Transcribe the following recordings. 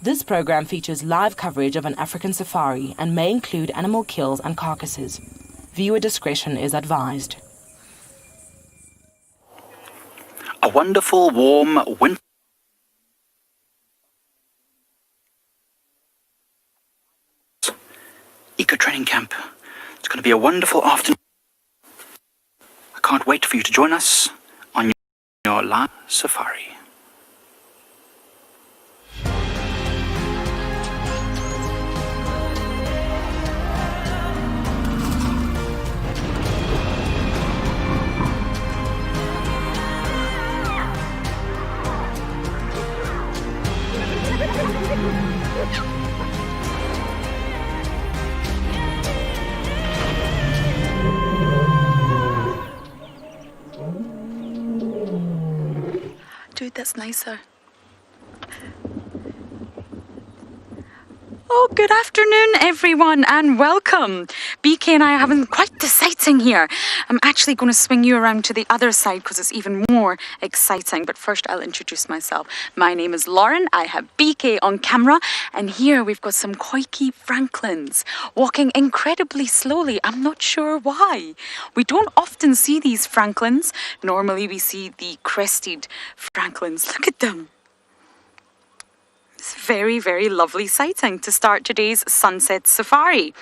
This program features live coverage of an African safari and may include animal kills and carcasses. Viewer discretion is advised. A wonderful, warm winter eco-training camp. It's going to be a wonderful afternoon. I can't wait for you to join us on your live safari. Dude, that's nicer. Oh, good afternoon, everyone, and welcome. BK and I are having quite the sighting here. I'm actually going to swing you around to the other side because it's even more exciting. But first, I'll introduce myself. My name is Lauren. I have BK on camera. And here we've got some koiki francolins walking incredibly slowly. I'm not sure why. We don't often see these francolins. Normally, we see the crested francolins. Look at them. It's a very, very lovely sighting to start today's sunset safari.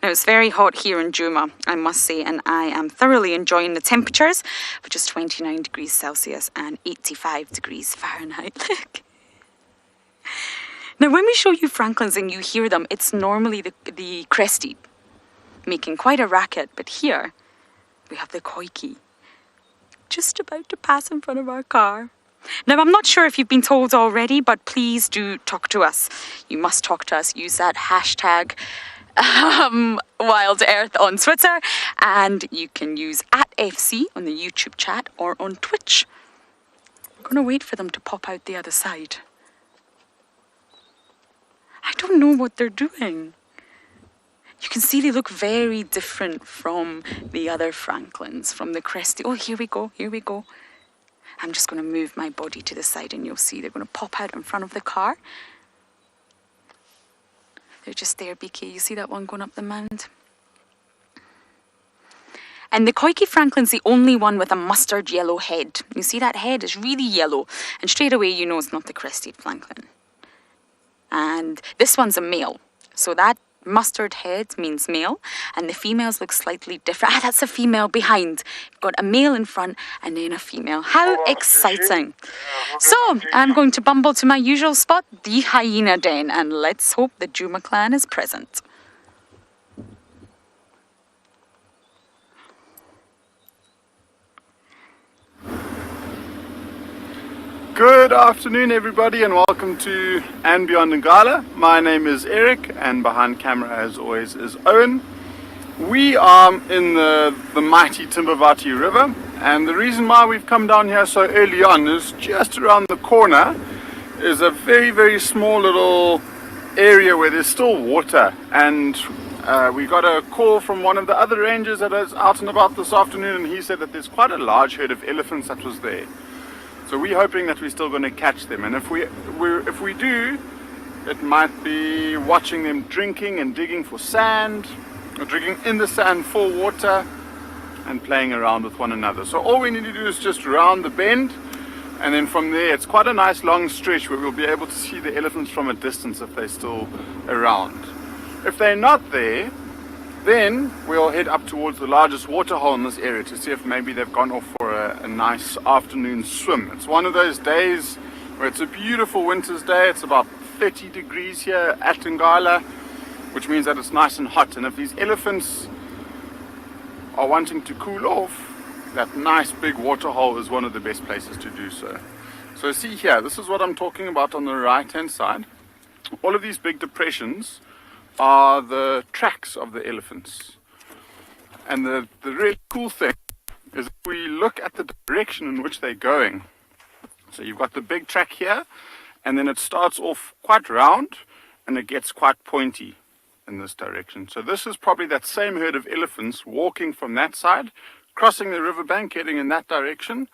Now, it's very hot here in Djuma, I must say, and I am thoroughly enjoying the temperatures, which is 29 degrees Celsius and 85 degrees Fahrenheit. Look. Now, when we show you francolins and you hear them, it's normally the crested, making quite a racket. But here, we have the koiki, just about to pass in front of our car. Now, I'm not sure if you've been told already, but please do talk to us. You must talk to us. Use that hashtag WildEarth on Twitter, and you can use @FC on the YouTube chat or on Twitch. I'm going to wait for them to pop out the other side. I don't know what they're doing. You can see they look very different from the other francolins, from the crested. Oh, here we go, here we go. I'm just going to move my body to the side and you'll see they're going to pop out in front of the car. They're just there, BK. You see that one going up the mound? And the koiki francolin's the only one with a mustard yellow head. You see that head is really yellow. And straight away you know it's not the crested francolin. And this one's a male. So that mustard head means male, and the females look slightly different. That's a female behind. You've got a male in front and then a female. How exciting. So I'm going to bumble to my usual spot, the hyena den, and let's hope the Djuma clan is present. Good afternoon, everybody, and welcome to andBeyond Ngala. My name is Eric, and behind camera, as always, is Owen. We are in the mighty Timbavati River, and the reason why we've come down here so early on is just around the corner is a very, very small little area where there's still water, and we got a call from one of the other rangers that is out and about this afternoon, and he said that there's quite a large herd of elephants that was there. So we're hoping that we're still going to catch them, and if we do, it might be watching them drinking and digging for sand, or drinking in the sand for water, and playing around with one another. So all we need to do is just round the bend, and then from there it's quite a nice long stretch where we'll be able to see the elephants from a distance if they're still around. If they're not there, then we'll head up towards the largest waterhole in this area to see if maybe they've gone off for a nice afternoon swim. It's one of those days where it's a beautiful winter's day. It's about 30 degrees here at Ngala, which means that it's nice and hot. And if these elephants are wanting to cool off, that nice big waterhole is one of the best places to do so. So see here, this is what I'm talking about on the right hand side. All of these big depressions are the tracks of the elephants. And the really cool thing is if we look at the direction in which they're going. So you've got the big track here, and then it starts off quite round and it gets quite pointy in this direction. So this is probably that same herd of elephants walking from that side, crossing the riverbank, heading in that direction,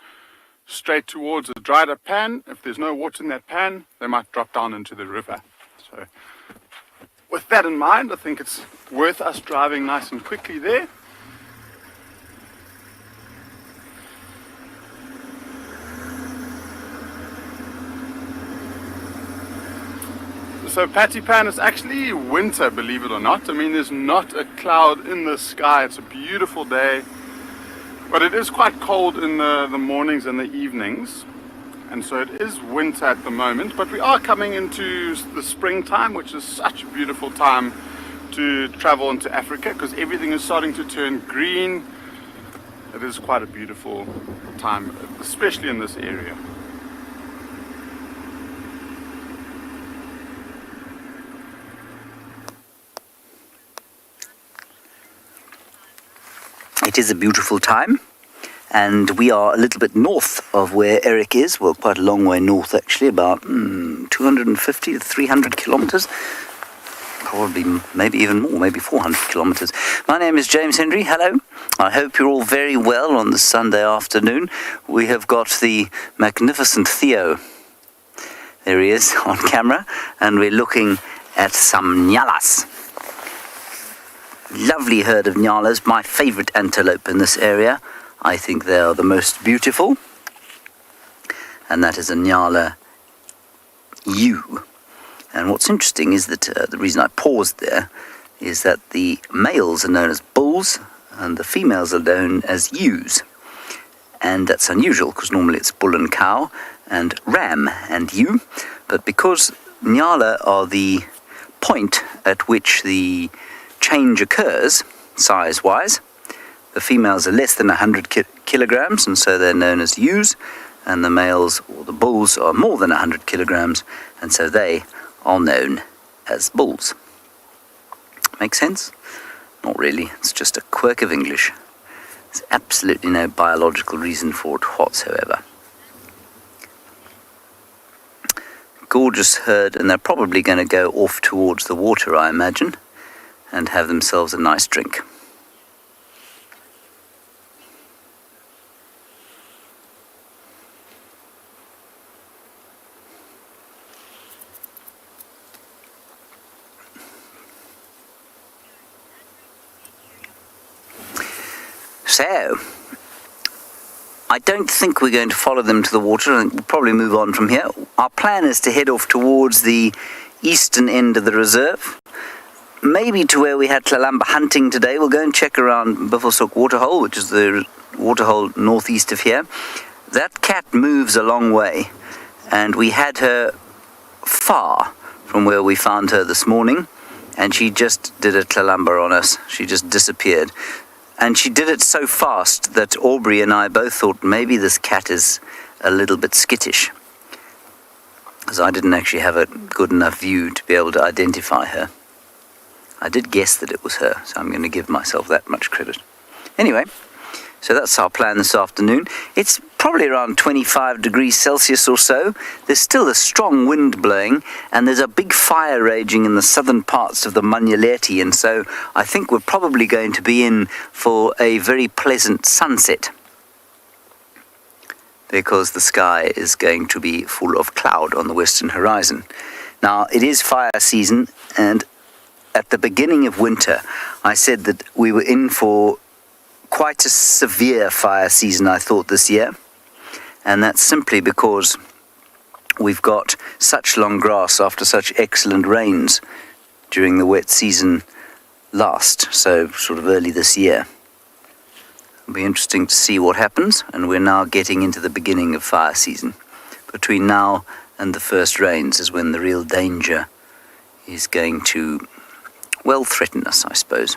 straight towards a dried up pan. If there's no water in that pan, they might drop down into the river. So with that in mind, I think it's worth us driving nice and quickly there. So Patipan is actually winter, believe it or not. I mean, there's not a cloud in the sky. It's a beautiful day, but it is quite cold in the mornings and the evenings, and so it is winter at the moment. But we are coming into the springtime, which is such a beautiful time to travel into Africa because everything is starting to turn green. It is quite a beautiful time, especially in this area. It is a beautiful time, and we are a little bit north of where Eric is. Well, quite a long way north actually, about 250 to 300 kilometers. Probably, maybe even more, maybe 400 kilometers. My name is James Henry. Hello. I hope you're all very well on this Sunday afternoon. We have got the magnificent Theo. There he is on camera, and we're looking at some Nyalas. Lovely herd of Nyalas, my favourite antelope in this area. I think they are the most beautiful. And that is a Nyala ewe. And what's interesting is that the reason I paused there is that the males are known as bulls and the females are known as ewes. And that's unusual because normally it's bull and cow and ram and ewe. But because Nyala are the point at which the change occurs, size-wise, the females are less than 100 kilograms, and so they're known as ewes, and the males, or the bulls, are more than 100 kilograms, and so they are known as bulls. Make sense? Not really, it's just a quirk of English. There's absolutely no biological reason for it whatsoever. Gorgeous herd, and they're probably going to go off towards the water, I imagine, and have themselves a nice drink. So, I don't think we're going to follow them to the water. I think we'll probably move on from here. Our plan is to head off towards the eastern end of the reserve, maybe to where we had Tlalamba hunting today. We'll go and check around Buffelshoek Waterhole, which is the waterhole northeast of here. That cat moves a long way, and we had her far from where we found her this morning, and she just did a Tlalamba on us. She just disappeared. And she did it so fast that Aubrey and I both thought maybe this cat is a little bit skittish, because I didn't actually have a good enough view to be able to identify her. I did guess that it was her, so I'm going to give myself that much credit. Anyway, so that's our plan this afternoon. It's probably around 25 degrees Celsius or so. There's still a strong wind blowing, and there's a big fire raging in the southern parts of the Manyaleti, and so I think we're probably going to be in for a very pleasant sunset, because the sky is going to be full of cloud on the western horizon. Now, it is fire season, and at the beginning of winter, I said that we were in for quite a severe fire season, I thought, this year. And that's simply because we've got such long grass after such excellent rains during the wet season last, so sort of early this year. It'll be interesting to see what happens, and we're now getting into the beginning of fire season. Between now and the first rains is when the real danger is going to, well, threaten us, I suppose.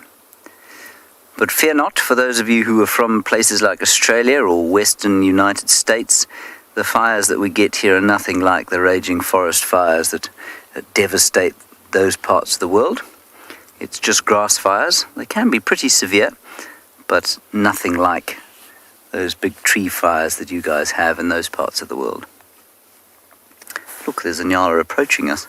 But fear not, for those of you who are from places like Australia or Western United States, the fires that we get here are nothing like the raging forest fires that devastate those parts of the world. It's just grass fires. They can be pretty severe, but nothing like those big tree fires that you guys have in those parts of the world. Look, there's a Nyala approaching us.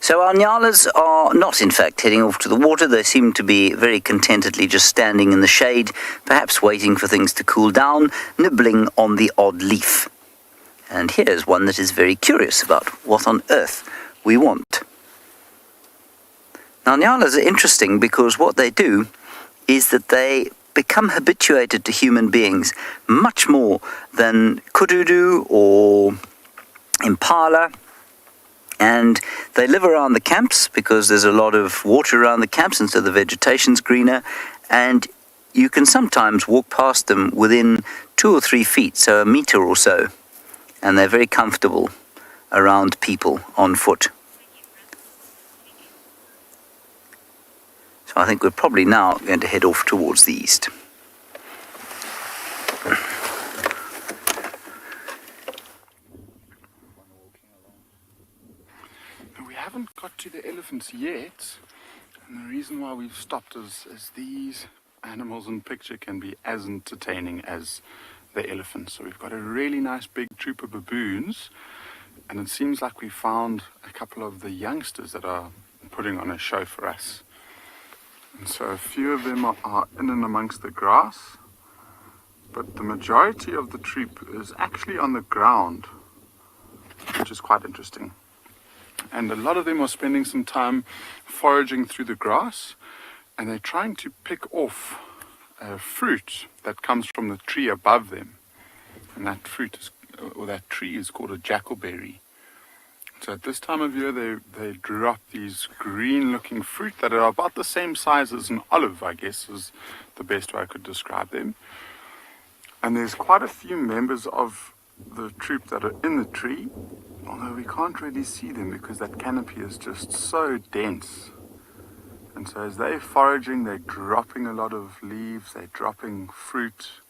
So our Nyalas are not, in fact, heading off to the water. They seem to be very contentedly just standing in the shade, perhaps waiting for things to cool down, nibbling on the odd leaf. And here's one that is very curious about what on earth we want. Now, Nyalas are interesting because what they do is that they become habituated to human beings much more than kudu or impala. And they live around the camps because there's a lot of water around the camps, and so the vegetation's greener. And you can sometimes walk past them within 2 or 3 feet, so a meter or so. And they're very comfortable around people on foot. So I think we're probably now going to head off towards the east. We haven't got to the elephants yet, and the reason why we've stopped is these animals in picture can be as entertaining as the elephants. So we've got a really nice big troop of baboons, and it seems like we found a couple of the youngsters that are putting on a show for us. And so a few of them are in and amongst the grass, but the majority of the troop is actually on the ground, which is quite interesting. And a lot of them are spending some time foraging through the grass, and they're trying to pick off fruit that comes from the tree above them. And that fruit is, or that tree is called a jackalberry. So at this time of year, they drop these green-looking fruit that are about the same size as an olive, I guess, is the best way I could describe them. And there's quite a few members of the troop that are in the tree, although we can't really see them because that canopy is just so dense. And so as they're foraging, they're dropping a lot of leaves, they're dropping fruit,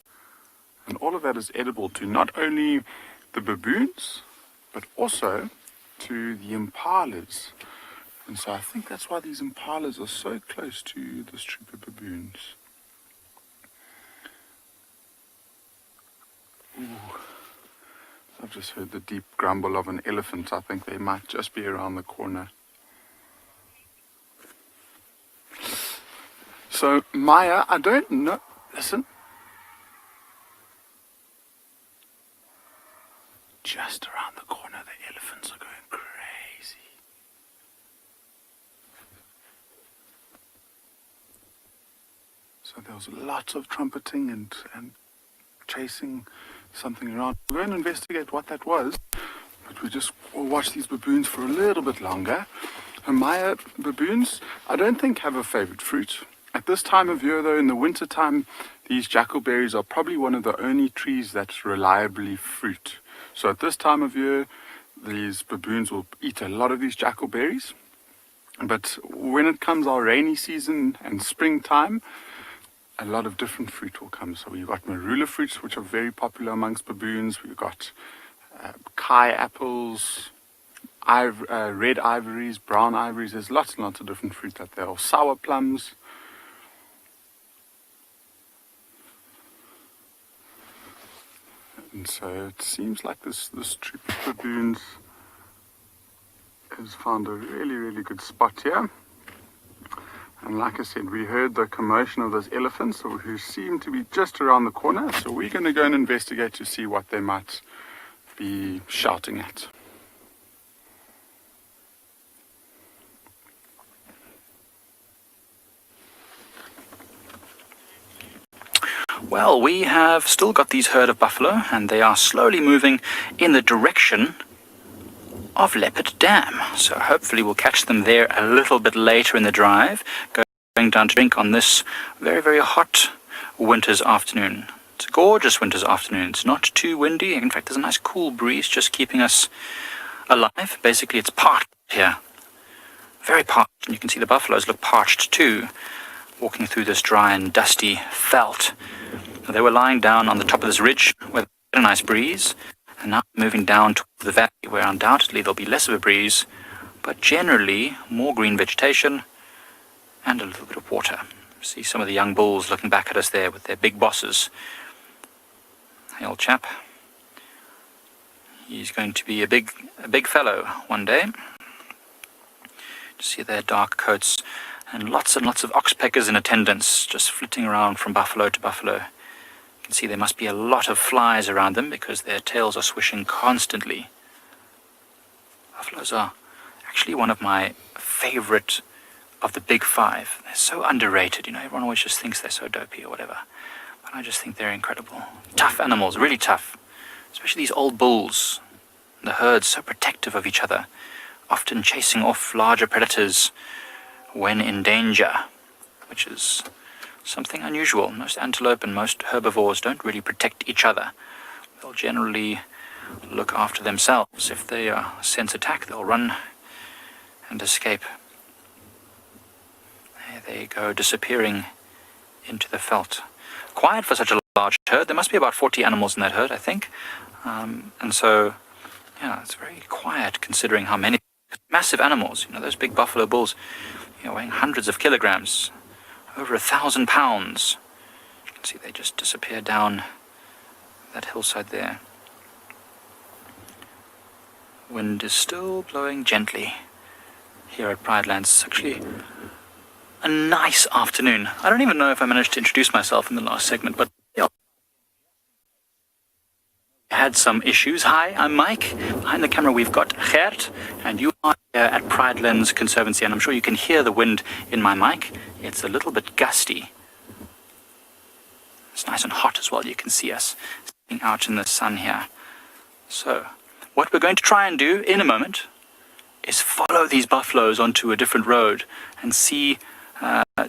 and all of that is edible to not only the baboons, but also to the impalas. And so I think that's why these impalas are so close to this troop of baboons. Ooh. I've just heard the deep grumble of an elephant. I think they might just be around the corner. So Maya, I don't know, listen. Just around the corner, the elephants are going crazy. So there was lots of trumpeting and chasing something around. We're going to investigate what that was, but we'll watch these baboons for a little bit longer. And Maya, baboons, I don't think have a favorite fruit. At this time of year, though, in the winter time, these jackalberries are probably one of the only trees that reliably fruit. So at this time of year, these baboons will eat a lot of these jackalberries. But when it comes our rainy season and springtime, a lot of different fruit will come. So we've got marula fruits, which are very popular amongst baboons. We've got kai apples, red ivories, brown ivories. There's lots and lots of different fruit out there. Or sour plums. And so it seems like this troop of baboons has found a really, really good spot here. And like I said, we heard the commotion of those elephants who seem to be just around the corner. So we're going to go and investigate to see what they might be shouting at. Well, we have still got these herd of buffalo, and they are slowly moving in the direction of Leopard Dam. So hopefully we'll catch them there a little bit later in the drive, going down to drink on this very, very hot winter's afternoon. It's a gorgeous winter's afternoon. It's not too windy. In fact, there's a nice cool breeze just keeping us alive. Basically, it's parched here. Very parched, and you can see the buffaloes look parched too, walking through this dry and dusty veldt. They were lying down on the top of this ridge with a nice breeze, and now moving down to the valley where undoubtedly there'll be less of a breeze, but generally more green vegetation and a little bit of water. See some of the young bulls looking back at us there with their big bosses. Hey, old chap. He's going to be a big fellow one day. See their dark coats and lots of oxpeckers in attendance, just flitting around from buffalo to buffalo. You can see there must be a lot of flies around them because their tails are swishing constantly. Buffaloes are actually one of my favorite of the big five. They're so underrated, you know, everyone always just thinks they're so dopey or whatever. But I just think they're incredible. Tough animals, really tough. Especially these old bulls. The herd's so protective of each other, often chasing off larger predators when in danger, which is something unusual. Most antelope and most herbivores don't really protect each other. They'll generally look after themselves. If they sense attack, they'll run and escape. There they go, disappearing into the veldt. Quiet for such a large herd. There must be about 40 animals in that herd, I think. And so, yeah, it's very quiet considering how many massive animals, you know, those big buffalo bulls, you know, weighing hundreds of kilograms, over 1,000 pounds. You can see they just disappear down that hillside there. Wind is still blowing gently here at Pride Lands. It's actually a nice afternoon. I don't even know if I managed to introduce myself in the last segment, but yeah, had some issues. Hi, I'm Mike. Behind the camera we've got Gert, and you are here at Pride Lands Conservancy, and I'm sure you can hear the wind in my mic. It's a little bit gusty. It's nice and hot as well. You can see us sitting out in the sun here. So, what we're going to try and do in a moment is follow these buffaloes onto a different road and see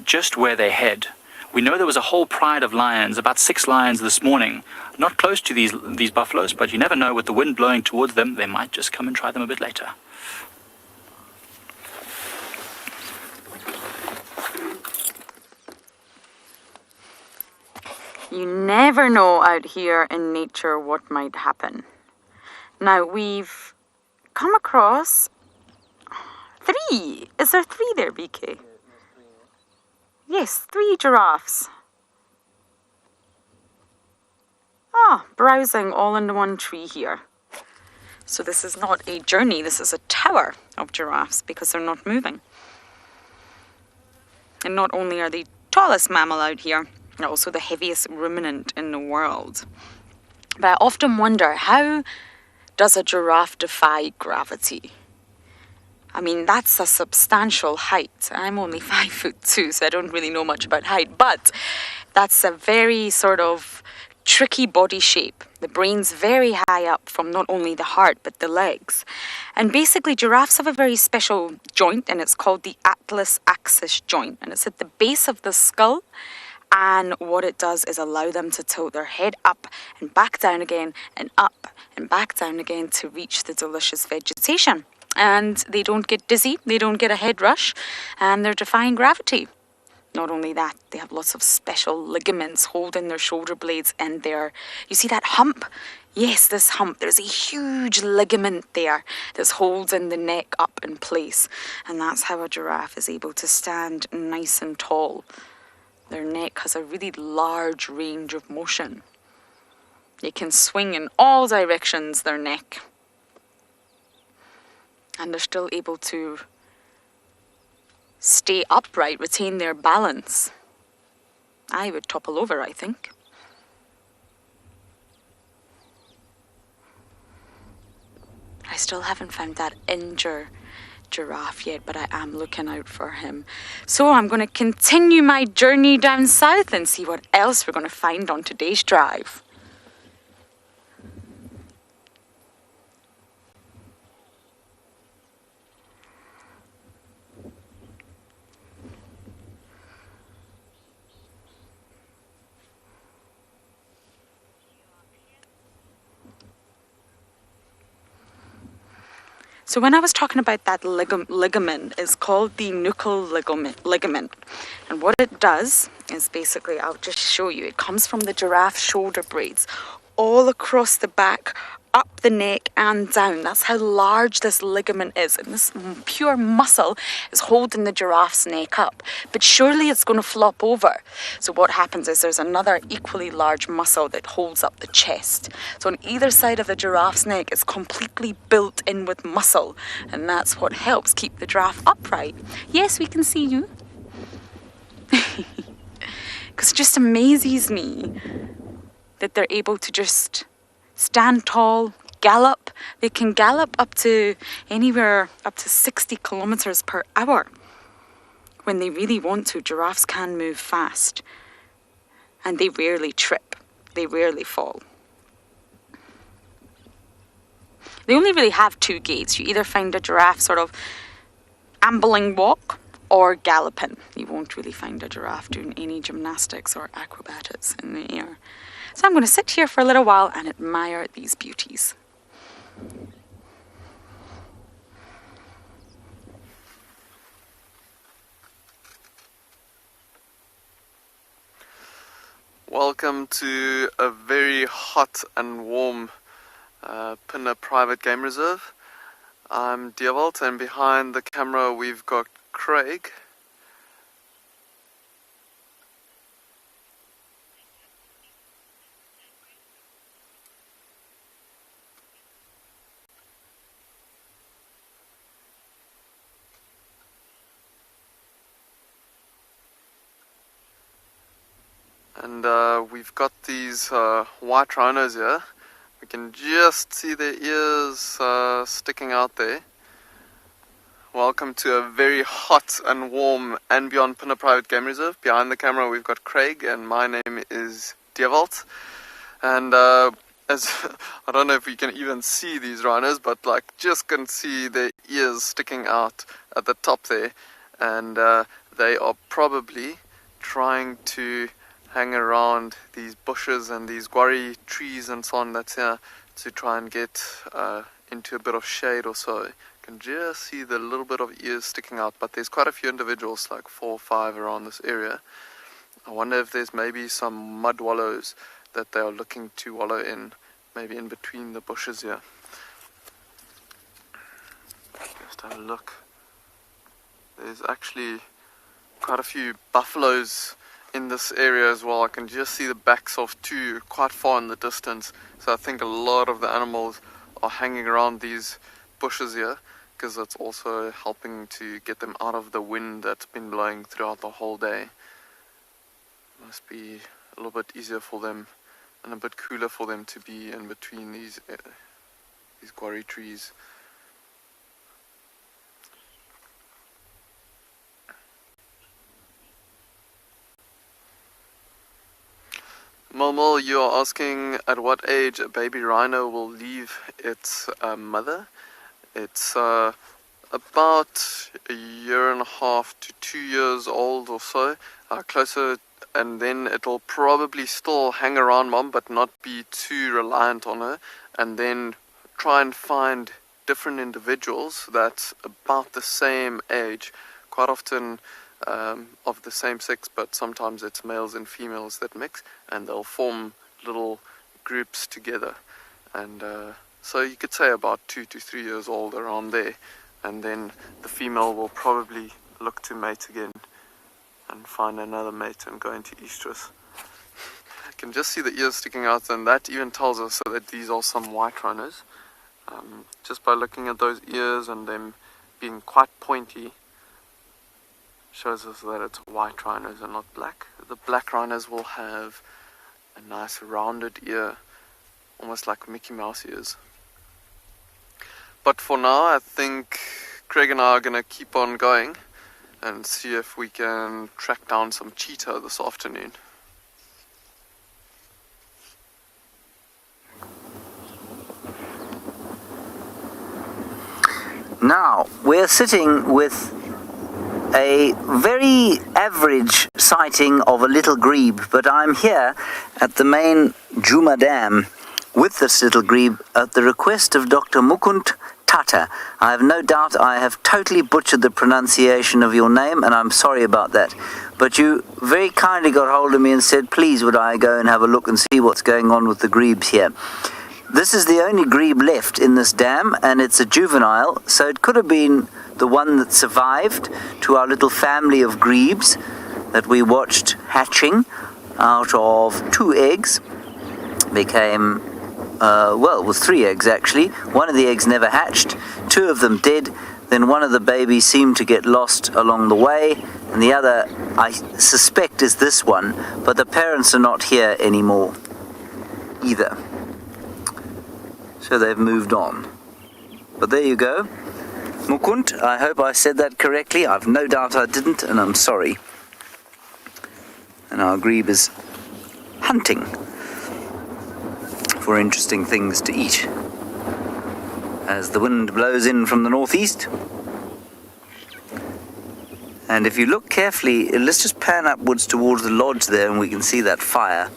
just where they head. We know there was a whole pride of lions, about 6 lions this morning, not close to these buffaloes, but you never know, with the wind blowing towards them, they might just come and try them a bit later. You never know out here in nature what might happen. Now, we've come across 3. Is there 3 there, BK? Yes, 3 giraffes. Browsing all in one tree here. So this is not a journey, this is a tower of giraffes because they're not moving. And not only are they tallest mammal out here, they're also the heaviest ruminant in the world. But I often wonder, how does a giraffe defy gravity? I mean, that's a substantial height. I'm only 5'2", so I don't really know much about height, but that's a very sort of tricky body shape. The brain's very high up from not only the heart, but the legs. And basically, giraffes have a very special joint, and it's called the atlas axis joint, and it's at the base of the skull. And what it does is allow them to tilt their head up and back down again, and up and back down again to reach the delicious vegetation. And they don't get dizzy, they don't get a head rush, and they're defying gravity. Not only that, they have lots of special ligaments holding their shoulder blades and their... You see that hump? Yes, this hump. There's a huge ligament there that's holding the neck up in place. And that's how a giraffe is able to stand nice and tall. Their neck has a really large range of motion. They can swing in all directions, their neck. And they're still able to stay upright, retain their balance. I would topple over, I think. I still haven't found that injured giraffe yet, but I am looking out for him. So I'm going to continue my journey down south and see what else we're going to find on today's drive. So when I was talking about that ligament, it's called the nuchal ligament. And what it does is basically, I'll just show you, it comes from the giraffe shoulder blades all across the back up the neck and down. That's how large this ligament is, and this pure muscle is holding the giraffe's neck up. But surely it's going to flop over. So what happens is there's another equally large muscle that holds up the chest. So on either side of the giraffe's neck, it's completely built in with muscle, and that's what helps keep the giraffe upright. Yes, we can see you. Because it just amazes me that they're able to just stand tall, gallop. They can gallop up to anywhere up to 60 kilometers per hour. When they really want to, giraffes can move fast. And they rarely trip. They rarely fall. They only really have two gaits. You either find a giraffe sort of ambling walk or galloping. You won't really find a giraffe doing any gymnastics or acrobatics in the air. So I'm going to sit here for a little while and admire these beauties. Welcome to a very hot and warm Phinda Private Game Reserve. I'm Djuma, and behind the camera we've got Craig. And we've got these white rhinos here. We can just see their ears sticking out there. Welcome to a very hot and warm andBeyond Phinda Private Game Reserve. Behind the camera we've got Craig, and my name is Djuma. And as I don't know if we can even see these rhinos, but like just can see their ears sticking out at the top there. And they are probably trying to hang around these bushes and these guarri trees and so on that's here to try and get into a bit of shade or so. You can just see the little bit of ears sticking out, but there's quite a few individuals, like 4 or 5 around this area. I wonder if there's maybe some mud wallows that they are looking to wallow in, maybe in between the bushes here. Just have a look. There's actually quite a few buffaloes in this area as well. I can just see the backs of 2 quite far in the distance, so I think a lot of the animals are hanging around these bushes here, because it's also helping to get them out of the wind that's been blowing throughout the whole day. Must be a little bit easier for them and a bit cooler for them to be in between these guarri trees. Mulmul, you are asking at what age a baby rhino will leave its mother. It's about 1.5 to 2 years old or so, closer, and then it'll probably still hang around mom but not be too reliant on her, and then try and find different individuals that's about the same age, quite often of the same sex, but sometimes it's males and females that mix, and they'll form little groups together. And so you could say about 2 to 3 years old, around there, and then the female will probably look to mate again and find another mate and go into estrus. You can just see the ears sticking out, and that even tells us that these are some white rhinos. Just by looking at those ears and them being quite pointy, shows us that it's white rhinos and not black. The black rhinos will have a nice rounded ear, almost like Mickey Mouse ears. But for now, I think Craig and I are going to keep on going and see if we can track down some cheetah this afternoon. Now, we're sitting with a very average sighting of a little grebe, but I'm here at the main Djuma Dam with this little grebe at the request of Dr. Mukund Tata. I have no doubt I have totally butchered the pronunciation of your name, and I'm sorry about that. But you very kindly got hold of me and said, please, would I go and have a look and see what's going on with the grebes here. this is the only grebe left in this dam, and it's a juvenile, so it could have been the one that survived to our little family of grebes that we watched hatching out of 2 eggs. Became, well, it was 3 eggs actually. One of the eggs never hatched, 2 of them did. Then one of the babies seemed to get lost along the way, and the other, I suspect, is this one, but the parents are not here anymore either. So they've moved on. But there you go. Mukund, I hope I said that correctly. I've no doubt I didn't, and I'm sorry. And our grebe is hunting for interesting things to eat as the wind blows in from the northeast. And if you look carefully, let's just pan upwards towards the lodge there, and we can see that fire.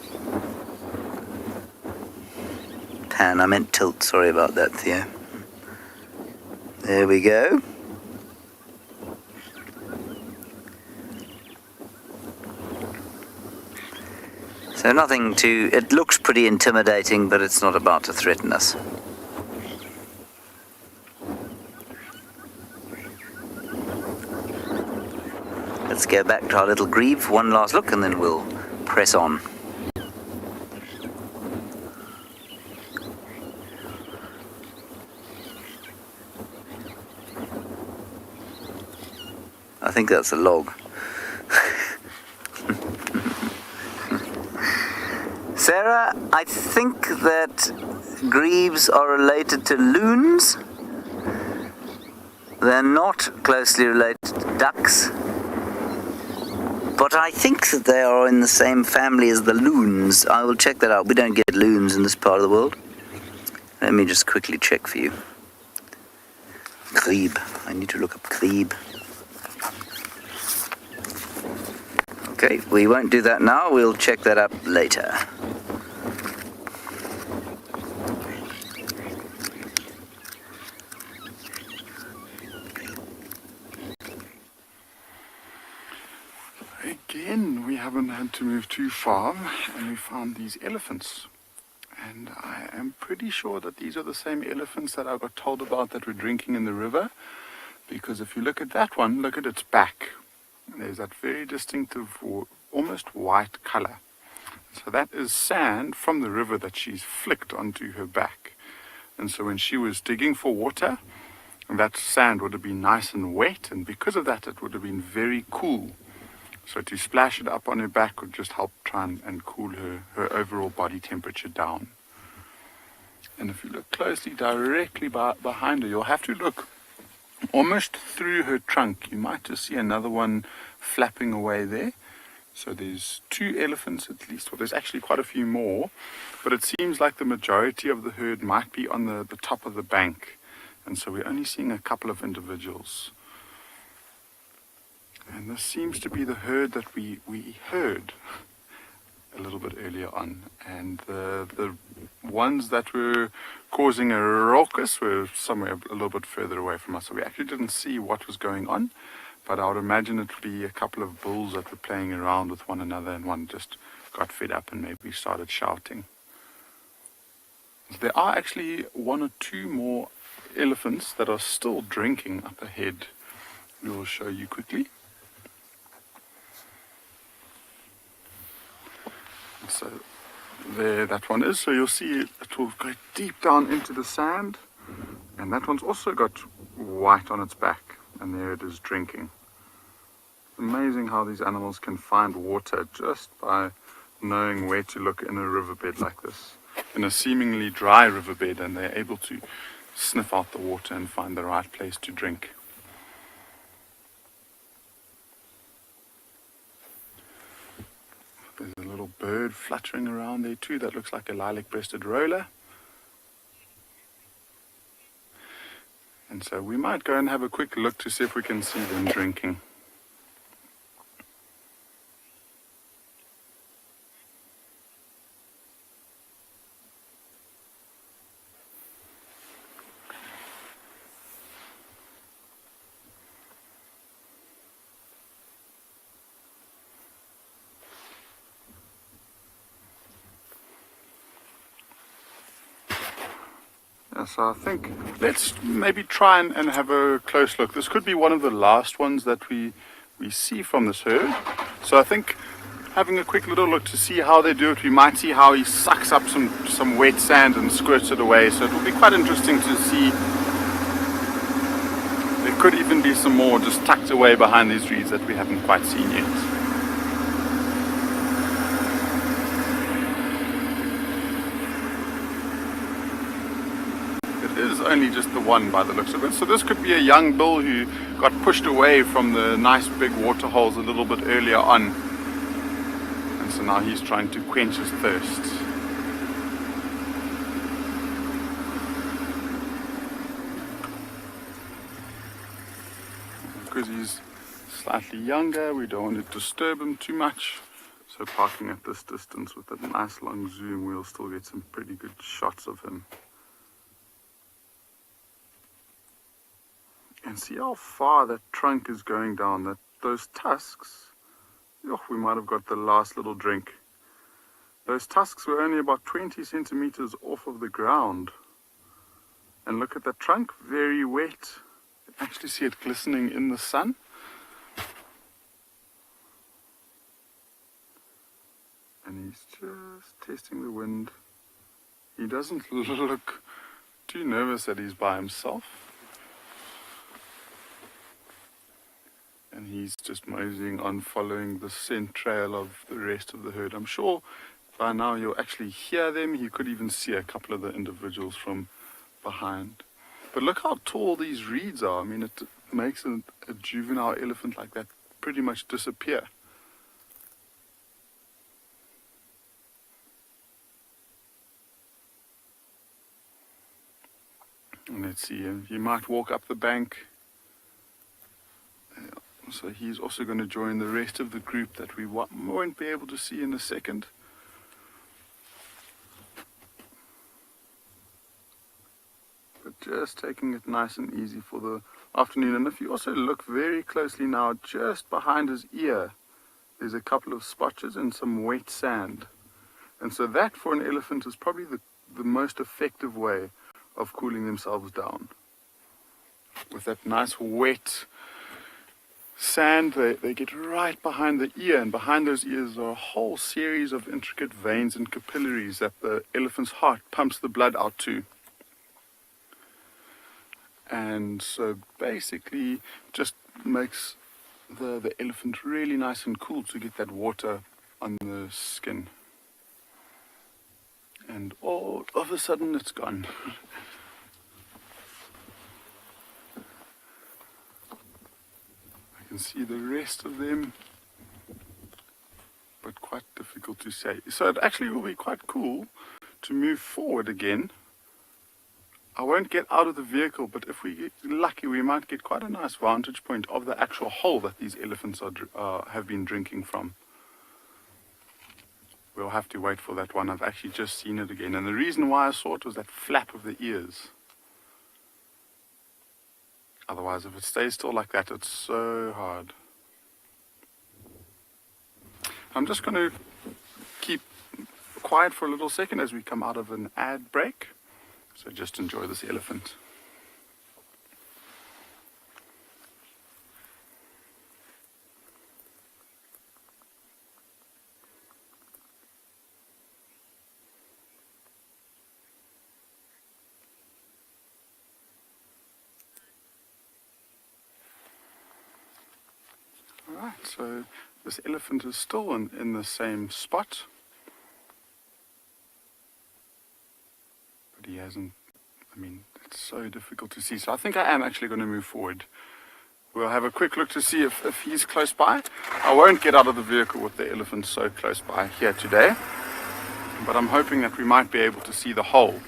Pan, I meant tilt, sorry about that, Theo. There we go. So nothing to, it looks pretty intimidating, but it's not about to threaten us. Let's go back to our little grebe for one last look, and then we'll press on. I think that's a log. Sarah, I think that grebes are related to loons. They're not closely related to ducks. But I think that they are in the same family as the loons. I will check that out. We don't get loons in this part of the world. Let me just quickly check for you. Grebe. I need to look up grebe. Okay, we won't do that now. We'll check that up later. Again, we haven't had to move too far, and we found these elephants. And I am pretty sure that these are the same elephants that I got told about that were drinking in the river. Because if you look at that one, look at its back. There's that very distinctive, almost white color. So that is sand from the river that she's flicked onto her back. And so when she was digging for water, that sand would have been nice and wet, and because of that it would have been very cool. So to splash it up on her back would just help try and cool her overall body temperature down. And if you look closely directly behind her, you'll have to look almost through her trunk. You might just see another one flapping away there. So there's 2 elephants at least, well there's actually quite a few more, but it seems like the majority of the herd might be on the top of the bank. And so we're only seeing a couple of individuals. And this seems to be the herd that we heard a little bit earlier on. And the ones that were causing a raucous were somewhere a little bit further away from us. So we actually didn't see what was going on. But I would imagine it would be a couple of bulls that were playing around with one another, and one just got fed up and maybe started shouting. There are actually 1 or 2 more elephants that are still drinking up ahead. We will show you quickly. So there that one is. So you'll see it will go deep down into the sand, and that one's also got white on its back, and there it is drinking. It's amazing how these animals can find water just by knowing where to look in a riverbed like this, in a seemingly dry riverbed, and they're able to sniff out the water and find the right place to drink. There's a little bird fluttering around there too that looks like a lilac-breasted roller. And so we might go and have a quick look to see if we can see them drinking. So I think let's maybe try and have a close look. This could be one of the last ones that we see from this herd. So I think having a quick little look to see how they do it, we might see how he sucks up some wet sand and squirts it away. So it will be quite interesting to see. There could even be some more just tucked away behind these reeds that we haven't quite seen yet. It is only just the one by the looks of it. So this could be a young bull who got pushed away from the nice big water holes a little bit earlier on. And so now he's trying to quench his thirst. Because he's slightly younger, we don't want to disturb him too much. So parking at this distance with a nice long zoom, we'll still get some pretty good shots of him. And see how far that trunk is going down, those tusks. Oh, we might have got the last little drink. Those tusks were only about 20 centimeters off of the ground. And look at that trunk, very wet. You can actually see it glistening in the sun. And he's just testing the wind. He doesn't look too nervous that he's by himself. And he's just moseying on, following the scent trail of the rest of the herd. I'm sure by now you'll actually hear them. You could even see a couple of the individuals from behind. But look how tall these reeds are. I mean, it makes a juvenile elephant like that pretty much disappear. And let's see, he might walk up the bank. So he's also going to join the rest of the group that we won't be able to see in a second. But just taking it nice and easy for the afternoon. And if you also look very closely now, just behind his ear, there's a couple of splotches and some wet sand. And so that for an elephant is probably the most effective way of cooling themselves down. With that nice wet sand, they get right behind the ear, and behind those ears are a whole series of intricate veins and capillaries that the elephant's heart pumps the blood out to. And so basically just makes the elephant really nice and cool to get that water on the skin. And all of a sudden it's gone. See the rest of them, but quite difficult to say. So it actually will be quite cool to move forward again. I won't get out of the vehicle, but if we get lucky, we might get quite a nice vantage point of the actual hole that these elephants have been drinking from. We'll have to wait for that one. I've actually just seen it again, and the reason why I saw it was that flap of the ears. Otherwise, if it stays still like that, it's so hard. I'm just going to keep quiet for a little second as we come out of an ad break. So just enjoy this elephant. Alright, so this elephant is still in the same spot. But he hasn't, I mean, it's so difficult to see. So I think I am actually going to move forward. We'll have a quick look to see if he's close by. I won't get out of the vehicle with the elephant so close by here today. But I'm hoping that we might be able to see the hole.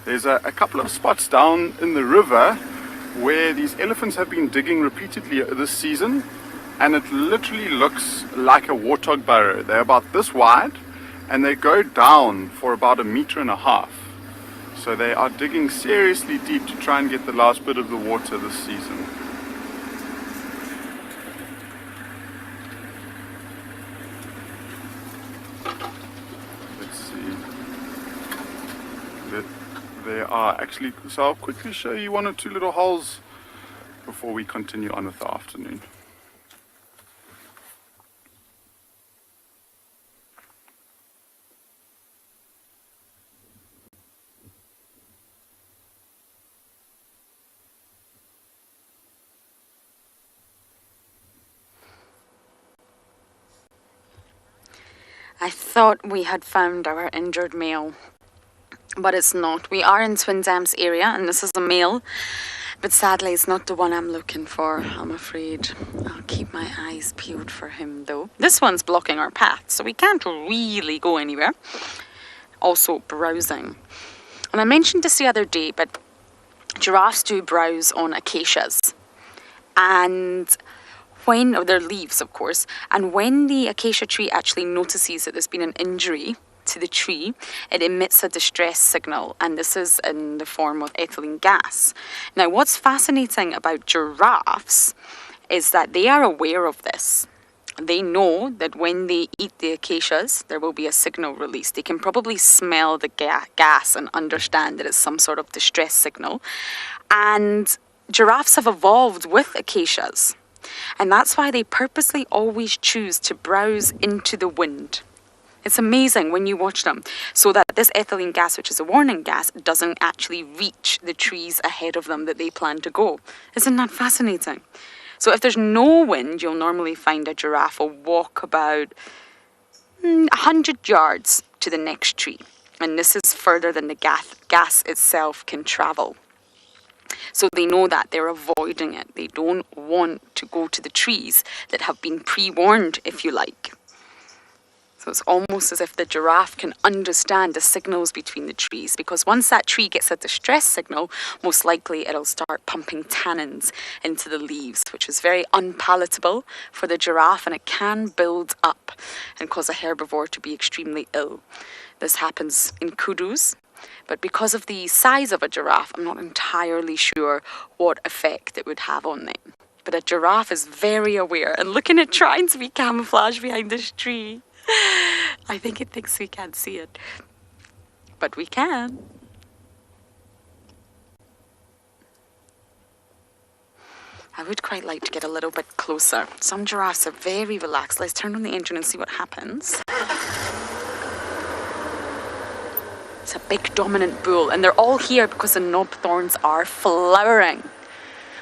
There's a couple of spots down in the river where these elephants have been digging repeatedly this season. And it literally looks like a warthog burrow. They're about this wide, and they go down for about 1.5 meters. So they are digging seriously deep to try and get the last bit of the water this season. Let's see. there are actually, so I'll quickly show you one or two little holes before we continue on with the afternoon. I thought we had found our injured male, but it's not. We are in Twin Dams area, and this is a male, but sadly it's not the one I'm looking for, I'm afraid. I'll keep my eyes peeled for him though. This one's blocking our path, so we can't really go anywhere. Also browsing. And I mentioned this the other day, but giraffes do browse on acacias. And when, or their leaves of course, and when the acacia tree actually notices that there's been an injury to the tree, it emits a distress signal, and this is in the form of ethylene gas. Now what's fascinating about giraffes is that they are aware of this. They know that when they eat the acacias, there will be a signal released. They can probably smell the gas and understand that it's some sort of distress signal. And giraffes have evolved with acacias. And that's why they purposely always choose to browse into the wind. It's amazing when you watch them, so that this ethylene gas, which is a warning gas, doesn't actually reach the trees ahead of them that they plan to go. Isn't that fascinating? So if there's no wind, you'll normally find a giraffe will walk about 100 yards to the next tree. And this is further than the gas itself can travel. So they know that they're avoiding it. They don't want to go to the trees that have been pre-warned, if you like. So it's almost as if the giraffe can understand the signals between the trees, because once that tree gets a distress signal, most likely it'll start pumping tannins into the leaves, which is very unpalatable for the giraffe, and it can build up and cause a herbivore to be extremely ill. This happens in kudus. But because of the size of a giraffe, I'm not entirely sure what effect it would have on them. But a giraffe is very aware, and looking at trying to be camouflaged behind this tree. I think it thinks we can't see it. But we can. I would quite like to get a little bit closer. Some giraffes are very relaxed. Let's turn on the engine and see what happens. It's a big dominant bull, and they're all here because the knobthorns are flowering.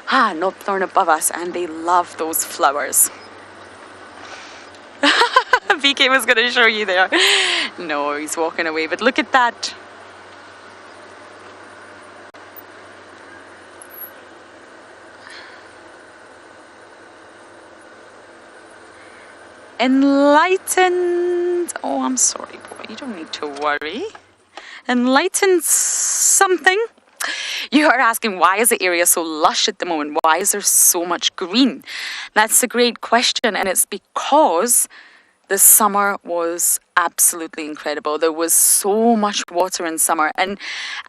Knobthorn above us, and they love those flowers. VK was going to show you there. No, he's walking away, but look at that. Enlightened. Oh, I'm sorry, boy. You don't need to worry. Enlightened something. You are asking, why is the area so lush at the moment? Why is there so much green? That's a great question, and it's because the summer was absolutely incredible. There was so much water in summer, and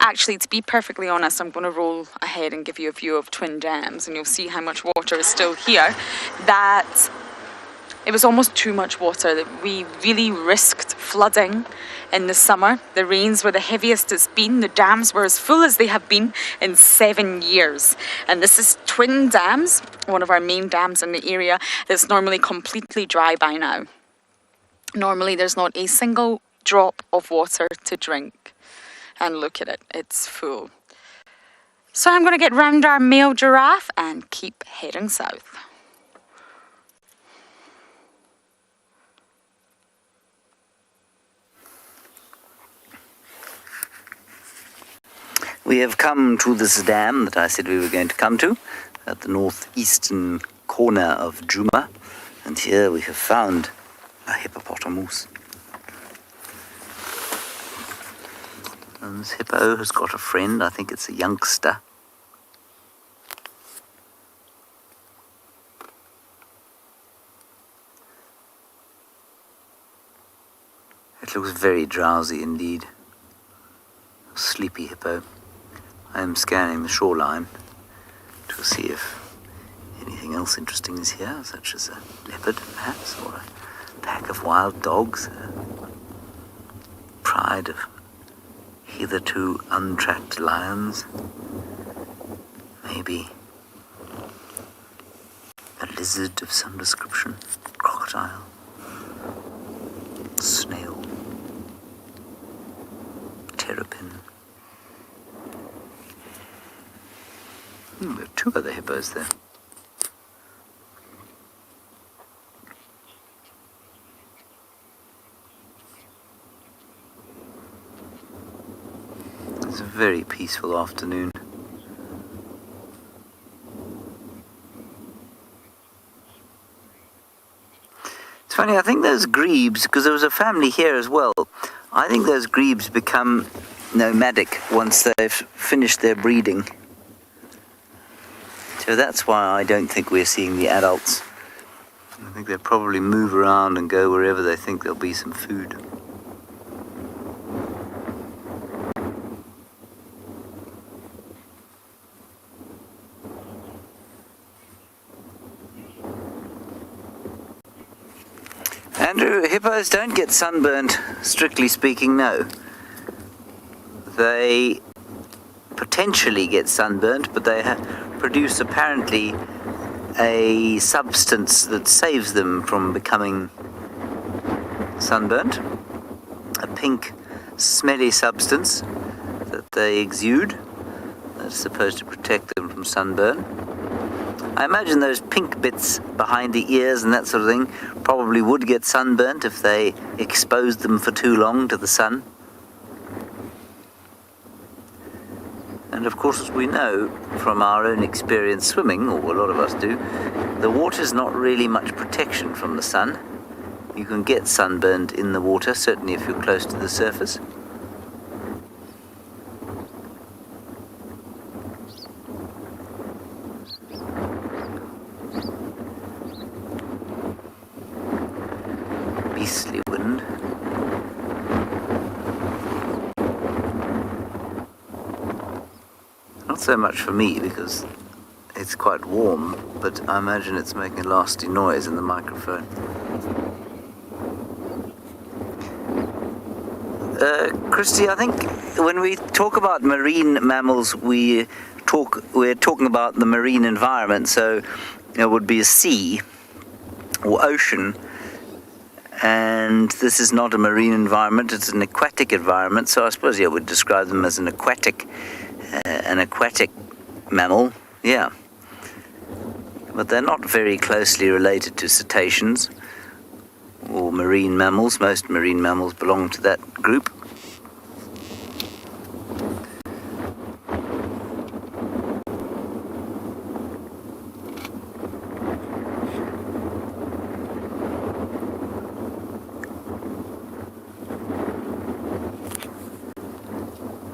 actually, to be perfectly honest, I'm going to roll ahead and give you a view of Twin Dams, and you'll see how much water is still here. That it was almost too much water. That we really risked flooding in the summer. The rains were the heaviest it's been. The dams were as full as they have been in 7 years. And this is Twin Dams, one of our main dams in the area that's normally completely dry by now. Normally there's not a single drop of water to drink. And look at it, it's full. So I'm going to get round our male giraffe and keep heading south. We have come to this dam that I said we were going to come to, at the northeastern corner of Djuma, and here we have found a hippopotamus. And this hippo has got a friend. I think it's a youngster. It looks very drowsy indeed. Sleepy hippo. I am scanning the shoreline to see if anything else interesting is here, such as a leopard perhaps, or a pack of wild dogs, a pride of hitherto untracked lions. Maybe a lizard of some description, crocodile, snail, terrapin. There are 2 other hippos there. It's a very peaceful afternoon. It's funny, I think those grebes, because there was a family here as well, I think those grebes become nomadic once they've finished their breeding. So that's why I don't think we're seeing the adults. I think they probably move around and go wherever they think there'll be some food. Andrew, hippos don't get sunburned, strictly speaking, no. They potentially get sunburned, but they produce apparently a substance that saves them from becoming sunburnt. A pink, smelly substance that they exude that's supposed to protect them from sunburn. I imagine those pink bits behind the ears and that sort of thing probably would get sunburnt if they exposed them for too long to the sun. And of course, as we know from our own experience swimming, or a lot of us do, the water's not really much protection from the sun. You can get sunburned in the water, certainly if you're close to the surface. Beastly wind. Not so much for me because it's quite warm, but I imagine it's making a nasty noise in the microphone. Christy, I think when we talk about marine mammals, we're talking about the marine environment. So it would be a sea or ocean, and this is not a marine environment; it's an aquatic environment. So I suppose I would describe them as an aquatic mammal. Yeah, but they're not very closely related to cetaceans or marine mammals. Most marine mammals belong to that group.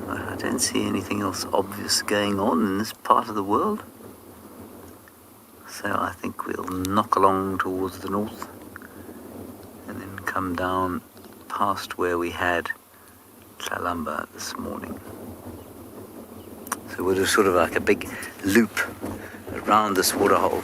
I don't see anything else obvious going on in this part of the world. So I think we'll knock along towards the north and then come down past where we had Tlalamba this morning. So we'll do sort of like a big loop around this waterhole.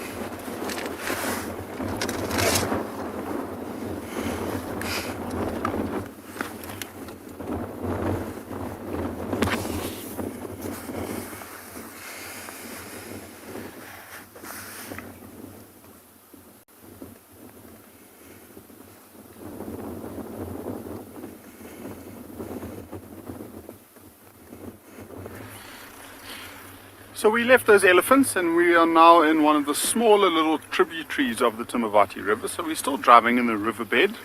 So we left those elephants and we are now in one of the smaller little tributaries of the Tswalu River. So we're still driving in the riverbed.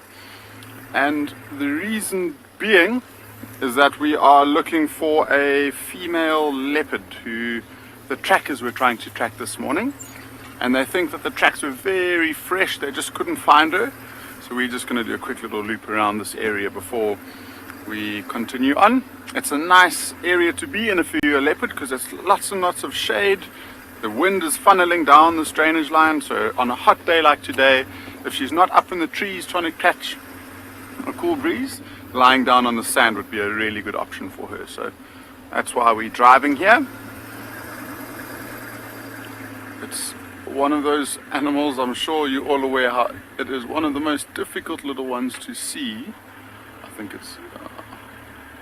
And the reason being is that we are looking for a female leopard who the trackers were trying to track this morning. And they think that the tracks were very fresh, they just couldn't find her. So we're just going to do a quick little loop around this area before we continue on. It's a nice area to be in if you're a leopard because there's lots and lots of shade. The wind is funneling down this drainage line, so on a hot day like today, if she's not up in the trees trying to catch a cool breeze, lying down on the sand would be a really good option for her. So that's why we're driving here. It's one of those animals, I'm sure you're all aware how it is one of the most difficult little ones to see. I think it's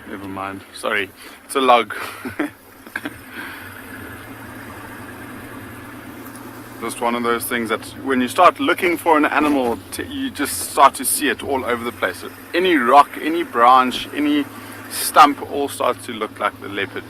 never mind. Sorry, it's a log. Just one of those things that when you start looking for an animal, you just start to see it all over the place. Any rock, any branch, any stump all starts to look like the leopard.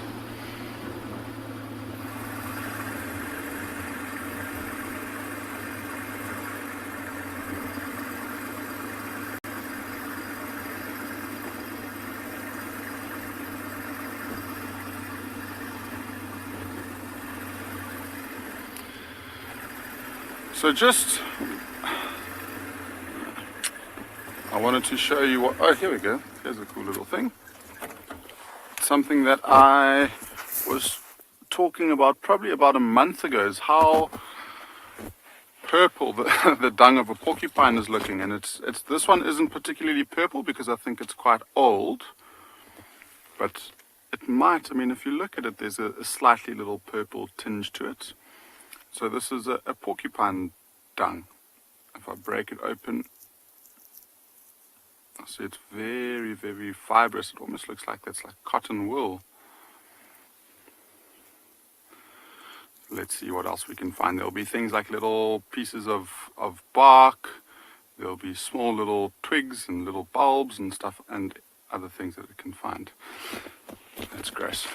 So I wanted to show you what, oh, here we go. Here's a cool little thing. Something that I was talking about probably about a month ago is how purple the dung of a porcupine is looking. And it's this one isn't particularly purple because I think it's quite old. But it might, I mean, if you look at it, there's a slightly little purple tinge to it. So this is a porcupine dung. If I break it open, I see it's very, very fibrous. It almost looks like that's like cotton wool. Let's see what else we can find. There'll be things like little pieces of bark. There'll be small little twigs and little bulbs and stuff and other things that we can find. That's gross.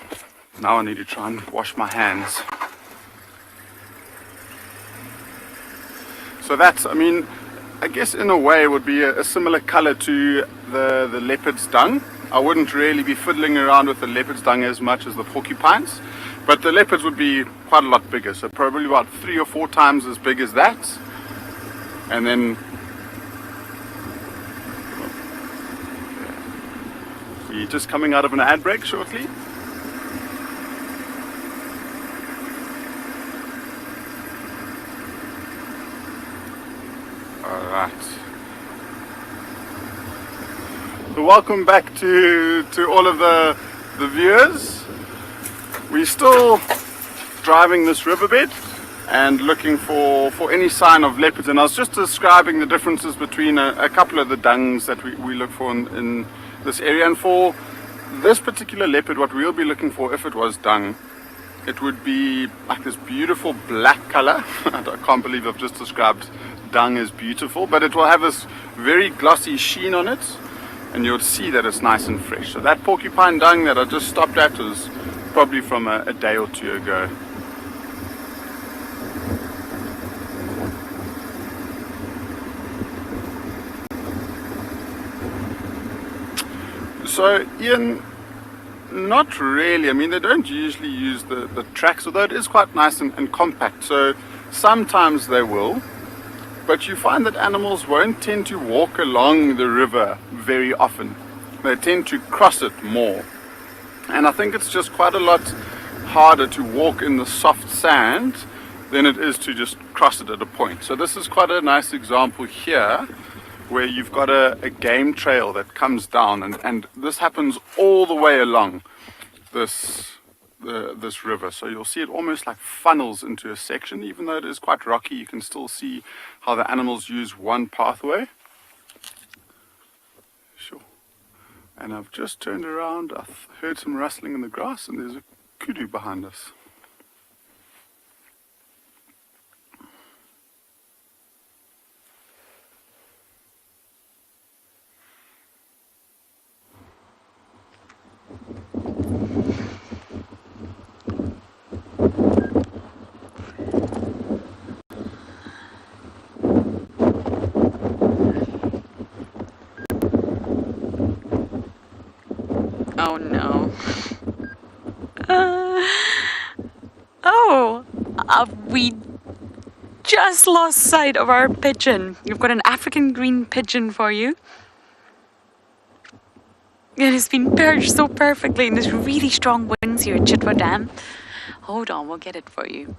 Now I need to try and wash my hands. So that's, I mean, I guess in a way would be a similar color to the leopard's dung. I wouldn't really be fiddling around with the leopard's dung as much as the porcupines, but the leopards would be quite a lot bigger, so probably about 3 or 4 times as big as that. And then we're just coming out of an ad break shortly. Alright. So welcome back to all of the viewers. We're still driving this riverbed and looking for any sign of leopards, and I was just describing the differences between a couple of the dungs that we look for in this area. And for this particular leopard, what we'll be looking for, if it was dung, it would be like this beautiful black color. I can't believe I've just described dung as beautiful, but it will have this very glossy sheen on it, and you'll see that it's nice and fresh. So that porcupine dung that I just stopped at was probably from a day or 2 ago. So Ian, not really. I mean, they don't usually use the tracks, although it is quite nice and compact, so sometimes they will. But you find that animals won't tend to walk along the river very often. They tend to cross it more. And I think it's just quite a lot harder to walk in the soft sand than it is to just cross it at a point. So this is quite a nice example here, where you've got a game trail that comes down, and this happens all the way along this river. So you'll see it almost like funnels into a section. Even though it is quite rocky, you can still see how the animals use one pathway. Sure. And I've just turned around, I've heard some rustling in the grass, and there's a kudu behind us. Oh no. We just lost sight of our pigeon. We've got an African green pigeon for you. It has been perched so perfectly in this really strong winds here at Chitwa Dam. Hold on, we'll get it for you.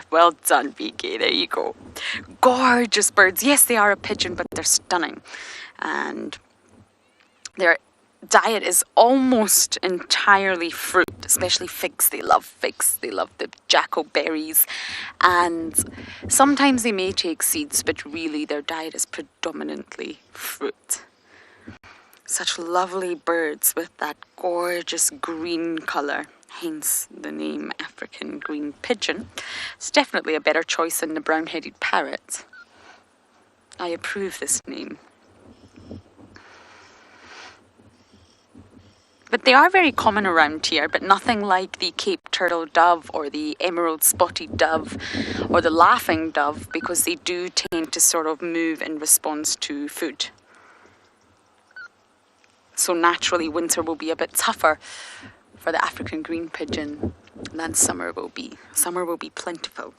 Well done, PK, there you go. Gorgeous birds. Yes, they are a pigeon, but they're stunning. And they're diet is almost entirely fruit, especially figs. They love figs. They love the jackal-berries. And sometimes they may take seeds, but really their diet is predominantly fruit. Such lovely birds with that gorgeous green colour, hence the name African green pigeon. It's definitely a better choice than the brown-headed parrot. I approve this name. But they are very common around here, but nothing like the Cape turtle dove or the emerald spotted dove or the laughing dove, because they do tend to sort of move in response to food. So naturally winter will be a bit tougher for the African green pigeon than summer will be. Summer will be plentiful.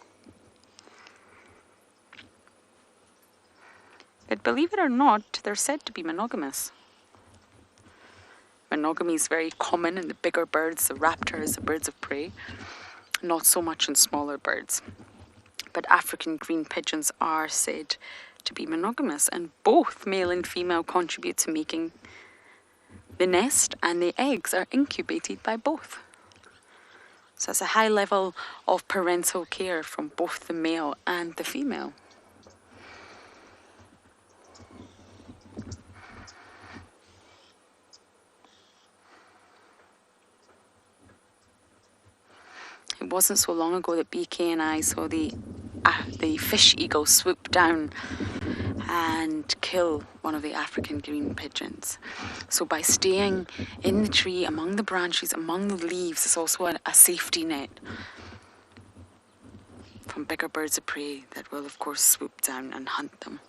But believe it or not, they're said to be monogamous. Monogamy is very common in the bigger birds, the raptors, the birds of prey. Not so much in smaller birds. But African green pigeons are said to be monogamous, and both male and female contribute to making the nest, and the eggs are incubated by both. So it's a high level of parental care from both the male and the female. It wasn't so long ago that BK and I saw the fish eagle swoop down and kill one of the African green pigeons. So by staying in the tree, among the branches, among the leaves, it's also a safety net from bigger birds of prey that will of course swoop down and hunt them.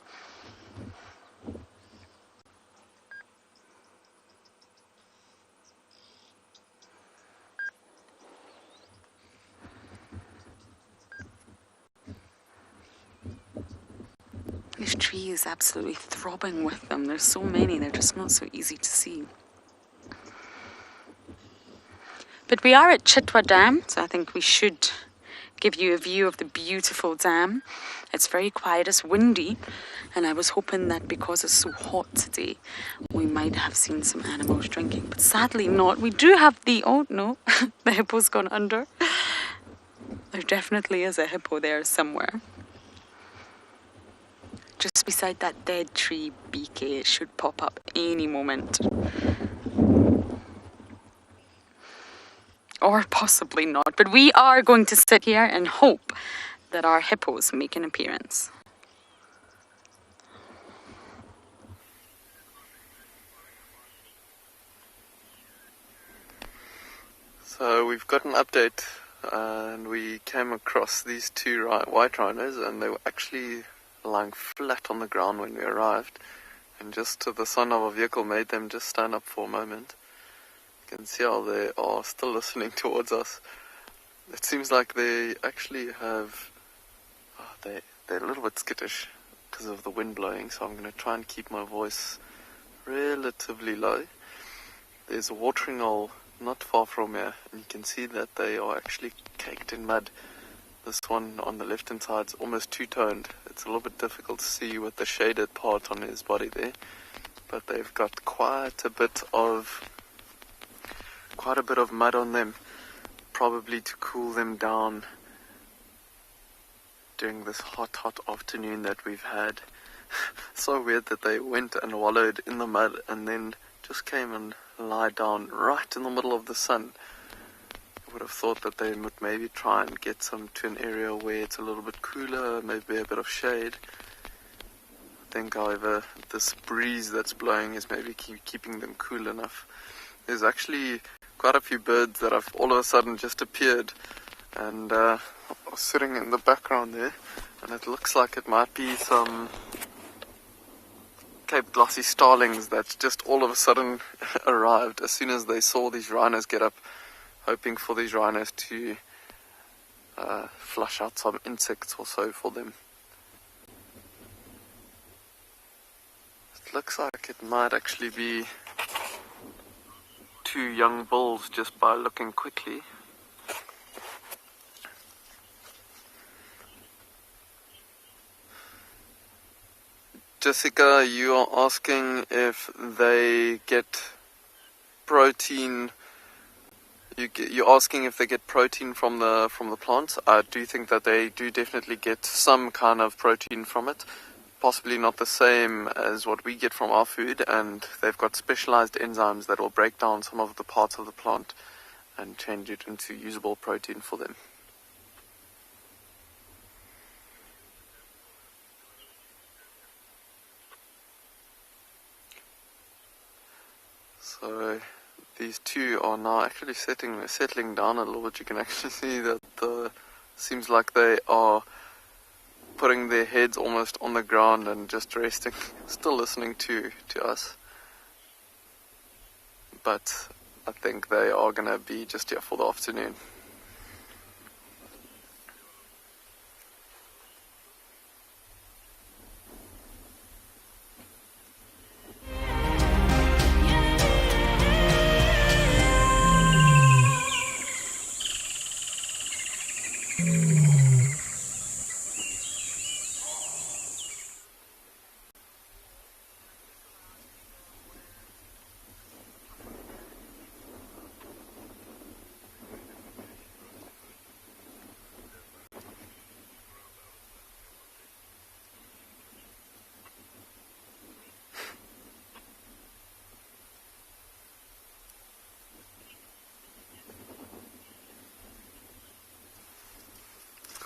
This tree is absolutely throbbing with them. There's so many, they're just not so easy to see. But we are at Chitwa Dam, so I think we should give you a view of the beautiful dam. It's very quiet, it's windy, and I was hoping that because it's so hot today, we might have seen some animals drinking, but sadly not. We do have oh no, the hippo's gone under. There definitely is a hippo there somewhere. Just beside that dead tree, BK, it should pop up any moment. Or possibly not, but we are going to sit here and hope that our hippos make an appearance. So we've got an update, and we came across these two white rhinos, and they were actually lying flat on the ground when we arrived, and just the sound of our vehicle made them just stand up for a moment. You can see how they are still listening towards us. It seems like they actually have, they're a little bit skittish because of the wind blowing, so I'm going to try and keep my voice relatively low. There's a watering hole not far from here, and you can see that they are actually caked in mud. This one on the left hand side is almost two-toned. It's a little bit difficult to see with the shaded part on his body there, but they've got quite a bit of mud on them, probably to cool them down during this hot afternoon that we've had. So weird that they went and wallowed in the mud and then just came and lied down right in the middle of the sun. I would have thought that they would maybe try and get to an area where it's a little bit cooler, maybe a bit of shade. I think, however, this breeze that's blowing is maybe keeping them cool enough. There's actually quite a few birds that have all of a sudden just appeared and are sitting in the background there, and it looks like it might be some Cape glossy starlings that just all of a sudden arrived as soon as they saw these rhinos get up, hoping for these rhinos to flush out some insects or so for them. It looks like it might actually be two young bulls just by looking quickly. Jessica, you are asking if they get protein, you're asking if they get protein from the plant. I do think that they do definitely get some kind of protein from it. Possibly not the same as what we get from our food, and they've got specialized enzymes that will break down some of the parts of the plant and change it into usable protein for them. So these two are now actually settling down a little bit. You can actually see that seems like they are putting their heads almost on the ground and just resting, still listening to us. But I think they are going to be just here for the afternoon.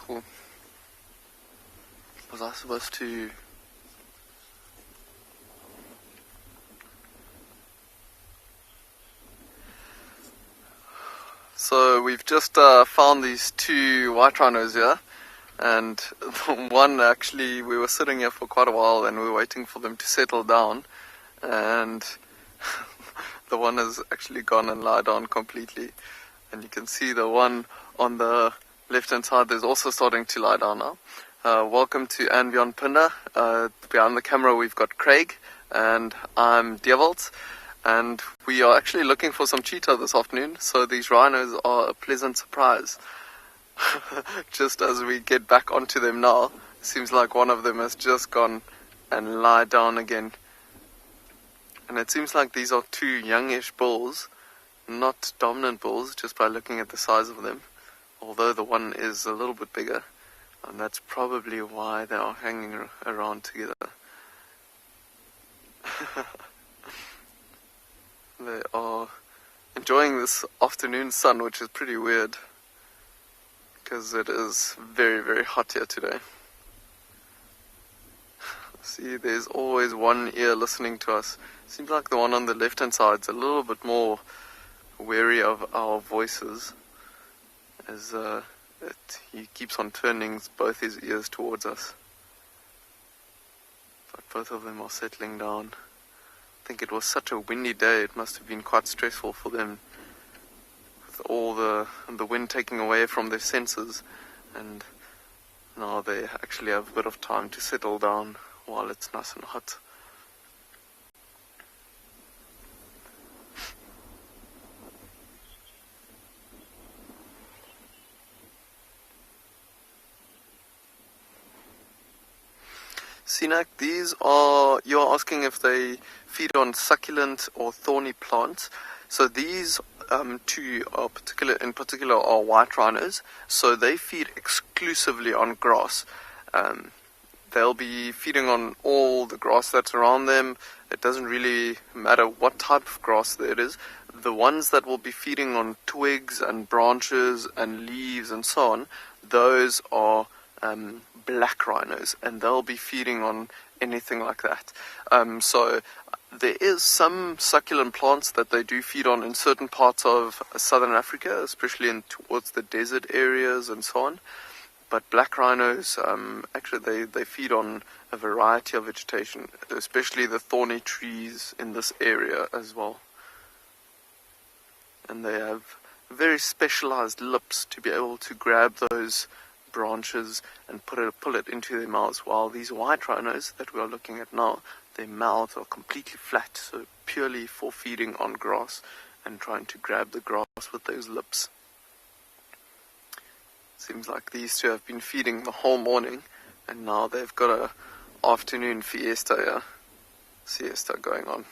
Cool. Was I supposed to... So we've just found these two white rhinos here, and one actually, we were sitting here for quite a while and we were waiting for them to settle down, and the one has actually gone and lied down completely, and you can see the one on the left hand side is also starting to lie down now. Welcome to andBeyond Phinda. Behind the camera we've got Craig and I'm Djuma, and we are actually looking for some cheetah this afternoon, so these rhinos are a pleasant surprise. Just as we get back onto them now, it seems like one of them has just gone and lied down again. And it seems like these are two youngish bulls, not dominant bulls, just by looking at the size of them. Although the one is a little bit bigger, and that's probably why they are hanging around together. They are enjoying this afternoon sun, which is pretty weird, because it is very, very hot here today. See, there's always one ear listening to us. Seems like the one on the left hand side is a little bit more wary of our voices, as he keeps on turning both his ears towards us. But both of them are settling down. I think it was such a windy day, it must have been quite stressful for them, with all the wind taking away from their senses, and now they actually have a bit of time to settle down while it's nice and hot. Sinak, you're asking if they feed on succulent or thorny plants. So these two in particular are white rhinos, so they feed exclusively on grass. They'll be feeding on all the grass that's around them. It doesn't really matter what type of grass there is. The ones that will be feeding on twigs and branches and leaves and so on, those are black rhinos, and they'll be feeding on anything like that. So there is some succulent plants that they do feed on in certain parts of southern Africa, especially towards the desert areas and so on. But black rhinos, actually they feed on a variety of vegetation, especially the thorny trees in this area as well. And they have very specialized lips to be able to grab those branches and pull it into their mouths, while these white rhinos that we are looking at now, their mouths are completely flat, so purely for feeding on grass and trying to grab the grass with those lips. Seems like these two have been feeding the whole morning, and now they've got a afternoon siesta going on.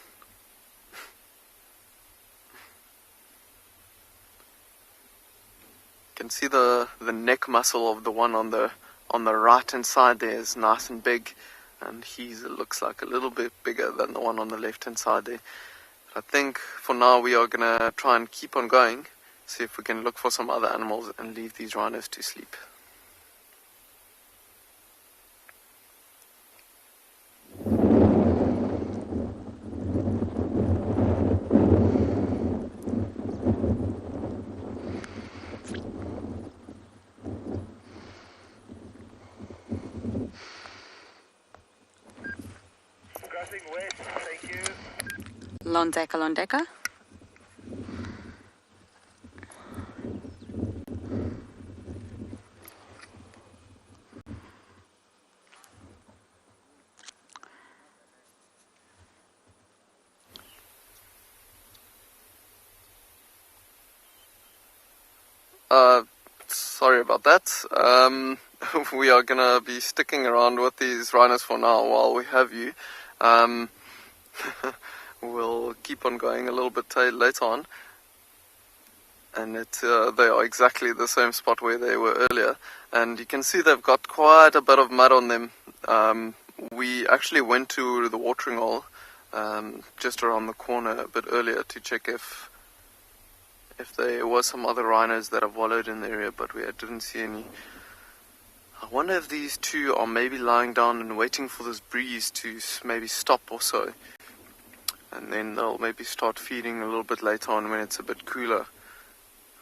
can see the neck muscle of the one on the right hand side there is nice and big, and it looks like a little bit bigger than the one on the left hand side there. But I think for now we are gonna try and keep on going, see if we can look for some other animals and leave these rhinos to sleep. Londeka, Londeka. Sorry about that. We are gonna be sticking around with these rhinos for now while we have you. We'll keep on going a little bit later on, and they are exactly the same spot where they were earlier, and you can see they've got quite a bit of mud on them. We actually went to the watering hole just around the corner a bit earlier to check if there was some other rhinos that have wallowed in the area, but we didn't see any. I wonder if these two are maybe lying down and waiting for this breeze to maybe stop or so, and then they'll maybe start feeding a little bit later on when it's a bit cooler.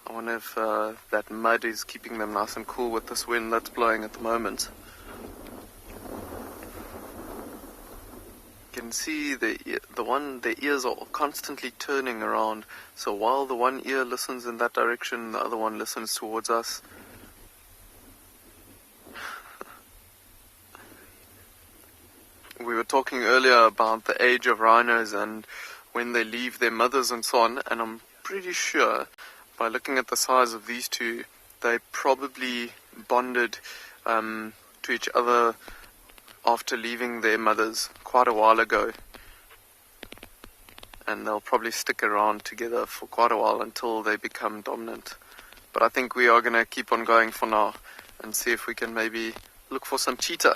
I wonder if that mud is keeping them nice and cool with this wind that's blowing at the moment. You can see their ears are constantly turning around, so while the one ear listens in that direction, the other one listens towards us. We were talking earlier about the age of rhinos and when they leave their mothers and so on, and I'm pretty sure by looking at the size of these two, they probably bonded to each other after leaving their mothers quite a while ago, and they'll probably stick around together for quite a while until they become dominant. But I think we are going to keep on going for now and see if we can maybe look for some cheetah.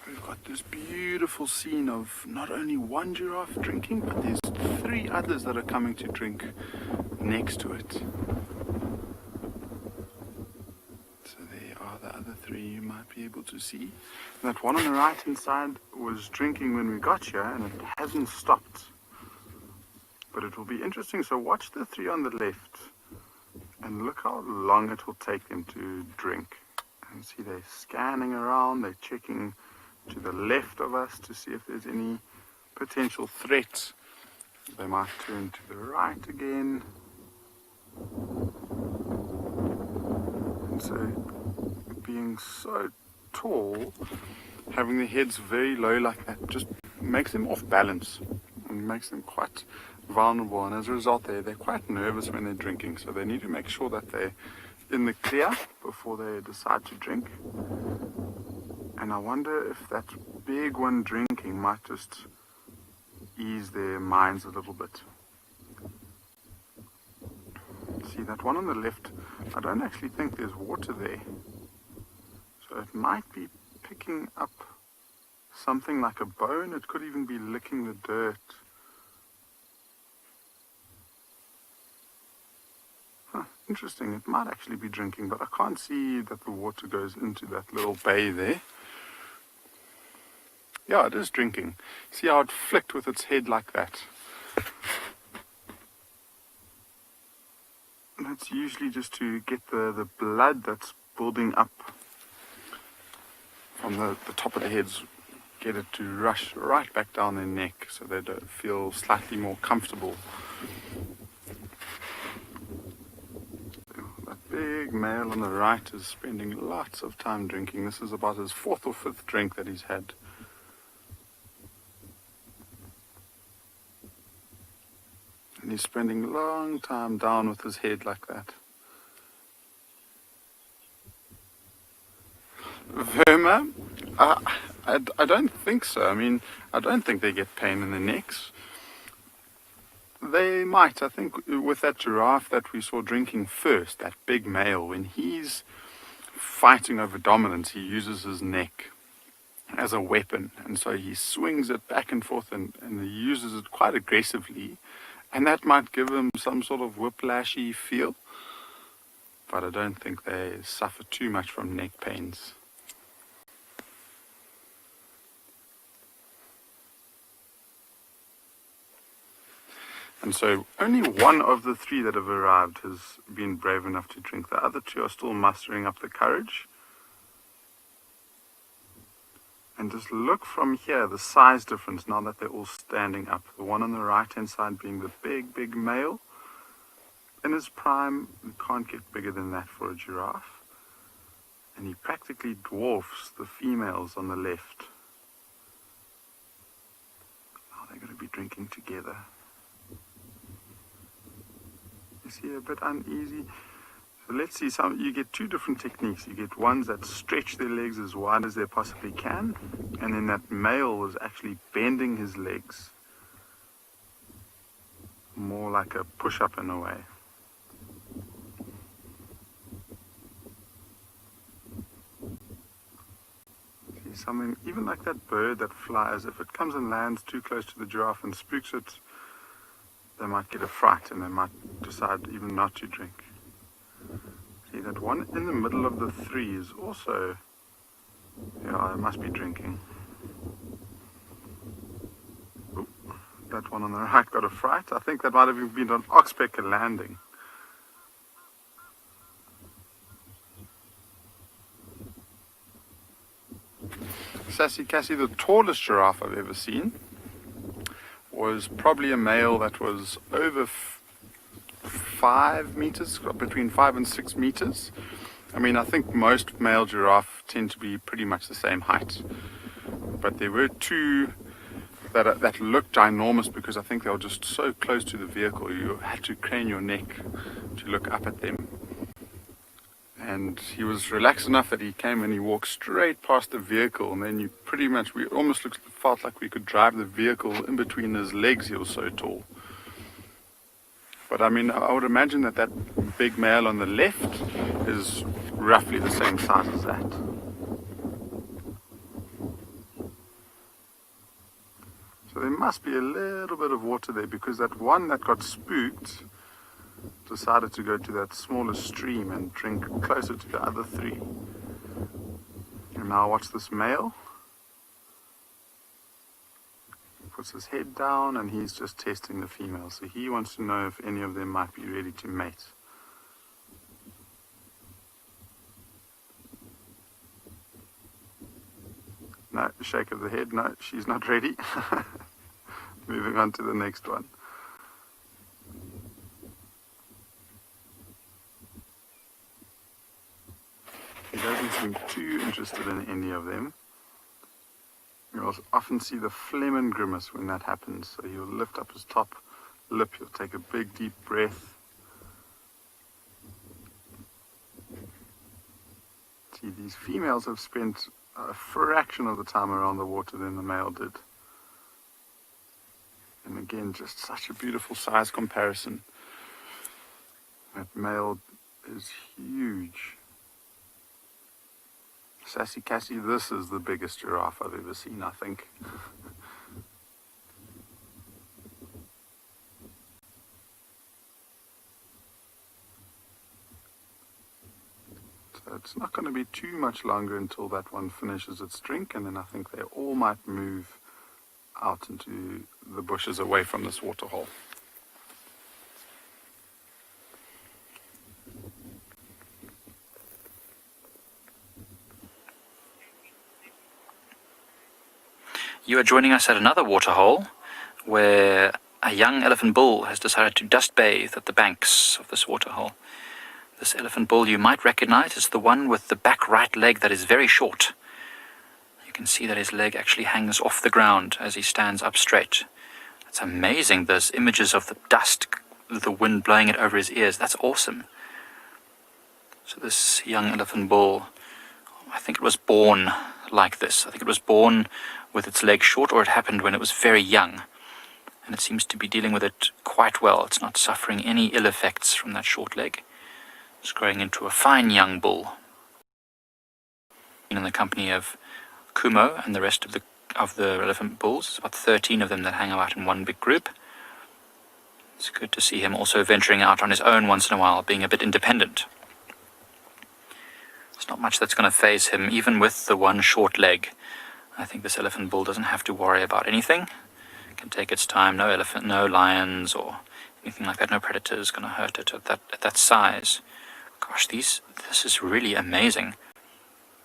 We've got this beautiful scene of not only one giraffe drinking, but there's 3 others that are coming to drink next to it. So there are the other 3 you might be able to see. That one on the right hand side was drinking when we got here, and it hasn't stopped. But it will be interesting, so watch the 3 on the left and look how long it will take them to drink. And see they're scanning around, they're checking to the left of us to see if there's any potential threats. They might turn to the right again. And so, being so tall, having the heads very low like that just makes them off balance and makes them quite vulnerable, and as a result they're quite nervous when they're drinking, so they need to make sure that they're in the clear before they decide to drink. And I wonder if that big one drinking might just ease their minds a little bit. See, that one on the left, I don't actually think there's water there. So it might be picking up something like a bone. It could even be licking the dirt. Interesting, it might actually be drinking, but I can't see that the water goes into that little bay there. Yeah, it is drinking. See how it flicked with its head like that? That's usually just to get the blood that's building up from the top of the heads, get it to rush right back down their neck so they don't feel slightly more comfortable. That big male on the right is spending lots of time drinking. This is about his 4th or 5th drink that he's had. And he's spending a long time down with his head like that. Verma, I don't think so. I mean, I don't think they get pain in the necks. They might. I think with that giraffe that we saw drinking first, that big male, when he's fighting over dominance, he uses his neck as a weapon, and so he swings it back and forth and he uses it quite aggressively, and that might give him some sort of whiplashy feel, but I don't think they suffer too much from neck pains. And so only one of the three that have arrived has been brave enough to drink. The other two are still mustering up the courage. And just look from here, the size difference now that they're all standing up. The one on the right hand side being the big male. In his prime, you can't get bigger than that for a giraffe. And he practically dwarfs the females on the left. Now they're going to be drinking together. You see, a bit uneasy. So let's see, you get two different techniques. You get ones that stretch their legs as wide as they possibly can, and then that male was actually bending his legs, more like a push-up in a way. See, something, even like that bird that flies, if it comes and lands too close to the giraffe and spooks it, they might get a fright and they might decide even not to drink. See, that one in the middle of the three is also, yeah, it must be drinking. Ooh, that one on the right got a fright. I think that might have even been on Oxpecker landing. Sassy Cassie, the tallest giraffe I've ever seen, was probably a male that was over 5 meters, between 5 and 6 meters. I mean, I think most male giraffe tend to be pretty much the same height, but there were two that looked ginormous because I think they were just so close to the vehicle. You had to crane your neck to look up at them. And he was relaxed enough that he came and he walked straight past the vehicle, and then we almost felt like we could drive the vehicle in between his legs. He was so tall. But I mean, I would imagine that big male on the left is roughly the same size as that. So there must be a little bit of water there, because that one that got spooked decided to go to that smaller stream and drink closer to the other three. And now watch this male. He puts his head down and he's just testing the female. So he wants to know if any of them might be ready to mate. No, shake of the head. No, she's not ready. Moving on to the next one. He doesn't seem too interested in any of them. You'll often see the phlegm grimace when that happens. So he'll lift up his top lip, he'll take a big deep breath. See, these females have spent a fraction of the time around the water than the male did. And again, just such a beautiful size comparison. That male is huge. Sassy Cassie, this is the biggest giraffe I've ever seen, I think. So it's not going to be too much longer until that one finishes its drink, and then I think they all might move out into the bushes away from this waterhole. You are joining us at another waterhole where a young elephant bull has decided to dust bathe at the banks of this waterhole. This elephant bull you might recognize is the one with the back right leg that is very short. You can see that his leg actually hangs off the ground as he stands up straight. It's amazing, those images of the dust, the wind blowing it over his ears. That's awesome. So this young elephant bull, I think it was born like this. I think it was born with its leg short, or it happened when it was very young. And it seems to be dealing with it quite well. It's not suffering any ill effects from that short leg. It's growing into a fine young bull. In the company of Kumo and the rest of the elephant bulls. There's about 13 of them that hang out in one big group. It's good to see him also venturing out on his own once in a while, being a bit independent. There's not much that's going to faze him, even with the one short leg. I think this elephant bull doesn't have to worry about anything. It can take its time. No elephant, no lions or anything like that. No predators going to hurt it at that size. Gosh, this is really amazing.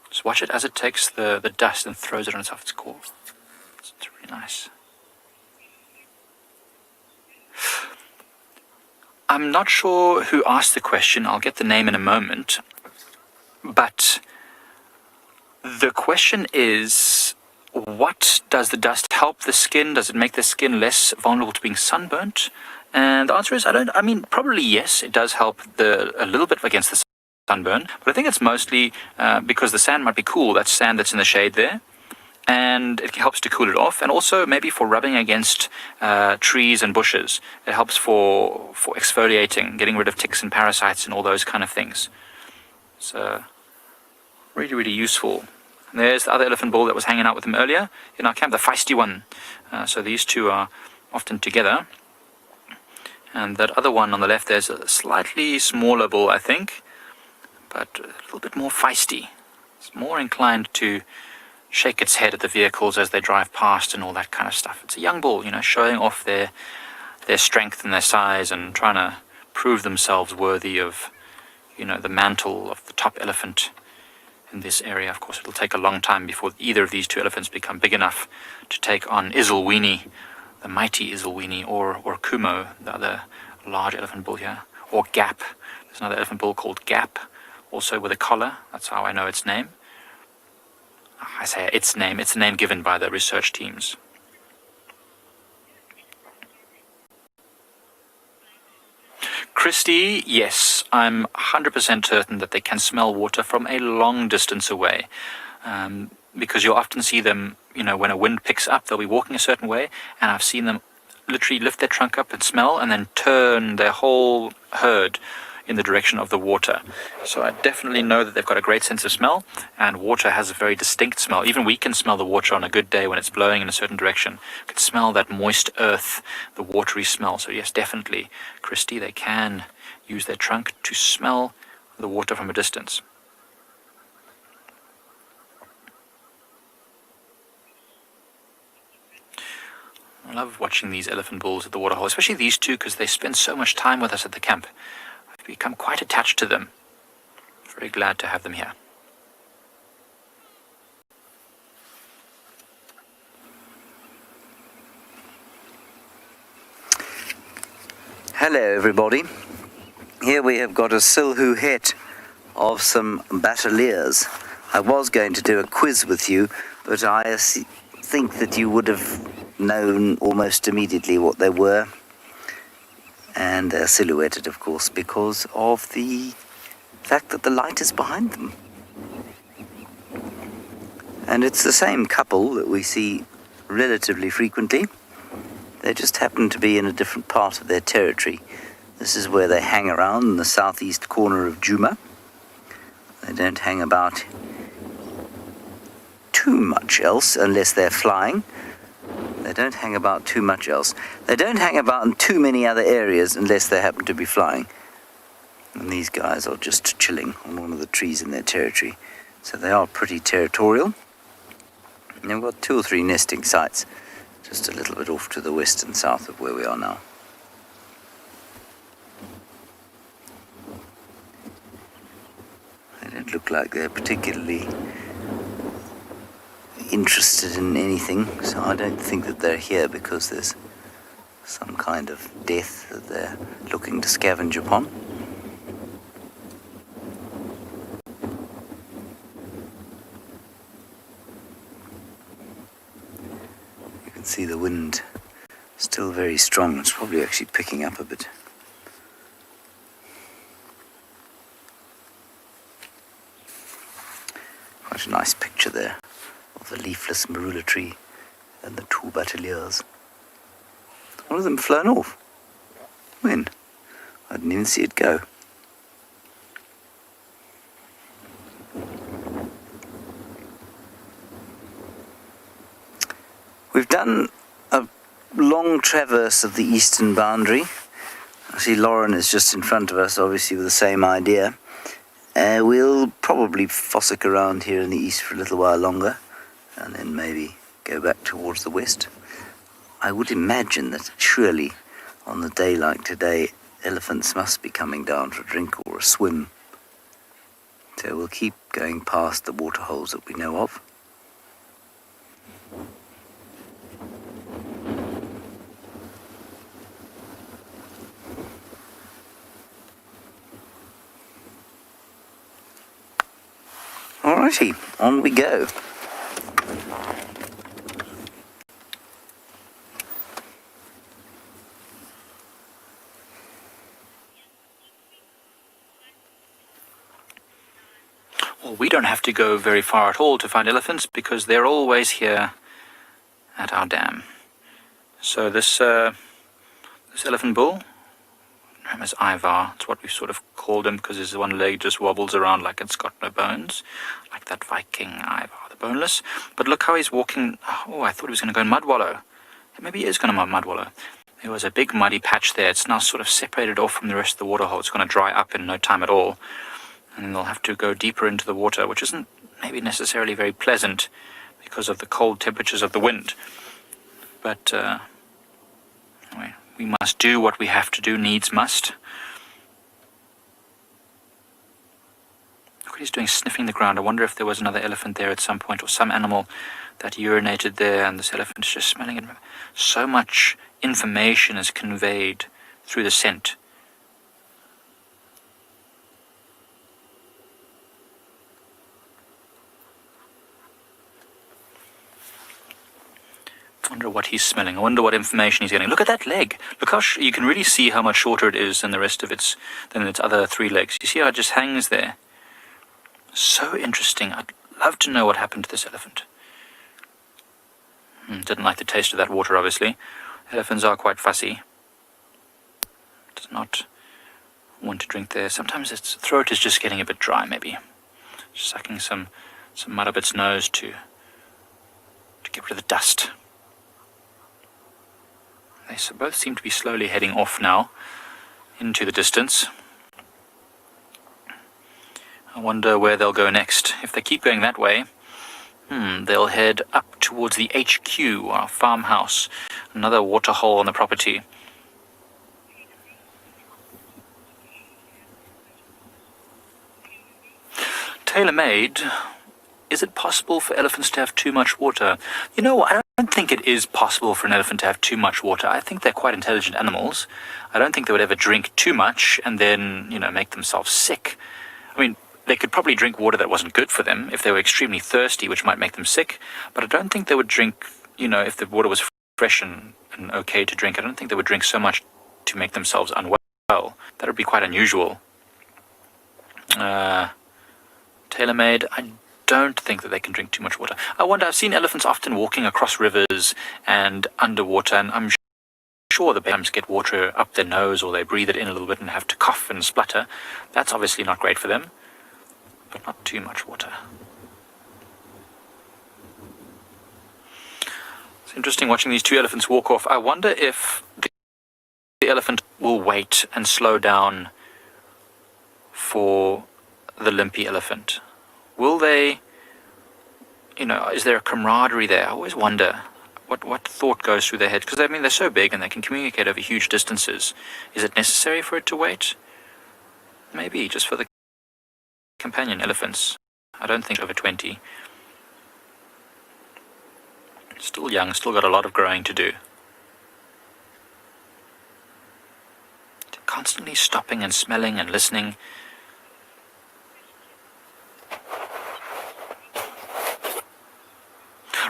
Just watch it as it takes the dust and throws it on its core. It's really nice. I'm not sure who asked the question. I'll get the name in a moment. But the question is, what does the dust help the skin? Does it make the skin less vulnerable to being sunburnt? And the answer is, probably yes, it does help a little bit against the sunburn. But I think it's mostly because the sand might be cool. That's sand that's in the shade there. And it helps to cool it off, and also maybe for rubbing against trees and bushes. It helps for exfoliating, getting rid of ticks and parasites and all those kind of things. So really, really useful. And there's the other elephant bull that was hanging out with him earlier in our camp, the feisty one. So these two are often together. And that other one on the left, there's a slightly smaller bull, I think, but a little bit more feisty. It's more inclined to shake its head at the vehicles as they drive past and all that kind of stuff. It's a young bull, showing off their strength and their size and trying to prove themselves worthy of, the mantle of the top elephant in this area. Of course, it'll take a long time before either of these two elephants become big enough to take on Isselweenie, the mighty Isselweenie, or Kumo, the other large elephant bull here, or Gap. There's another elephant bull called Gap, also with a collar. That's how I know its name. I say its name. It's a name given by the research teams. Christy, yes, I'm 100% certain that they can smell water from a long distance away. Because you'll often see them, when a wind picks up, they'll be walking a certain way, and I've seen them literally lift their trunk up and smell, and then turn their whole herd in the direction of the water. So I definitely know that they've got a great sense of smell, and water has a very distinct smell. Even we can smell the water on a good day when it's blowing in a certain direction. You can smell that moist earth, the watery smell. So yes, definitely, Christy, they can use their trunk to smell the water from a distance. I love watching these elephant bulls at the waterhole, especially these two, because they spend so much time with us at the camp. I've become quite attached to them. Very glad to have them here. Hello everybody. Here we have got a silhouette of some Bateleurs. I was going to do a quiz with you, but I think that you would have known almost immediately what they were, and they're silhouetted, of course, because of the fact that the light is behind them. And it's the same couple that we see relatively frequently. They just happen to be in a different part of their territory. This is where they hang around, in the southeast corner of Djuma. They don't hang about too much else unless they're flying. They don't hang about too much else. They don't hang about in too many other areas unless they happen to be flying. And these guys are just chilling on one of the trees in their territory. So they are pretty territorial. And they've got 2 or 3 nesting sites just a little bit off to the west and south of where we are now. They don't look like they're particularly interested in anything, so I don't think that they're here because there's some kind of death that they're looking to scavenge upon. You can see the wind still very strong. It's probably actually picking up a bit. Quite a nice picture there of the leafless marula tree and the two Bateleurs. One of them flown off. When? I didn't even see it go. We've done a long traverse of the eastern boundary. I see Lauren is just in front of us, obviously with the same idea. We'll probably fossick around here in the east for a little while longer, and then maybe go back towards the west. I would imagine that surely on a day like today, elephants must be coming down for a drink or a swim. So we'll keep going past the waterholes that we know of. Alrighty, on we go. Well, we don't have to go very far at all to find elephants because they're always here at our dam. So this elephant bull, name is Ivar. It's what we've sort of called him because his one leg just wobbles around like it's got no bones, like that Viking Ivar, the boneless. But look how he's walking. Oh, I thought he was going to go and mud wallow. Maybe he is going to mud wallow. There was a big muddy patch there. It's now sort of separated off from the rest of the waterhole. It's going to dry up in no time at all. And then they'll have to go deeper into the water, which isn't maybe necessarily very pleasant because of the cold temperatures of the wind. But anyway, we must do what we have to do, needs must. Look what he's doing, sniffing the ground. I wonder if there was another elephant there at some point, or some animal that urinated there, and this elephant is just smelling it. So much information is conveyed through the scent. I wonder what he's smelling. I wonder what information he's getting. Look at that leg. Look how you can really see how much shorter it is than the rest of its other three legs. You see how it just hangs there? So interesting. I'd love to know what happened to this elephant. Didn't like the taste of that water, obviously. Elephants are quite fussy. Does not want to drink there. Sometimes its throat is just getting a bit dry, maybe. Just sucking some mud up its nose to get rid of the dust. They both seem to be slowly heading off now into the distance. I wonder where they'll go next. If they keep going that way, they'll head up towards the HQ, our farmhouse, another waterhole on the property. Tailor-made. Is it possible for elephants to have too much water? You know, I don't think it is possible for an elephant to have too much water. I think they're quite intelligent animals. I don't think they would ever drink too much and then, make themselves sick. I mean, they could probably drink water that wasn't good for them if they were extremely thirsty, which might make them sick. But I don't think they would drink, if the water was fresh and okay to drink, I don't think they would drink so much to make themselves unwell. That would be quite unusual. Tailor-made, I don't think that they can drink too much water. I wonder, I've seen elephants often walking across rivers and underwater, and I'm sure the sometimes get water up their nose or they breathe it in a little bit and have to cough and splutter. That's obviously not great for them, but not too much water. It's interesting watching these two elephants walk off. I wonder if the elephant will wait and slow down for the limpy elephant. Will they, is there a camaraderie there? I always wonder what thought goes through their head. Because, they're so big and they can communicate over huge distances. Is it necessary for it to wait? Maybe, just for the companion elephants. I don't think over 20. Still young, still got a lot of growing to do. Constantly stopping and smelling and listening.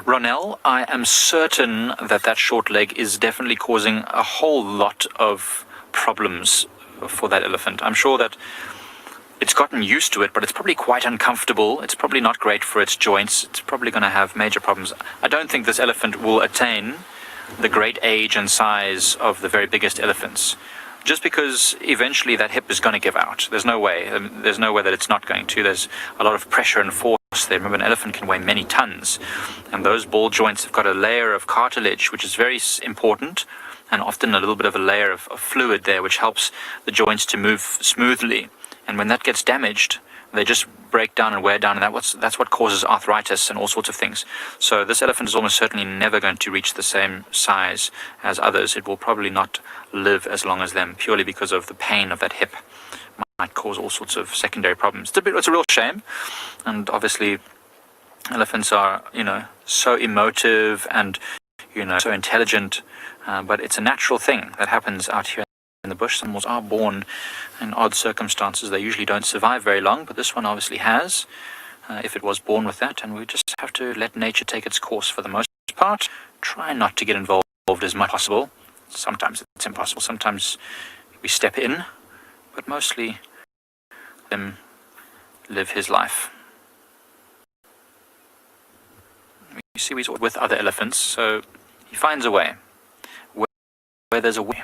Ronell, I am certain that short leg is definitely causing a whole lot of problems for that elephant. I'm sure that it's gotten used to it, but it's probably quite uncomfortable. It's probably not great for its joints. It's probably going to have major problems. I don't think this elephant will attain the great age and size of the very biggest elephants, just because eventually that hip is going to give out. There's no way. There's no way that it's not going to. There's a lot of pressure and force there. Remember, an elephant can weigh many tons, and those ball joints have got a layer of cartilage, which is very important, and often a little bit of a layer of fluid there, which helps the joints to move smoothly. And when that gets damaged, they just break down and wear down, and that's what causes arthritis and all sorts of things. So this elephant is almost certainly never going to reach the same size as others. It will probably not live as long as them, purely because of the pain of that hip. Might cause all sorts of secondary problems. It's a real shame, and obviously elephants are, so emotive and, so intelligent, but it's a natural thing that happens out here in the bush. Some animals are born in odd circumstances. They usually don't survive very long, but this one obviously has, if it was born with that, and we just have to let nature take its course for the most part. Try not to get involved as much as possible. Sometimes it's impossible. Sometimes we step in, but mostly let him live his life. You see, he's with other elephants, so he finds a way. Where there's a way.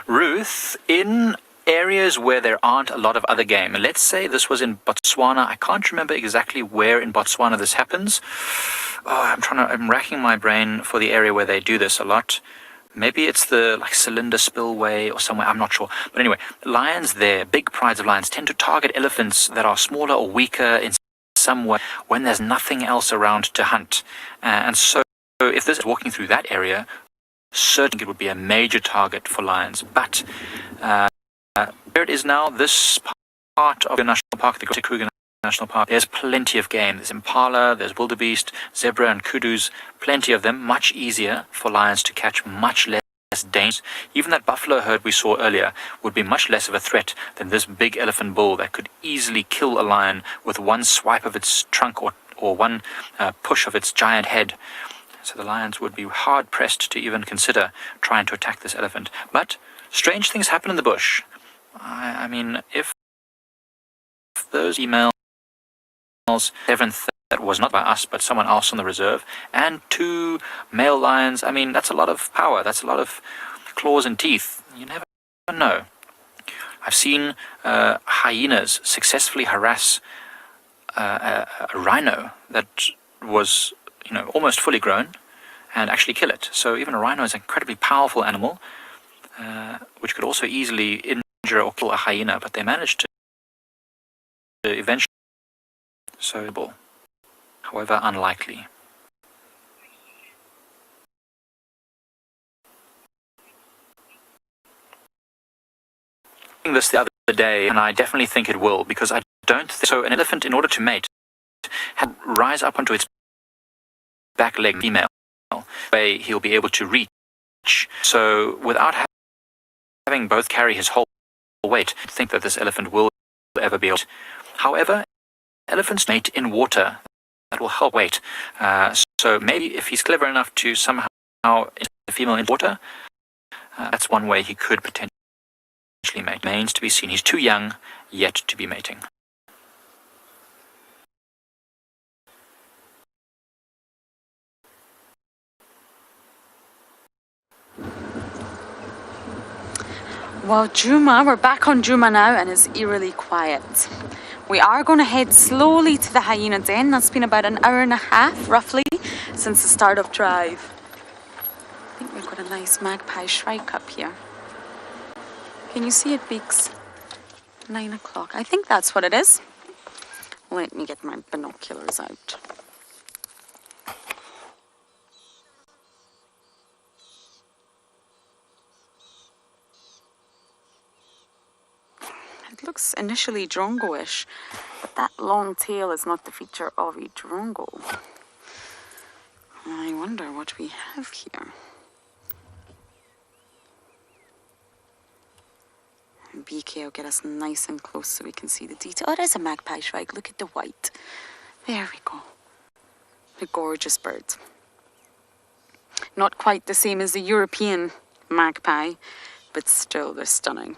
Ruth, in areas where there aren't a lot of other game, and let's say this was in Botswana. I can't remember exactly where in Botswana this happens. I'm racking my brain for the area where they do this a lot. Maybe it's the cylinder spillway or somewhere, I'm not sure. But anyway, lions there, big prides of lions, tend to target elephants that are smaller or weaker in some way when there's nothing else around to hunt. And so if this is walking through that area, certainly it would be a major target for lions. But where it is now, this part of the national park, the Kruger National Park, there's plenty of game. There's impala, there's wildebeest, zebra and kudus, plenty of them. Much easier for lions to catch, much less dangerous. Even that buffalo herd we saw earlier would be much less of a threat than this big elephant bull that could easily kill a lion with one swipe of its trunk or one push of its giant head. So the lions would be hard-pressed to even consider trying to attack this elephant. But strange things happen in the bush. I mean, if those emails, seventh that was not by us but someone else on the reserve, and 2 male lions, I mean, that's a lot of power. That's a lot of claws and teeth. You never know. I've seen hyenas successfully harass a rhino that was almost fully grown, and actually kill it. So even a rhino is an incredibly powerful animal, which could also easily injure or kill a hyena, but they managed to eventually. So, however unlikely. This the other day, and I definitely think it will, because I don't think so. An elephant, in order to mate, had to rise up onto its back leg, female, way he'll be able to reach. So without having both carry his whole weight, I think that this elephant will ever be able to. However, elephants mate in water. That will help weight. So maybe if he's clever enough to somehow insert the female in water, that's one way he could potentially mate. Remains to be seen. He's too young yet to be mating. Well, Djuma, we're back on Djuma now, and it's eerily quiet. We are going to head slowly to the hyena den. That's been about an hour and a half, roughly, since the start of drive. I think we've got a nice magpie shrike up here. Can you see it peaks? 9 o'clock. I think that's what it is. Let me get my binoculars out. It looks initially drongo-ish, but that long tail is not the feature of a drongo. I wonder what we have here. BK will get us nice and close so we can see the detail. Oh, it is a magpie shrike. Look at the white. There we go. A gorgeous bird. Not quite the same as the European magpie, but still they're stunning.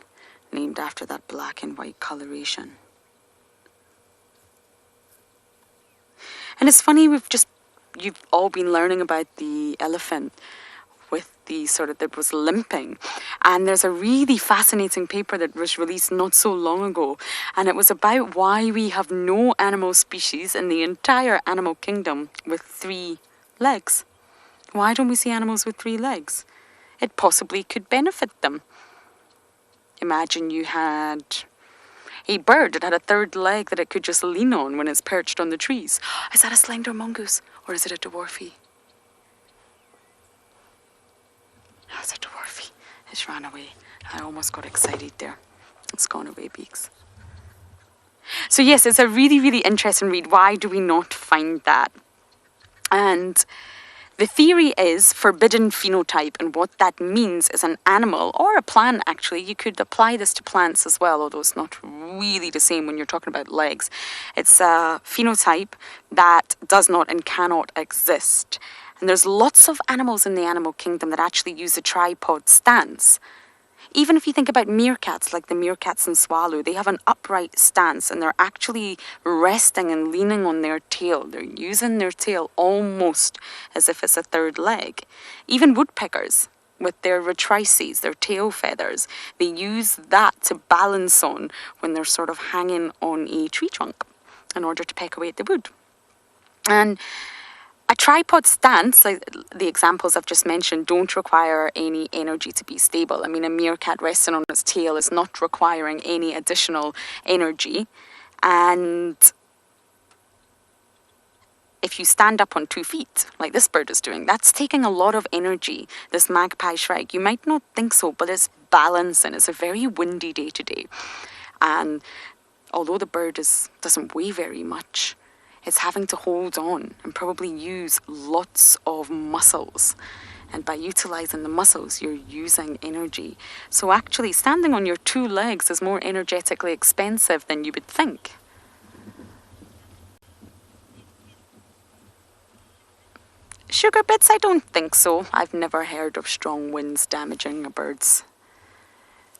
Named after that black and white coloration. And it's funny, you've all been learning about the elephant with the that was limping. And there's a really fascinating paper that was released not so long ago. And it was about why we have no animal species in the entire animal kingdom with 3 legs. Why don't we see animals with 3 legs? It possibly could benefit them. Imagine you had a bird that had a 3rd leg that it could just lean on when it's perched on the trees. Is that a slender mongoose or is it a dwarfie? Oh, it's a dwarfie. It's ran away. I almost got excited there. It's gone away, Beaks. So yes, it's a really, really interesting read. Why do we not find that? And the theory is forbidden phenotype, and what that means is an animal, or a plant actually, you could apply this to plants as well, although it's not really the same when you're talking about legs. It's a phenotype that does not and cannot exist. And there's lots of animals in the animal kingdom that actually use a tripod stance. Even if you think about meerkats, like the meerkats in Tswalu, they have an upright stance and they're actually resting and leaning on their tail. They're using their tail almost as if it's a 3rd leg. Even woodpeckers, with their retrices, their tail feathers, they use that to balance on when they're sort of hanging on a tree trunk in order to peck away at the wood. And a tripod stance, like the examples I've just mentioned, don't require any energy to be stable. I mean, a meerkat resting on its tail is not requiring any additional energy. And if you stand up on 2 feet, like this bird is doing, that's taking a lot of energy, this magpie shrike. You might not think so, but it's balancing. It's a very windy day today. And although the bird doesn't weigh very much, it's having to hold on and probably use lots of muscles. And by utilizing the muscles, you're using energy. So actually, standing on your 2 legs is more energetically expensive than you would think. Sugar bits? I don't think so. I've never heard of strong winds damaging a bird's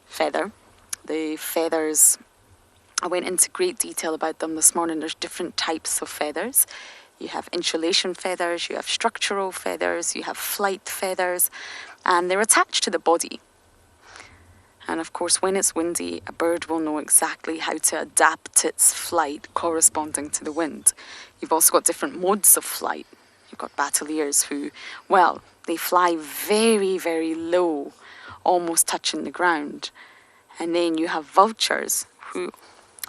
feather. The feathers, I went into great detail about them this morning. There's different types of feathers. You have insulation feathers, you have structural feathers, you have flight feathers, and they're attached to the body. And of course, when it's windy, a bird will know exactly how to adapt its flight corresponding to the wind. You've also got different modes of flight. You've got Bateleurs who, well, they fly very, very low, almost touching the ground. And then you have vultures who,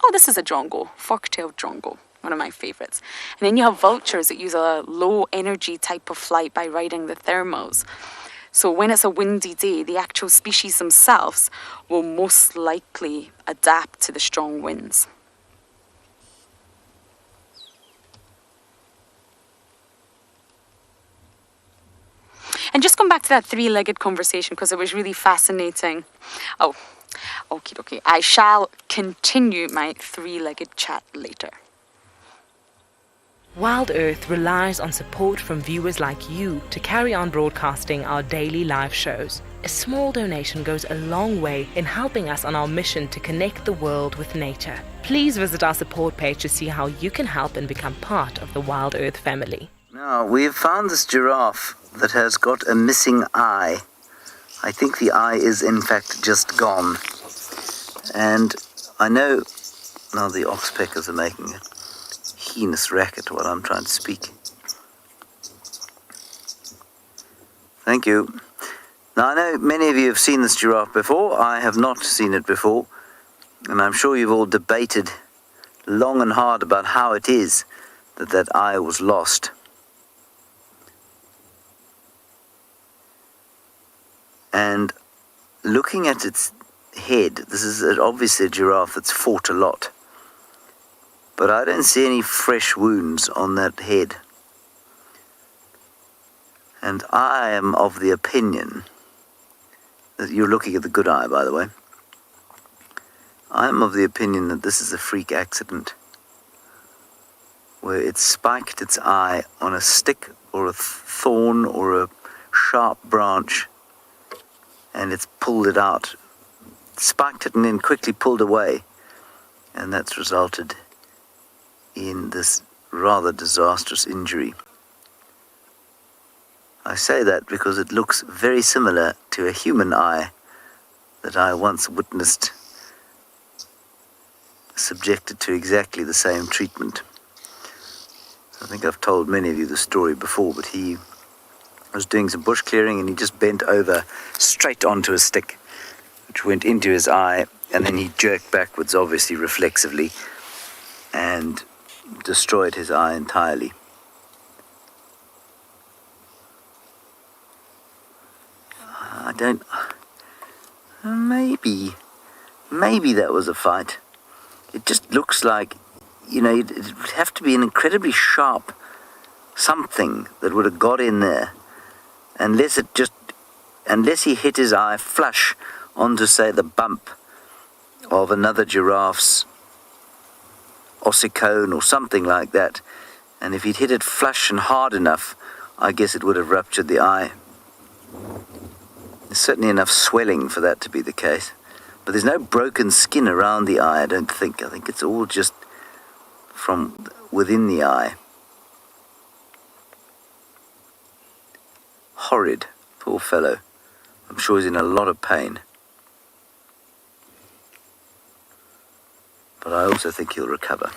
oh, this is a drongo, fork-tailed drongo, one of my favourites. And then you have vultures that use a low energy type of flight by riding the thermals. So when it's a windy day, the actual species themselves will most likely adapt to the strong winds. And just come back to that 3-legged conversation because it was really fascinating. Oh, okie dokie. I shall continue my 3-legged chat later. WildEarth relies on support from viewers like you to carry on broadcasting our daily live shows. A small donation goes a long way in helping us on our mission to connect the world with nature. Please visit our support page to see how you can help and become part of the WildEarth family. Now, we've found this giraffe that has got a missing eye. I think the eye is in fact just gone. And I know now the oxpeckers are making a heinous racket while I'm trying to speak. Thank you. Now, I know many of you have seen this giraffe before. I have not seen it before. And I'm sure you've all debated long and hard about how it is that that eye was lost. And looking at its head, this is obviously a giraffe that's fought a lot. But I don't see any fresh wounds on that head. And I am of the opinion that you're looking at the good eye, by the way. I am of the opinion that this is a freak accident where it spiked its eye on a stick or a thorn or a sharp branch, and it's pulled it out, spiked it and then quickly pulled away, and that's resulted in this rather disastrous injury. I say that because it looks very similar to a human eye that I once witnessed subjected to exactly the same treatment. I think I've told many of you the story before, but he was doing some bush clearing and he just bent over straight onto a stick, which went into his eye, and then he jerked backwards, obviously reflexively, and destroyed his eye entirely. Maybe that was a fight. It just looks like, it would have to be an incredibly sharp something that would have got in there, unless he hit his eye flush onto, say, the bump of another giraffe's ossicone or something like that. And if he'd hit it flush and hard enough, I guess it would have ruptured the eye. There's certainly enough swelling for that to be the case. But there's no broken skin around the eye, I don't think. I think it's all just from within the eye. Horrid, poor fellow. I'm sure he's in a lot of pain. But I also think he'll recover.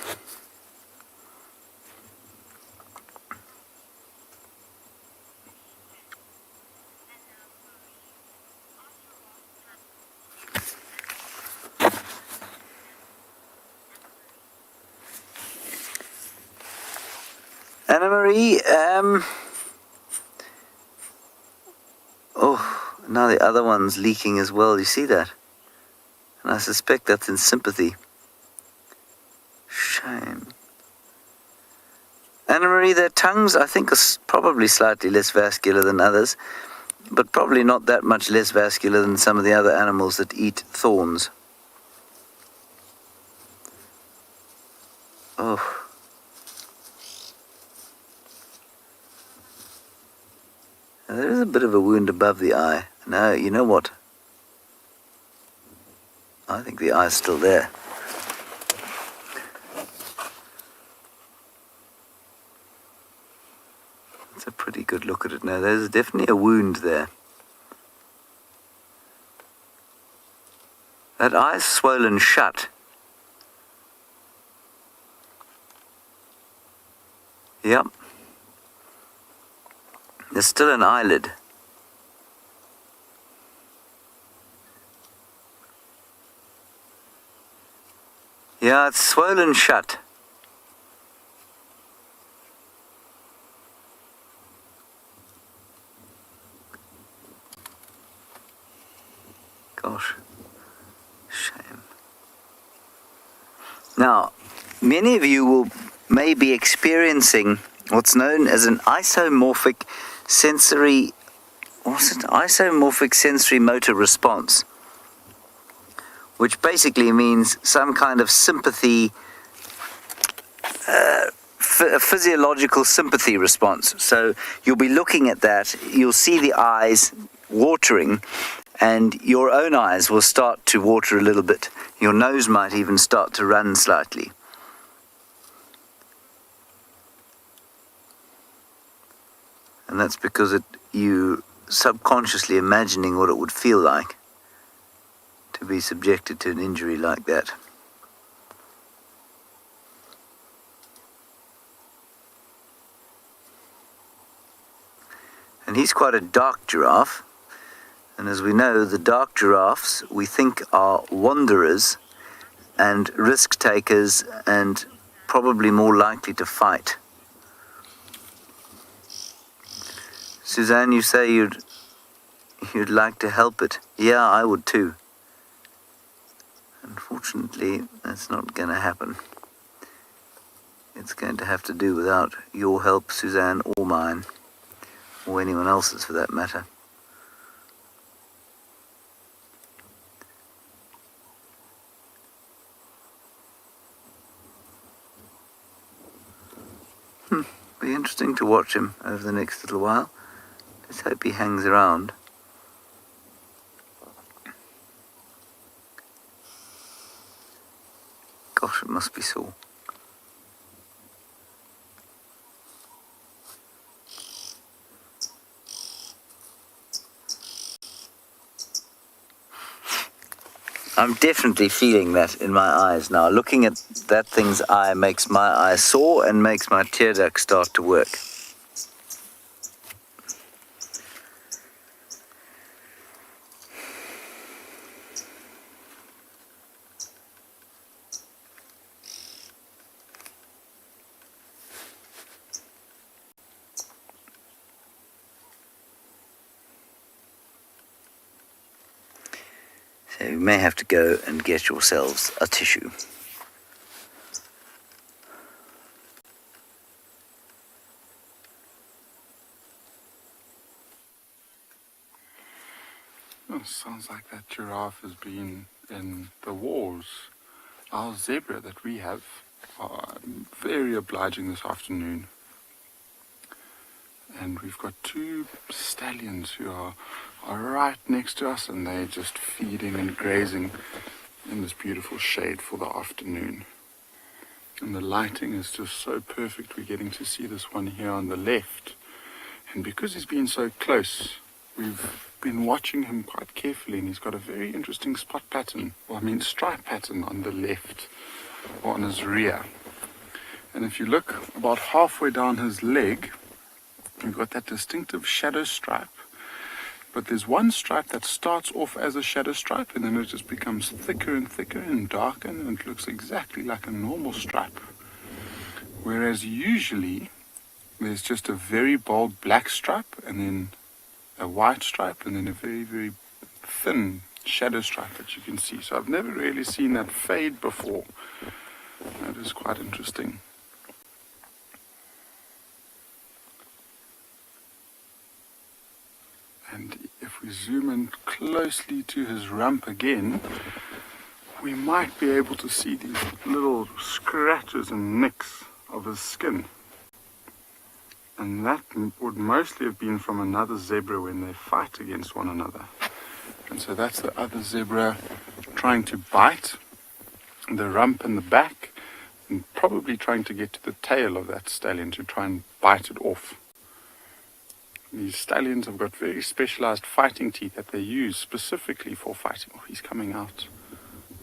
Anna-Marie, now the other one's leaking as well, you see that? And I suspect that's in Sympathy. Shame. Anna-Marie, their tongues, I think, are probably slightly less vascular than others, but probably not that much less vascular than some of the other animals that eat thorns. Oh. Now, there is a bit of a wound above the eye. No, you know what? I think the eye's still there. That's a pretty good look at it now. There's definitely a wound there. That eye's swollen shut. Yep. There's still an eyelid. Yeah, it's swollen shut. Gosh, shame. Now, many of you may be experiencing what's known as an isomorphic sensory motor response, which basically means some kind of sympathy, a physiological sympathy response. So you'll be looking at that, you'll see the eyes watering, and your own eyes will start to water a little bit. Your nose might even start to run slightly. And that's because you subconsciously imagining what it would feel like to be subjected to an injury like that. And he's quite a dark giraffe. And as we know, the dark giraffes we think are wanderers and risk takers and probably more likely to fight. Suzanne, you say you'd like to help it. Yeah, I would too. Unfortunately, that's not going to happen. It's going to have to do without your help, Suzanne, or mine, or anyone else's for that matter. Be interesting to watch him over the next little while. Let's hope he hangs around. Gosh, it must be sore. I'm definitely feeling that in my eyes now. Looking at that thing's eye makes my eye sore and makes my tear duct start to work. So you may have to go and get yourselves a tissue. Oh, sounds like that giraffe has been in the wars. Our zebra that we have are very obliging this afternoon. And we've got two stallions who are right next to us, and they're just feeding and grazing in this beautiful shade for the afternoon. And the lighting is just so perfect. We're getting to see this one here on the left. And because he's been so close, we've been watching him quite carefully, and he's got a very interesting spot pattern, stripe pattern on the left, or on his rear. And if you look about halfway down his leg, you've got that distinctive shadow stripe. But there's one stripe that starts off as a shadow stripe, and then it just becomes thicker and thicker and darker, and it looks exactly like a normal stripe. Whereas usually there's just a very bold black stripe, and then a white stripe, and then a very, very thin shadow stripe that you can see. So I've never really seen that fade before. That is quite interesting. And if we zoom in closely to his rump again, we might be able to see these little scratches and nicks of his skin. And that would mostly have been from another zebra when they fight against one another. And so that's the other zebra trying to bite the rump and the back, and probably trying to get to the tail of that stallion to try and bite it off. These stallions have got very specialized fighting teeth that they use specifically for fighting. Oh, he's coming out.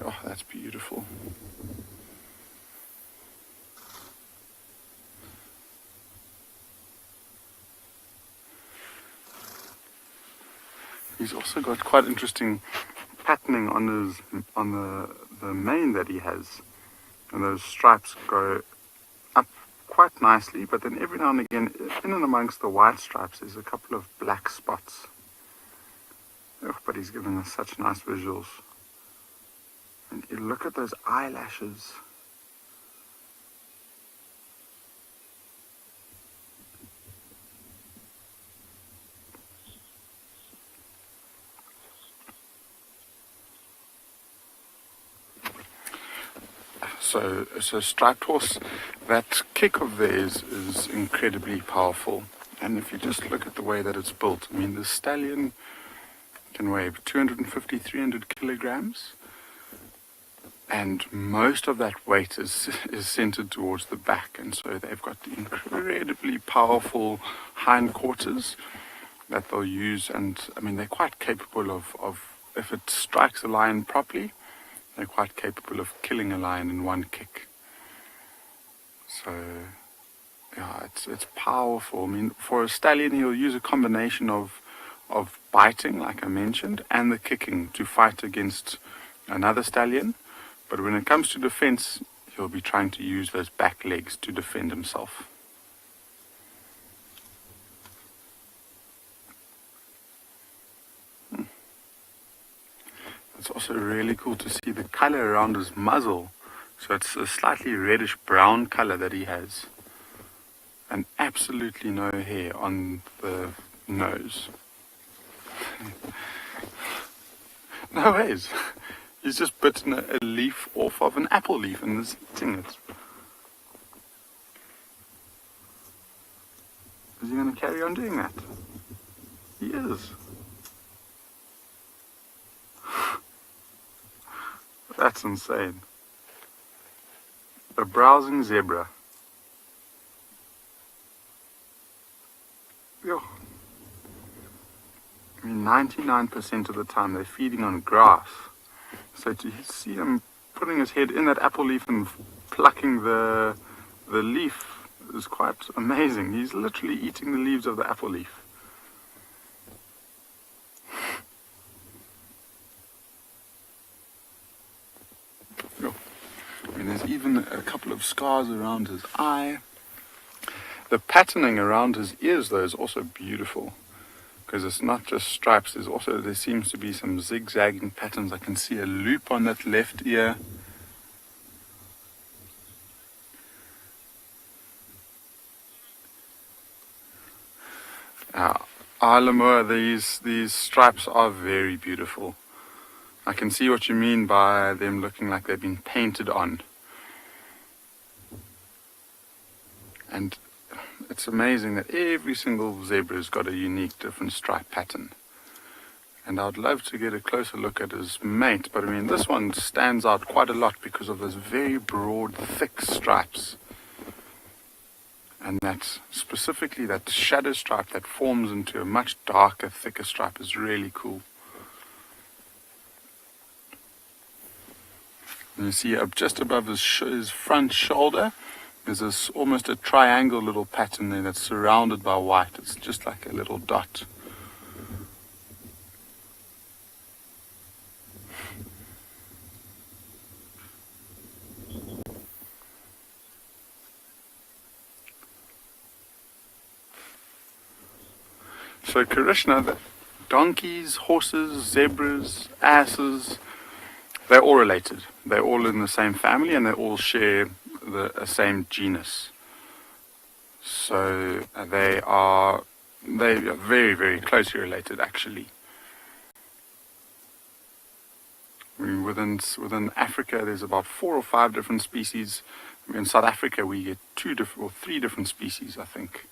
Oh, that's beautiful. He's also got quite interesting patterning on the mane that he has. And those stripes go up quite nicely, but then every now and again, in and amongst the white stripes, there's a couple of black spots. Oh, but he's giving us such nice visuals. And you look at those eyelashes. So striped horse, that kick of theirs is incredibly powerful. And if you just look at the way that it's built, I mean, the stallion can weigh 250, 300 kilograms. And most of that weight is centered towards the back. And so they've got incredibly powerful hindquarters that they'll use. And I mean, they're quite capable of if it strikes a lion properly, they're quite capable of killing a lion in one kick. So, yeah, it's powerful. I mean, for a stallion, he'll use a combination of biting, like I mentioned, and the kicking to fight against another stallion. But when it comes to defense, he'll be trying to use those back legs to defend himself. It's also really cool to see the color around his muzzle. So it's a slightly reddish brown color that he has. And absolutely no hair on the nose. No ways. He's just bitten a leaf off of an apple leaf and is eating it. Is he going to carry on doing that? He is. That's insane. A browsing zebra. Yo. I mean, 99% of the time they're feeding on grass. So to see him putting his head in that apple leaf and plucking the leaf is quite amazing. He's literally eating the leaves of the apple leaf. Yo. I mean, there's even a couple of scars around his eye. The patterning around his ears, though, is also beautiful, because it's not just stripes. There seems to be some zigzagging patterns. I can see a loop on that left ear. Lemur, these stripes are very beautiful. I can see what you mean by them looking like they've been painted on. And it's amazing that every single zebra's got a unique, different stripe pattern. And I'd love to get a closer look at his mate, but I mean, this one stands out quite a lot because of those very broad, thick stripes. And that, specifically that shadow stripe that forms into a much darker, thicker stripe is really cool. And you see up just above his front shoulder, there's this almost a triangle little pattern there that's surrounded by white. It's just like a little dot. So Krishna, donkeys, horses, zebras, asses, they're all related. They're all in the same family and they all share the same genus. So they are very, very closely related, actually. I mean, within Africa, there's about 4 or 5 different species. In South Africa, we get 3 different species, I think,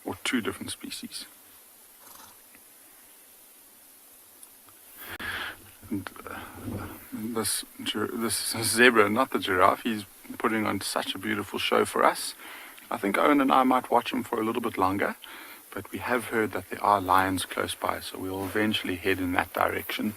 or 2 different species. And this zebra, not the giraffe, he's putting on such a beautiful show for us. I think Owen and I might watch him for a little bit longer, but we have heard that there are lions close by, so we'll eventually head in that direction.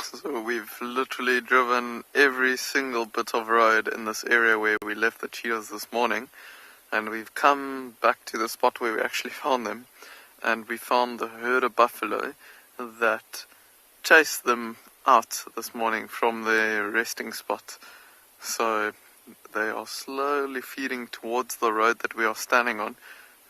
So we've literally driven every single bit of road in this area where we left the cheetahs this morning, and we've come back to the spot where we actually found them, and we found the herd of buffalo that chased them out this morning from their resting spot. So they are slowly feeding towards the road that we are standing on,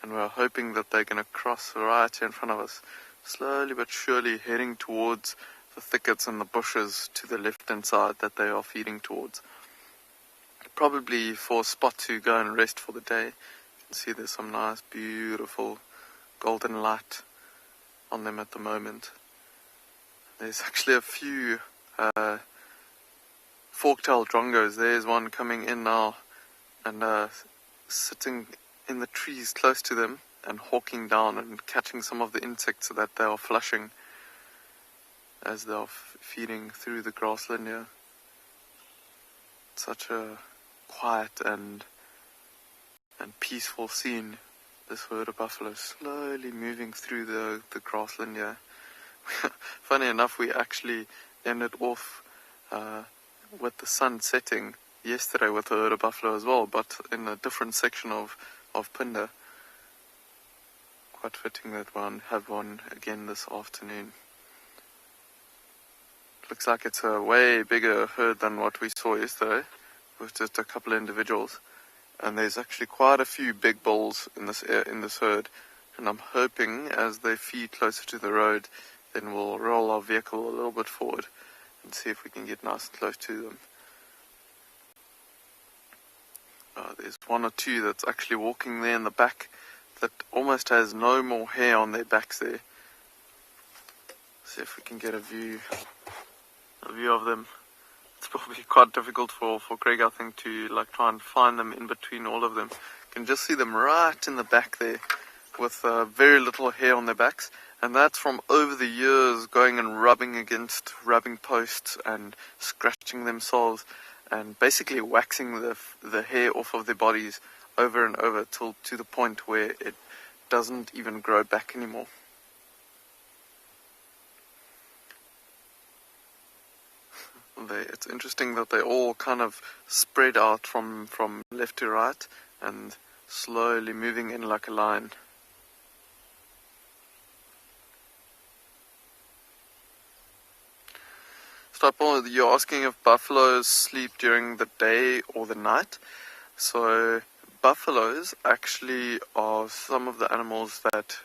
and we are hoping that they're going to cross right here in front of us, slowly but surely heading towards the thickets and the bushes to the left hand side that they are feeding towards. Probably for a spot to go and rest for the day. You can see there's some nice beautiful golden light on them at the moment. There's actually a few fork-tailed drongos. There's one coming in now and sitting in the trees close to them and hawking down and catching some of the insects that they are flushing as they are feeding through the grassland here. Such a quiet and peaceful scene. This herd of buffalo slowly moving through the grassland here. Funny enough, we actually ended off with the sun setting yesterday with the herd of buffalo as well, but in a different section of Phinda. Quite fitting that one have one again this afternoon. Looks like it's a way bigger herd than what we saw yesterday, with just a couple of individuals. And there's actually quite a few big bulls in this herd. And I'm hoping as they feed closer to the road, then we'll roll our vehicle a little bit forward and see if we can get nice and close to them. There's 1 or 2 that's actually walking there in the back that almost has no more hair on their backs there. See if we can get a view of them. it's probably quite difficult for Craig, I think, to like try and find them in between all of them. You can just see them right in the back there with very little hair on their backs, and that's from over the years going and rubbing against rubbing posts and scratching themselves and basically waxing the hair off of their bodies over and over till to the point where it doesn't even grow back anymore. It's interesting that they all kind of spread out from left to right and slowly moving in like a line. Stipo, you're asking if buffaloes sleep during the day or the night. So buffaloes actually are some of the animals that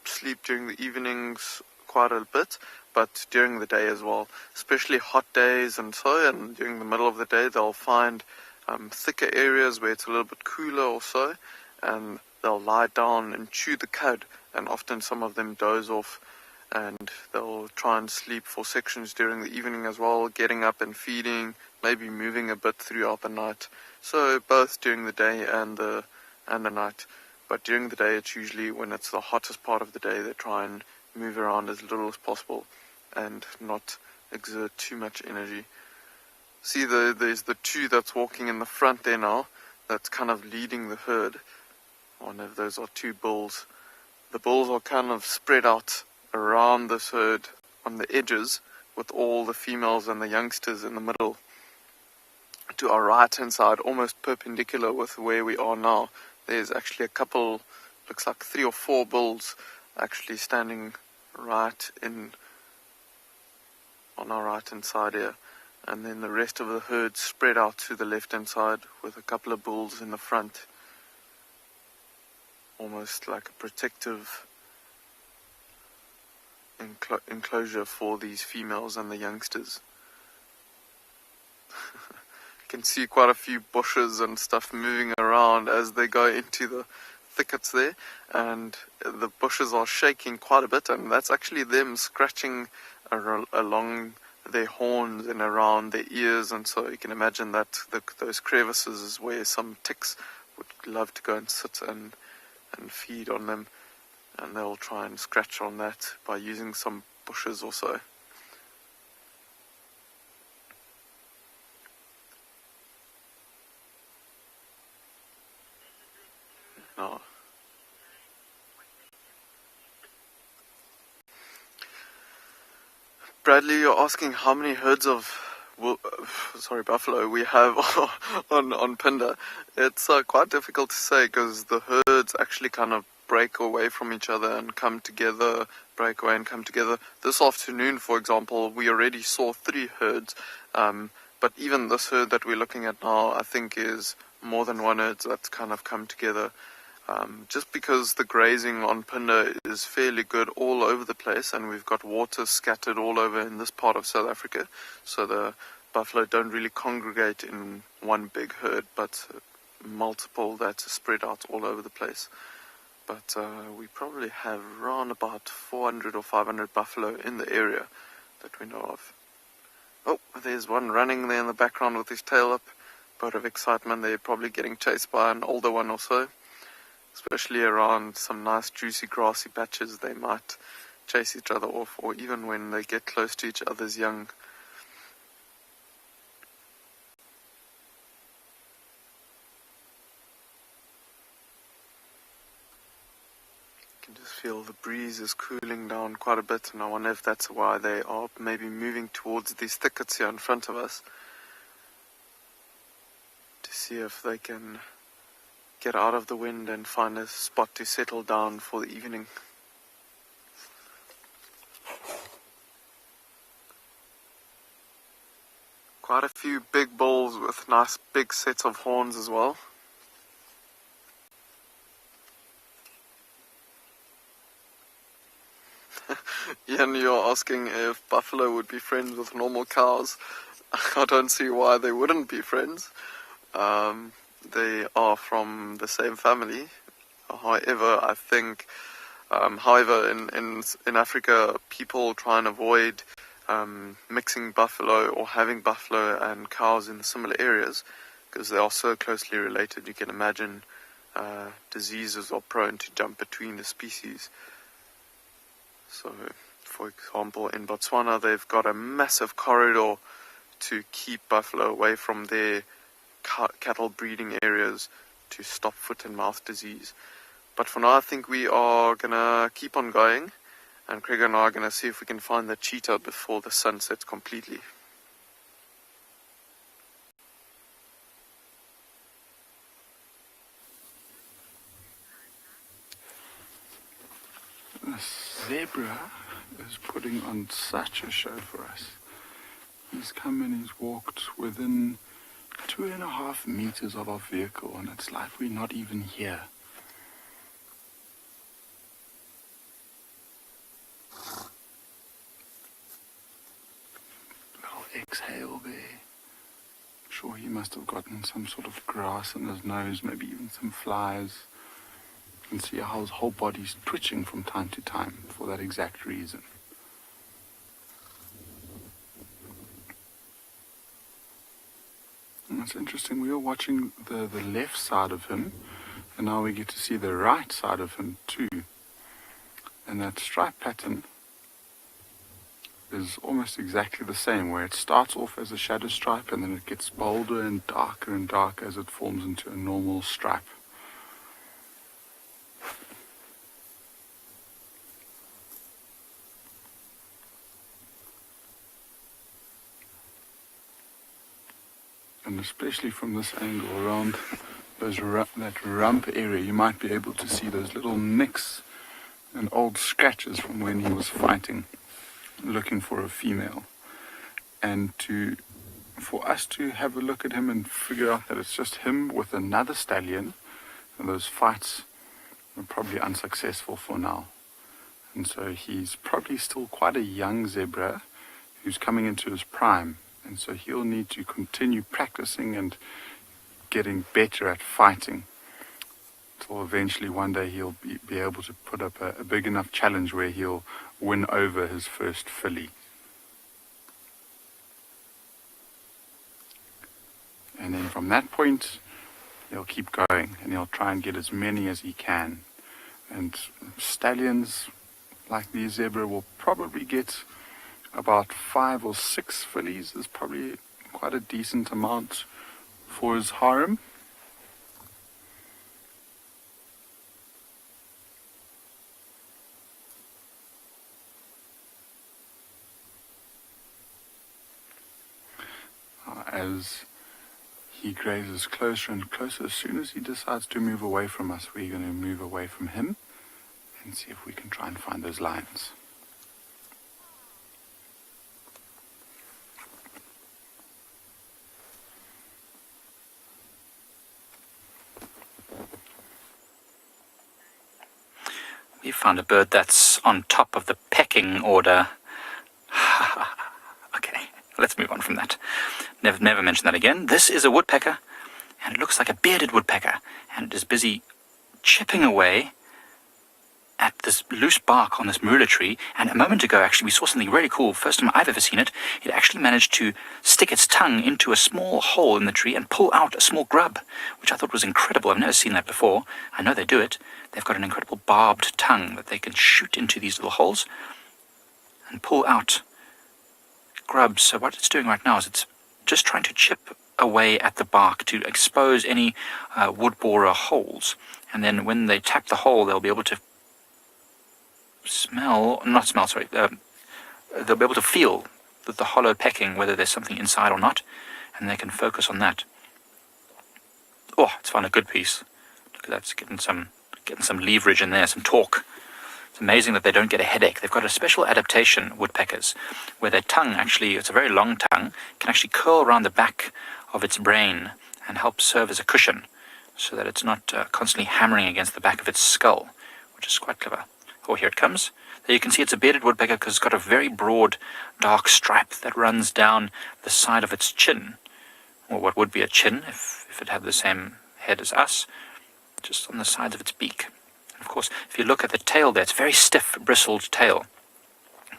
sleep during the evenings quite a bit, but during the day as well, especially hot days and so, and during the middle of the day they'll find thicker areas where it's a little bit cooler or so, and they'll lie down and chew the cud, and often some of them doze off, and they'll try and sleep for sections during the evening as well, getting up and feeding, maybe moving a bit throughout the night. So both during the day and the night. But during the day, it's usually when it's the hottest part of the day, they try and move around as little as possible and not exert too much energy. See, there's the two that's walking in the front there now, that's kind of leading the herd. One of those are two bulls. The bulls are kind of spread out around this herd on the edges, with all the females and the youngsters in the middle. To our right hand side, almost perpendicular with where we are now, there's actually a couple, looks like 3 or 4 bulls actually standing right in on our right hand side here, and then the rest of the herd spread out to the left hand side with a couple of bulls in the front, almost like a protective enclosure for these females and the youngsters. You can see quite a few bushes and stuff moving around as they go into the thickets there, and the bushes are shaking quite a bit, and that's actually them scratching along their horns and around their ears, and so you can imagine that those crevices is where some ticks would love to go and sit and feed on them, and they'll try and scratch on that by using some bushes or so. Now, Bradley, you're asking how many herds of buffalo we have on Phinda. It's quite difficult to say because the herds actually kind of break away from each other and come together, break away and come together. This afternoon, for example, we already saw 3 herds, but even this herd that we're looking at now, I think is more than one herd that's kind of come together. Just because the grazing on Phinda is fairly good all over the place, and we've got water scattered all over in this part of South Africa, so the buffalo don't really congregate in one big herd, but multiple that are spread out all over the place. But we probably have around about 400 or 500 buffalo in the area that we know of. Oh, there's one running there in the background with his tail up. Bit of excitement. They're probably getting chased by an older one or so. Especially around some nice juicy grassy patches, they might chase each other off, or even when they get close to each other's young. You can just feel the breeze is cooling down quite a bit, and I wonder if that's why they are maybe moving towards these thickets here in front of us, to see if they can get out of the wind and find a spot to settle down for the evening. Quite a few big bulls with nice big sets of horns as well. Ian, you're asking if buffalo would be friends with normal cows. I don't see why they wouldn't be friends. They are from the same family. However, I think, in Africa, people try and avoid mixing buffalo or having buffalo and cows in similar areas, because they are so closely related. You can imagine diseases are prone to jump between the species. So, for example, in Botswana, they've got a massive corridor to keep buffalo away from their cattle breeding areas to stop foot and mouth disease. But for now, I think we are going to keep on going, and Craig and I are going to see if we can find the cheetah before the sun sets completely. The zebra is putting on such a show for us. He's come and he's walked within 2.5 meters of our vehicle, and it's like we're not even here. Little exhale there. I'm sure he must have gotten some sort of grass in his nose, maybe even some flies. You can see how his whole body's twitching from time to time for that exact reason. And it's interesting, we were watching the left side of him, and now we get to see the right side of him too. And that stripe pattern is almost exactly the same, where it starts off as a shadow stripe and then it gets bolder and darker as it forms into a normal stripe. And especially from this angle around that rump area, you might be able to see those little nicks and old scratches from when he was fighting, looking for a female. And for us to have a look at him and figure out that it's just him with another stallion, and those fights are probably unsuccessful for now. And so he's probably still quite a young zebra who's coming into his prime. And so he'll need to continue practicing and getting better at fighting until eventually one day he'll be able to put up a big enough challenge where he'll win over his first filly. And then from that point, he'll keep going and he'll try and get as many as he can. And stallions like these zebra will probably get about 5 or 6 fillies. Is probably quite a decent amount for his harem. As he grazes closer and closer, as soon as he decides to move away from us, we're going to move away from him and see if we can try and find those lions. We found a bird that's on top of the pecking order. Okay, let's move on from that. Never mention that again. This is a woodpecker, and it looks like a bearded woodpecker, and it is busy chipping away at this loose bark on this marula tree. And a moment ago, actually, we saw something really cool. First time I've ever seen it. It actually managed to stick its tongue into a small hole in the tree and pull out a small grub, which I thought was incredible. I've never seen that before. I know they do it. They've got an incredible barbed tongue that they can shoot into these little holes and pull out grubs. So what it's doing right now is it's just trying to chip away at the bark to expose any wood borer holes. And then when they tap the hole, they'll be able to they'll be able to feel the hollow pecking, whether there's something inside or not, and they can focus on that. Oh, it's found a good piece. Look at that, it's getting some leverage in there, some torque. It's amazing that they don't get a headache. They've got a special adaptation, woodpeckers, where their tongue actually, it's a very long tongue, can actually curl around the back of its brain and help serve as a cushion so that it's not constantly hammering against the back of its skull, which is quite clever. Oh, here it comes. There you can see it's a bearded woodpecker because it's got a very broad, dark stripe that runs down the side of its chin, or what would be a chin if it had the same head as us, just on the sides of its beak. And of course, if you look at the tail there, it's a very stiff, bristled tail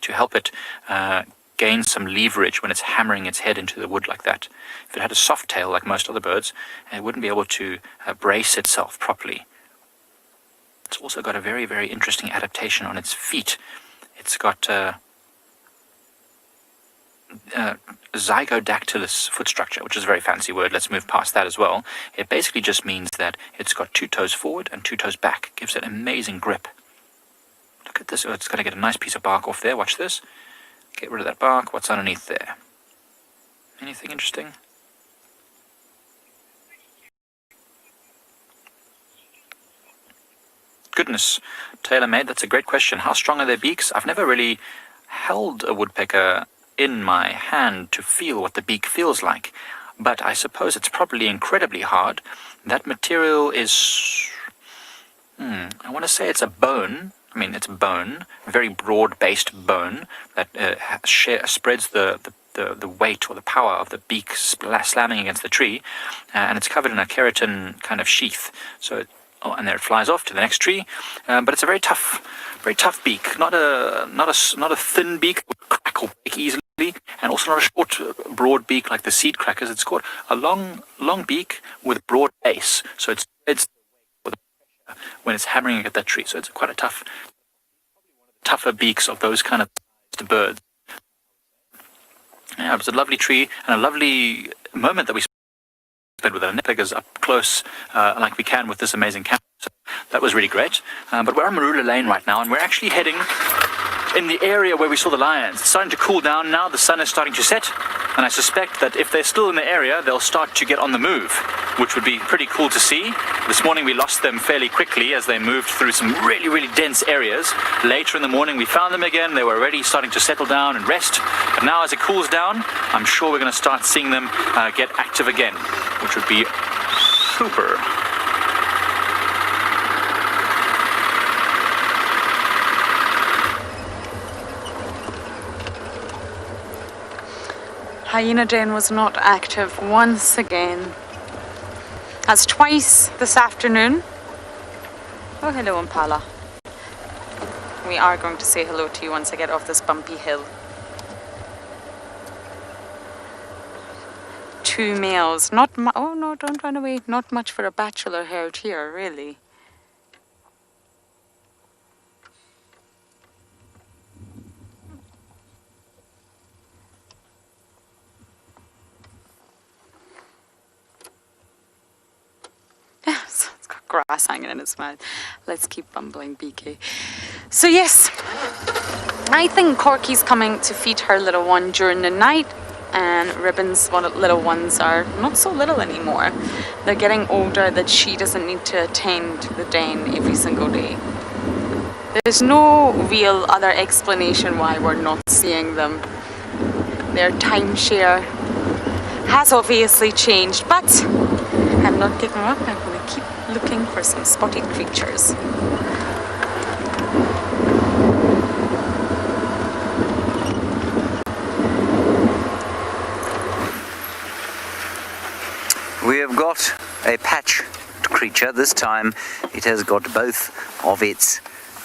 to help it gain some leverage when it's hammering its head into the wood like that. If it had a soft tail like most other birds, it wouldn't be able to brace itself properly. It's also got a very, very interesting adaptation on its feet. It's got zygodactylous foot structure, which is a very fancy word. Let's move past that as well. It basically just means that it's got 2 toes forward and 2 toes back. It gives it amazing grip. Look at this. Oh, it's going to get a nice piece of bark off there. Watch this. Get rid of that bark. What's underneath there? Anything interesting? Goodness, tailor-made. That's a great question. How strong are their beaks? I've never really held a woodpecker in my hand to feel what the beak feels like, but I suppose it's probably incredibly hard. That material is, I want to say it's a bone. I mean, it's bone, very broad-based bone that spreads the weight or the power of the beak slamming against the tree, and it's covered in a keratin kind of sheath. So, and there it flies off to the next tree. But it's a very tough beak. Not a thin beak that would crack or break easily, and also not a short, broad beak like the seed crackers. It's got a long beak with broad base, so it spreads when it's hammering at that tree. So it's quite a tougher beaks of those kind of birds. Yeah, it was a lovely tree and a lovely moment that we spent with our woodpeckers up close, like we can with this amazing camera. So that was really great. But we're on Marula Lane right now, and we're actually heading in the area where we saw the lions. It's starting to cool down now. The sun is starting to set, and I suspect that if they're still in the area, they'll start to get on the move, which would be pretty cool to see. This morning we lost them fairly quickly as they moved through some really, really dense areas. Later in the morning we found them again. They were already starting to settle down and rest. But now as it cools down, I'm sure we're going to start seeing them get active again, which would be super. Hyena den was not active once again. As twice this afternoon. Oh, hello, Impala. We are going to say hello to you once I get off this bumpy hill. 2 males. Oh no, don't run away. Not much for a bachelor herd here, really. It's got grass hanging in its mouth. Let's keep bumbling, BK. So yes, I think Corky's coming to feed her little one during the night, and Ribbon's little ones are not so little anymore. They're getting older that she doesn't need to attend the den every single day. There's no real other explanation why we're not seeing them. Their timeshare has obviously changed, but I'm not giving up. I'm going to keep looking for some spotted creatures. We have got a patch creature. This time it has got both of its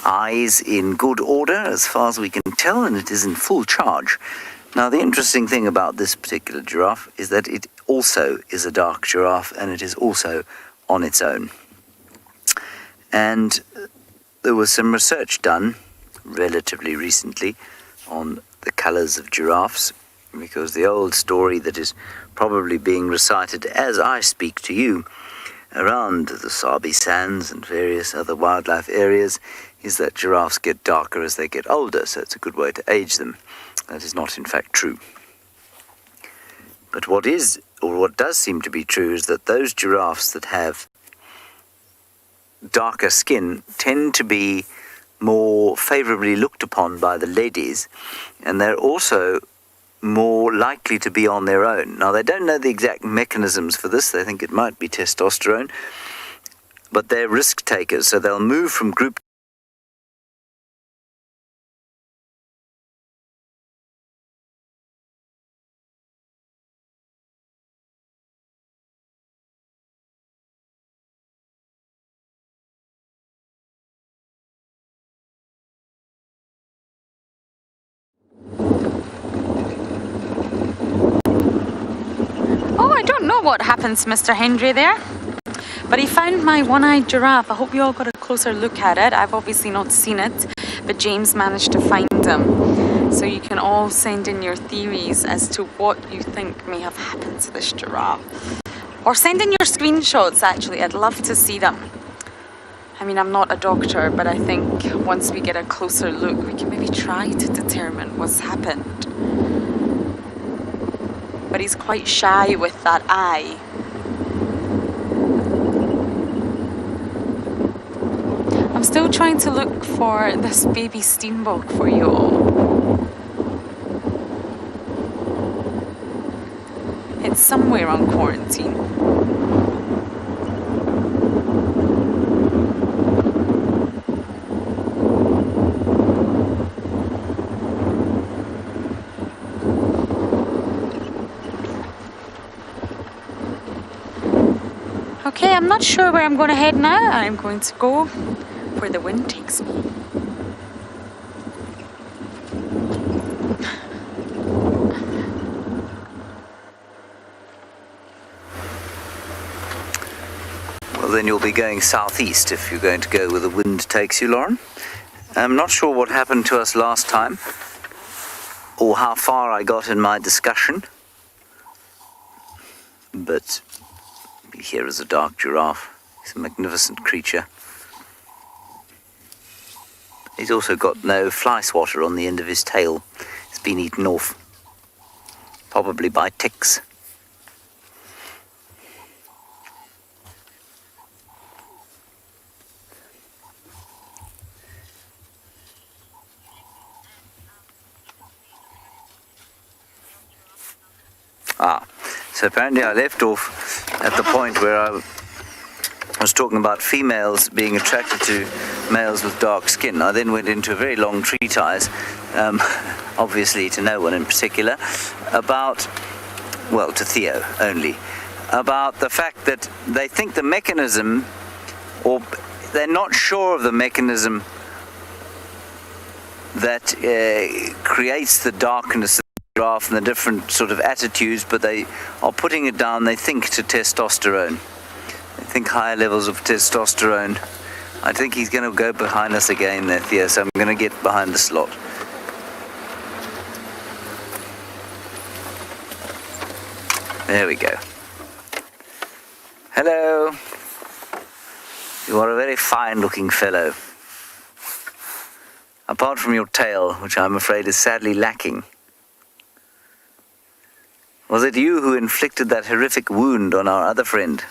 eyes in good order as far as we can tell, and it is in full charge. Now the interesting thing about this particular giraffe is that it also is a dark giraffe, and it is also on its own. And there was some research done relatively recently on the colours of giraffes, because the old story that is probably being recited as I speak to you around the Sabi sands and various other wildlife areas is that giraffes get darker as they get older, so it's a good way to age them. That is not in fact true. But what does seem to be true is that those giraffes that have darker skin tend to be more favourably looked upon by the ladies, and they're also more likely to be on their own. Now, they don't know the exact mechanisms for this. They think it might be testosterone, but they're risk takers, so they'll move from group know what happened to Mr. Hendry there, but he found my one-eyed giraffe. I hope you all got a closer look at it. I've obviously not seen it, but James managed to find him. So you can all send in your theories as to what you think may have happened to this giraffe. Or send in your screenshots, actually. I'd love to see them. I mean, I'm not a doctor, but I think once we get a closer look, we can maybe try to determine what's happened. But he's quite shy with that eye. I'm still trying to look for this baby steenbok for you all. It's somewhere on quarantine. Okay, I'm not sure where I'm going to head now. I'm going to go where the wind takes me. Well, then you'll be going southeast if you're going to go where the wind takes you, Lauren. I'm not sure what happened to us last time, or how far I got in my discussion, but here is a dark giraffe. He's a magnificent creature. He's also got no fly swatter on the end of his tail. It's been eaten off, probably by ticks. So apparently I left off at the point where I was talking about females being attracted to males with dark skin. I then went into a very long treatise, obviously to no one in particular, about, well, to Theo only, about the fact that they think the mechanism, or they're not sure of the mechanism that creates the darkness and the different sort of attitudes, but they are putting it down, they think, to testosterone. They think higher levels of testosterone. I think he's going to go behind us again there, Theo, so I'm going to get behind the slot. There we go. Hello. You are a very fine-looking fellow. Apart from your tail, which I'm afraid is sadly lacking. Was it you who inflicted that horrific wound on our other friend,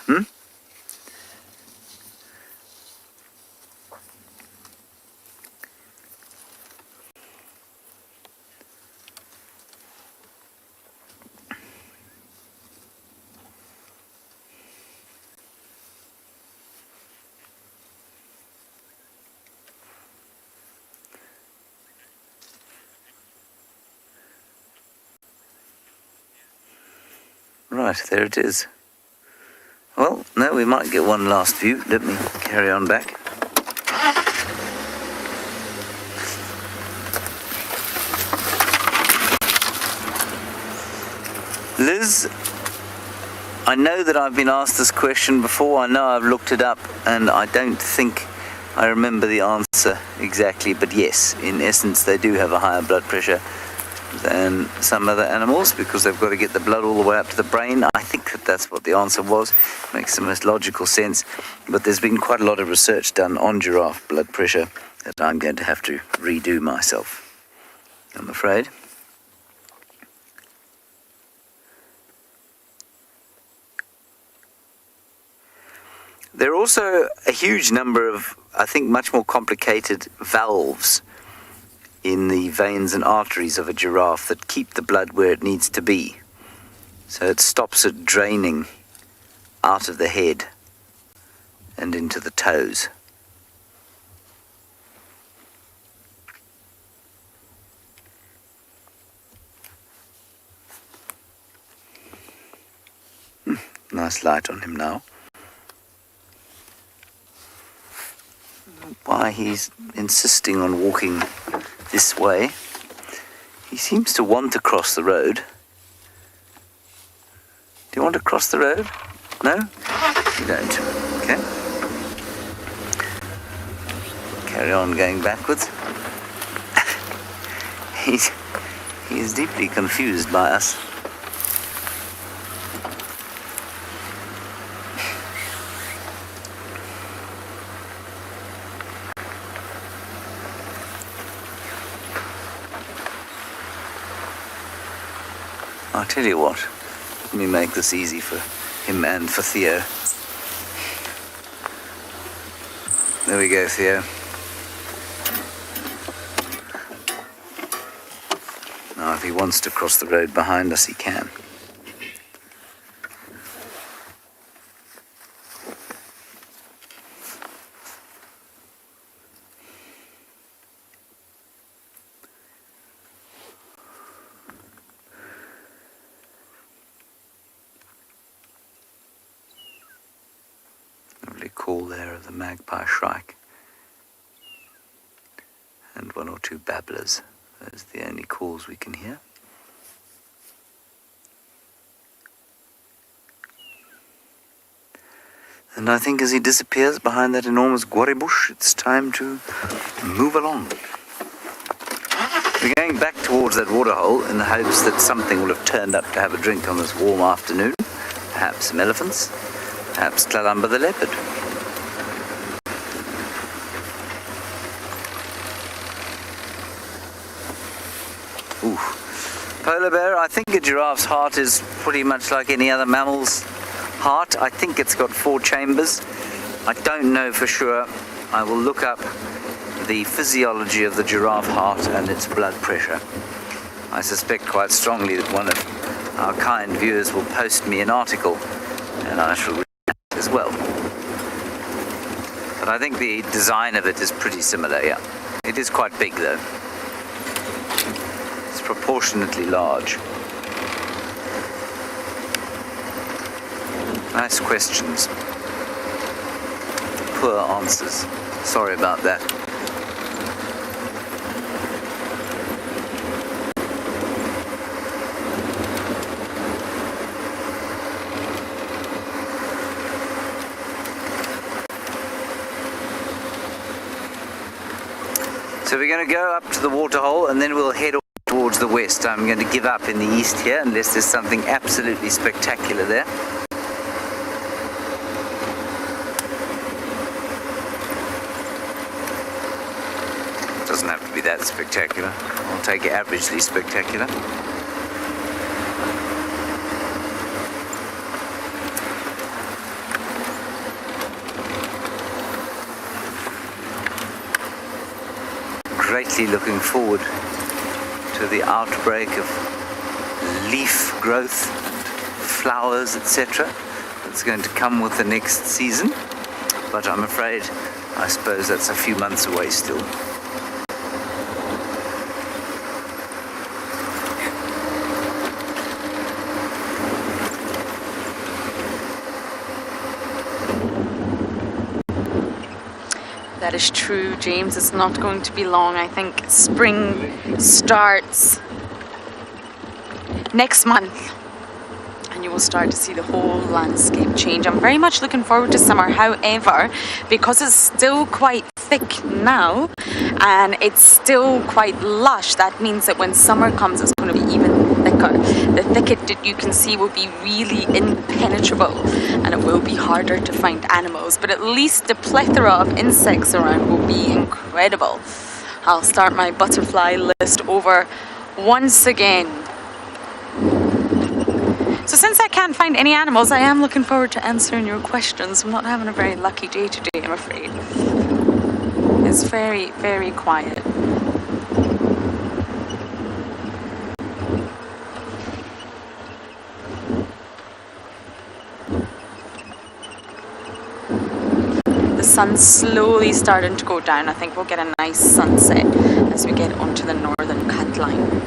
Right, there it is. Well, no, we might get one last view. Let me carry on back. Liz, I know that I've been asked this question before. I know I've looked it up, and I don't think I remember the answer exactly. But yes, in essence, they do have a higher blood pressure than some other animals because they've got to get the blood all the way up to the brain. I think that that's what the answer was. Makes the most logical sense. But there's been quite a lot of research done on giraffe blood pressure that I'm going to have to redo myself, I'm afraid. There are also a huge number of, I think, much more complicated valves in the veins and arteries of a giraffe that keep the blood where it needs to be. So it stops it draining out of the head and into the toes. Nice light on him now. Why he's insisting on walking this way. He seems to want to cross the road. Do you want to cross the road? No? You don't. Okay. Carry on going backwards. He's deeply confused by us. I'll tell you what, let me make this easy for him and for Theo. There we go, Theo. Now, if he wants to cross the road behind us, he can. Lovely call there of the magpie shrike. And one or two babblers. Those are the only calls we can hear. And I think as he disappears behind that enormous guarri bush, it's time to move along. We're going back towards that waterhole in the hopes that something will have turned up to have a drink on this warm afternoon. Perhaps some elephants, perhaps Tlalamba the leopard. Ooh. Polar bear, I think a giraffe's heart is pretty much like any other mammal's heart. I think it's got 4 chambers. I don't know for sure. I will look up the physiology of the giraffe heart and its blood pressure. I suspect quite strongly that one of our kind viewers will post me an article and I shall read it as well. But I think the design of it is pretty similar, yeah. It is quite big though. Proportionately large. Nice questions. Poor answers. Sorry about that. So we're going to go up to the waterhole and then we'll head towards the west. I'm going to give up in the east here unless there's something absolutely spectacular there. It doesn't have to be that spectacular. I'll take it averagely spectacular. Greatly looking forward to the outbreak of leaf growth, flowers, etc. that's going to come with the next season. But I'm afraid, I suppose that's a few months away still. That is true, James. It's not going to be long. I think spring starts next month and you will start to see the whole landscape change. I'm very much looking forward to summer. However, because it's still quite thick now and it's still quite lush, that means that when summer comes it's going to be even thicker. The thicket that you can see will be really impenetrable and it will be harder to find animals, but at least the plethora of insects around will be incredible. I'll start my butterfly list over once again. So since I can't find any animals, I am looking forward to answering your questions. I'm not having a very lucky day today, I'm afraid. It's very, very quiet. The sun's slowly starting to go down. I think we'll get a nice sunset as we get onto the northern cut line.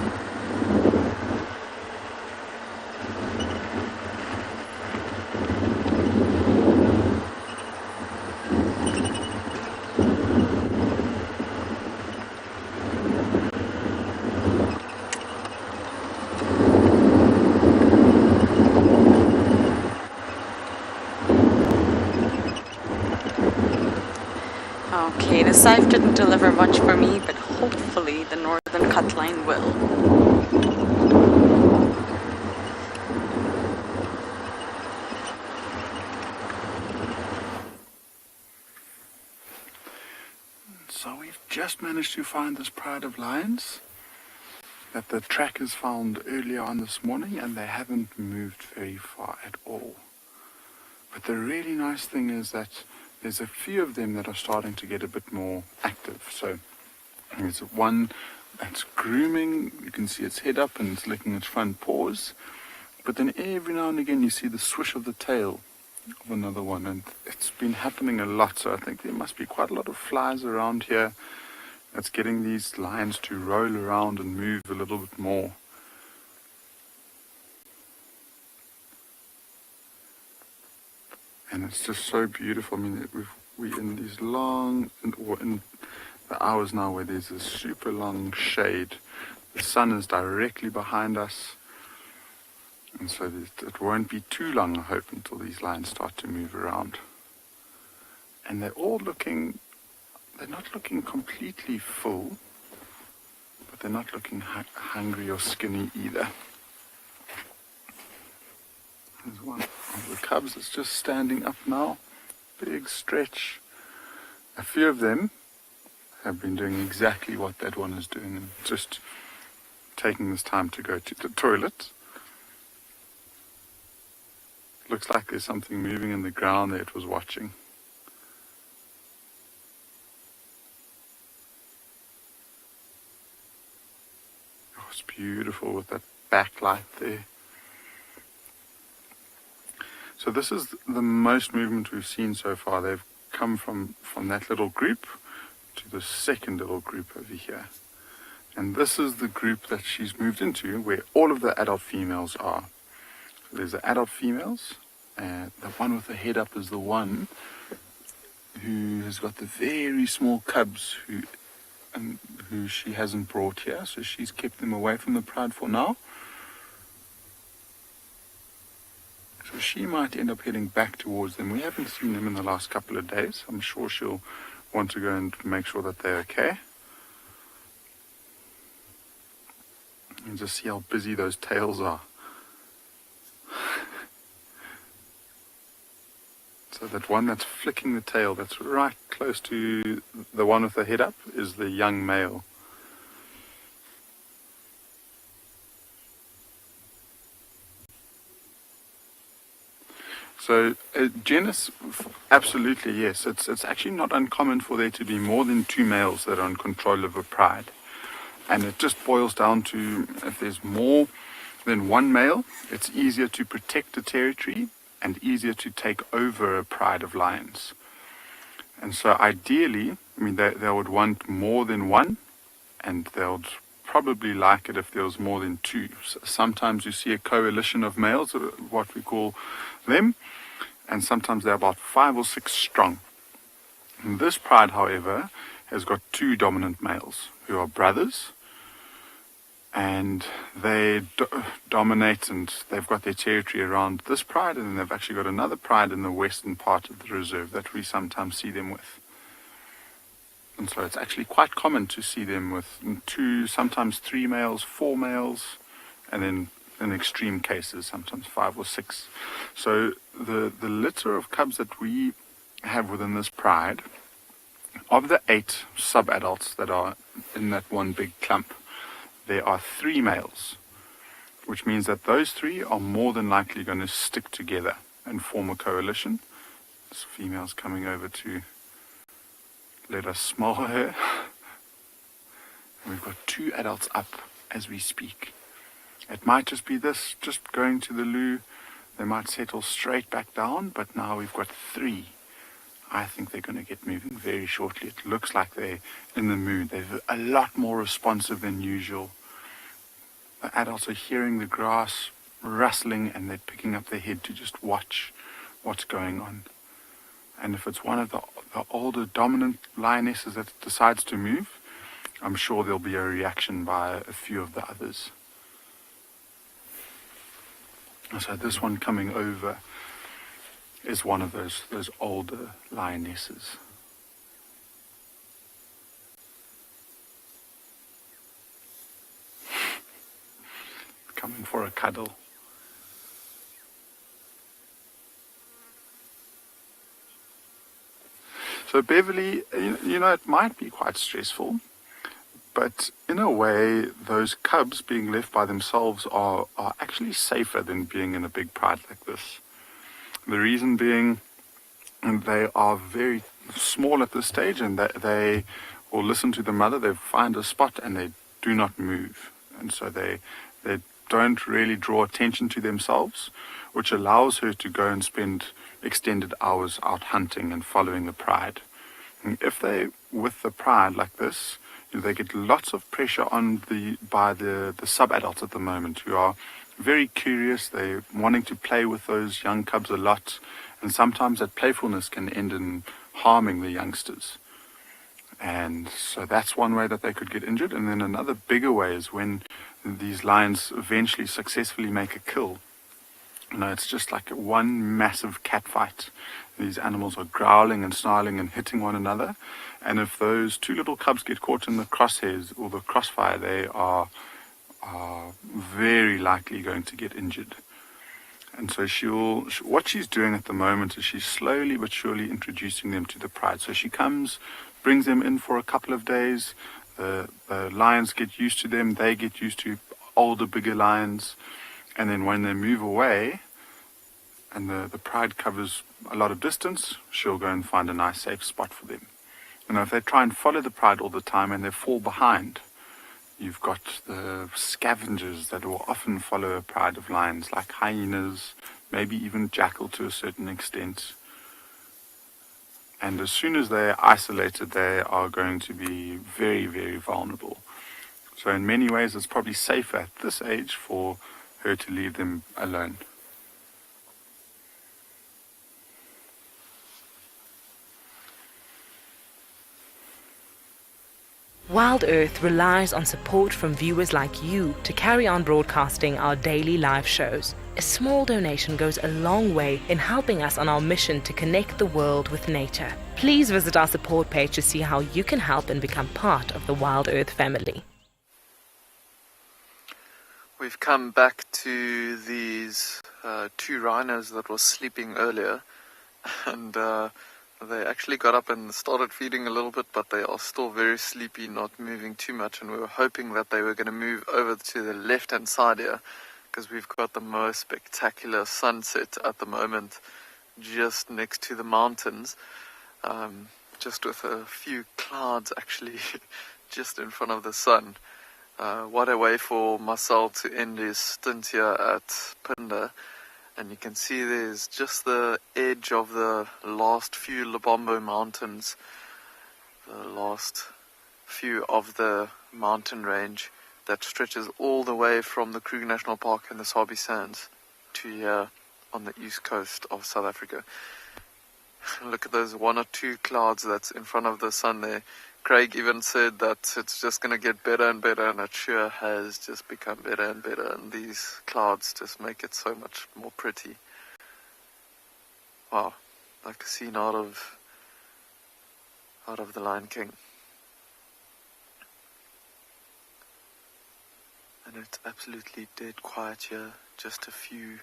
Okay, the scythe didn't deliver much for me, but hopefully the northern cut line will. So we've just managed to find this pride of lions that the trackers found earlier on this morning, and they haven't moved very far at all. But the really nice thing is that there's a few of them that are starting to get a bit more active. So there's one that's grooming. You can see its head up and it's licking its front paws. But then every now and again you see the swish of the tail of another one, and it's been happening a lot. So I think there must be quite a lot of flies around here that's getting these lions to roll around and move a little bit more. And it's just so beautiful. I mean, we're in these long, or in the hours now where there's this super long shade. The sun is directly behind us. And so it won't be too long, I hope, until these lions start to move around. And they're all looking, they're not looking completely full, but they're not looking hungry or skinny either. There's one of the cubs that's just standing up now. Big stretch. A few of them have been doing exactly what that one is doing, and just taking this time to go to the toilet. Looks like there's something moving in the ground there it was watching. Oh, it's beautiful with that backlight there. So this is the most movement we've seen so far. They've come from that little group to the second little group over here. And this is the group that she's moved into, where all of the adult females are. So there's the adult females, and the one with the head up is the one who has got the very small cubs who she hasn't brought here. So she's kept them away from the pride for now. So she might end up heading back towards them. We haven't seen them in the last couple of days. I'm sure she'll want to go and make sure that they're okay. And just see how busy those tails are. So that one that's flicking the tail, that's right close to the one with the head up, is the young male. So genus, absolutely yes. It's actually not uncommon for there to be more than 2 males that are in control of a pride. And it just boils down to, if there's more than 1 male, it's easier to protect the territory and easier to take over a pride of lions. And so ideally, I mean, they would want more than 1, and they would probably like it if there was more than 2. So sometimes you see a coalition of males, what we call them, and sometimes they're about 5 or 6 strong. And this pride, however, has got 2 dominant males who are brothers, and they dominate, and they've got their territory around this pride, and then they've actually got another pride in the western part of the reserve that we sometimes see them with. And so it's actually quite common to see them with 2, sometimes 3 males, 4 males, and then in extreme cases sometimes 5 or 6. So the litter of cubs that we have within this pride, of the 8 sub-adults that are in that one big clump, there are 3 males, which means that those 3 are more than likely going to stick together and form a coalition. This female's coming over to let us smell her. And we've got 2 adults up as we speak. It might just be this, just going to the loo. They might settle straight back down, but now we've got 3. I think they're going to get moving very shortly. It looks like they're in the mood. They're a lot more responsive than usual. The adults are hearing the grass rustling, and they're picking up their head to just watch what's going on. And if it's one of the older dominant lionesses that decides to move, I'm sure there'll be a reaction by a few of the others. So this one coming over is one of those older lionesses. for a cuddle. So Beverly, you know, it might be quite stressful, but in a way, those cubs being left by themselves are actually safer than being in a big pride like this. The reason being, they are very small at this stage, and they will listen to the mother. They find a spot and they do not move, and so they don't really draw attention to themselves, which allows her to go and spend extended hours out hunting and following the pride. And if they with the pride like this, they get lots of pressure on by the sub-adults at the moment, who are very curious. They're wanting to play with those young cubs a lot, and sometimes that playfulness can end in harming the youngsters. And so that's one way that they could get injured. And then another bigger way is when these lions eventually successfully make a kill. You know, it's just like one massive cat fight. These animals are growling and snarling and hitting one another. And if those two little cubs get caught in the crosshairs or the crossfire, they are very likely going to get injured. And so what she's doing at the moment is she's slowly but surely introducing them to the pride. So she comes, brings them in for a couple of days. The lions get used to them. They get used to older, bigger lions. And then when they move away and the pride covers a lot of distance, she'll go and find a nice safe spot for them. You know, if they try and follow the pride all the time and they fall behind, you've got the scavengers that will often follow a pride of lions, like hyenas, maybe even jackal to a certain extent. And as soon as they're isolated, they are going to be very, very vulnerable. So in many ways, it's probably safer at this age for her to leave them alone. WildEarth relies on support from viewers like you to carry on broadcasting our daily live shows. A small donation goes a long way in helping us on our mission to connect the world with nature. Please visit our support page to see how you can help and become part of the WildEarth family. We've come back to these two rhinos that were sleeping earlier, and they actually got up and started feeding a little bit, but they are still very sleepy, not moving too much, and we were hoping that they were going to move over to the left-hand side here, because we've got the most spectacular sunset at the moment just next to the mountains, just with a few clouds actually just in front of the sun. What a way for Marcel to end his stint here at Phinda. And you can see there's just the edge of the last few Lubombo mountains, the last few of the mountain range that stretches all the way from the Kruger National Park and the Sabi Sands to here on the east coast of South Africa. Look at those one or two clouds that's in front of the sun there. Craig even said that it's just going to get better and better, and it sure has just become better and better, and these clouds just make it so much more pretty. Wow, like a scene out of The Lion King. And it's absolutely dead quiet here, just a few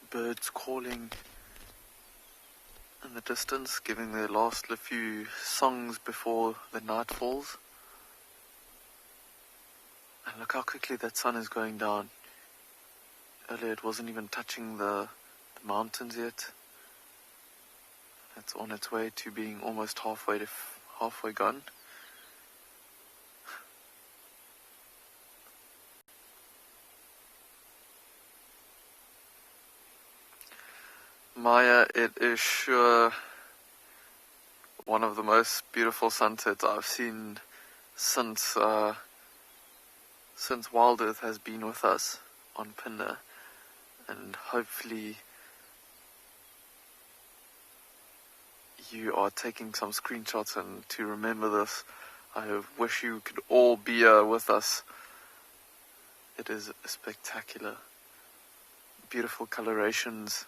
birds calling in the distance, giving their last few songs before the night falls. And look how quickly that sun is going down. Earlier it wasn't even touching the mountains yet. It's on its way to being almost halfway gone. Maya, it is sure one of the most beautiful sunsets I've seen since WildEarth has been with us on Phinda, and hopefully you are taking some screenshots and to remember this. I wish you could all be here with us. It is spectacular, beautiful colorations.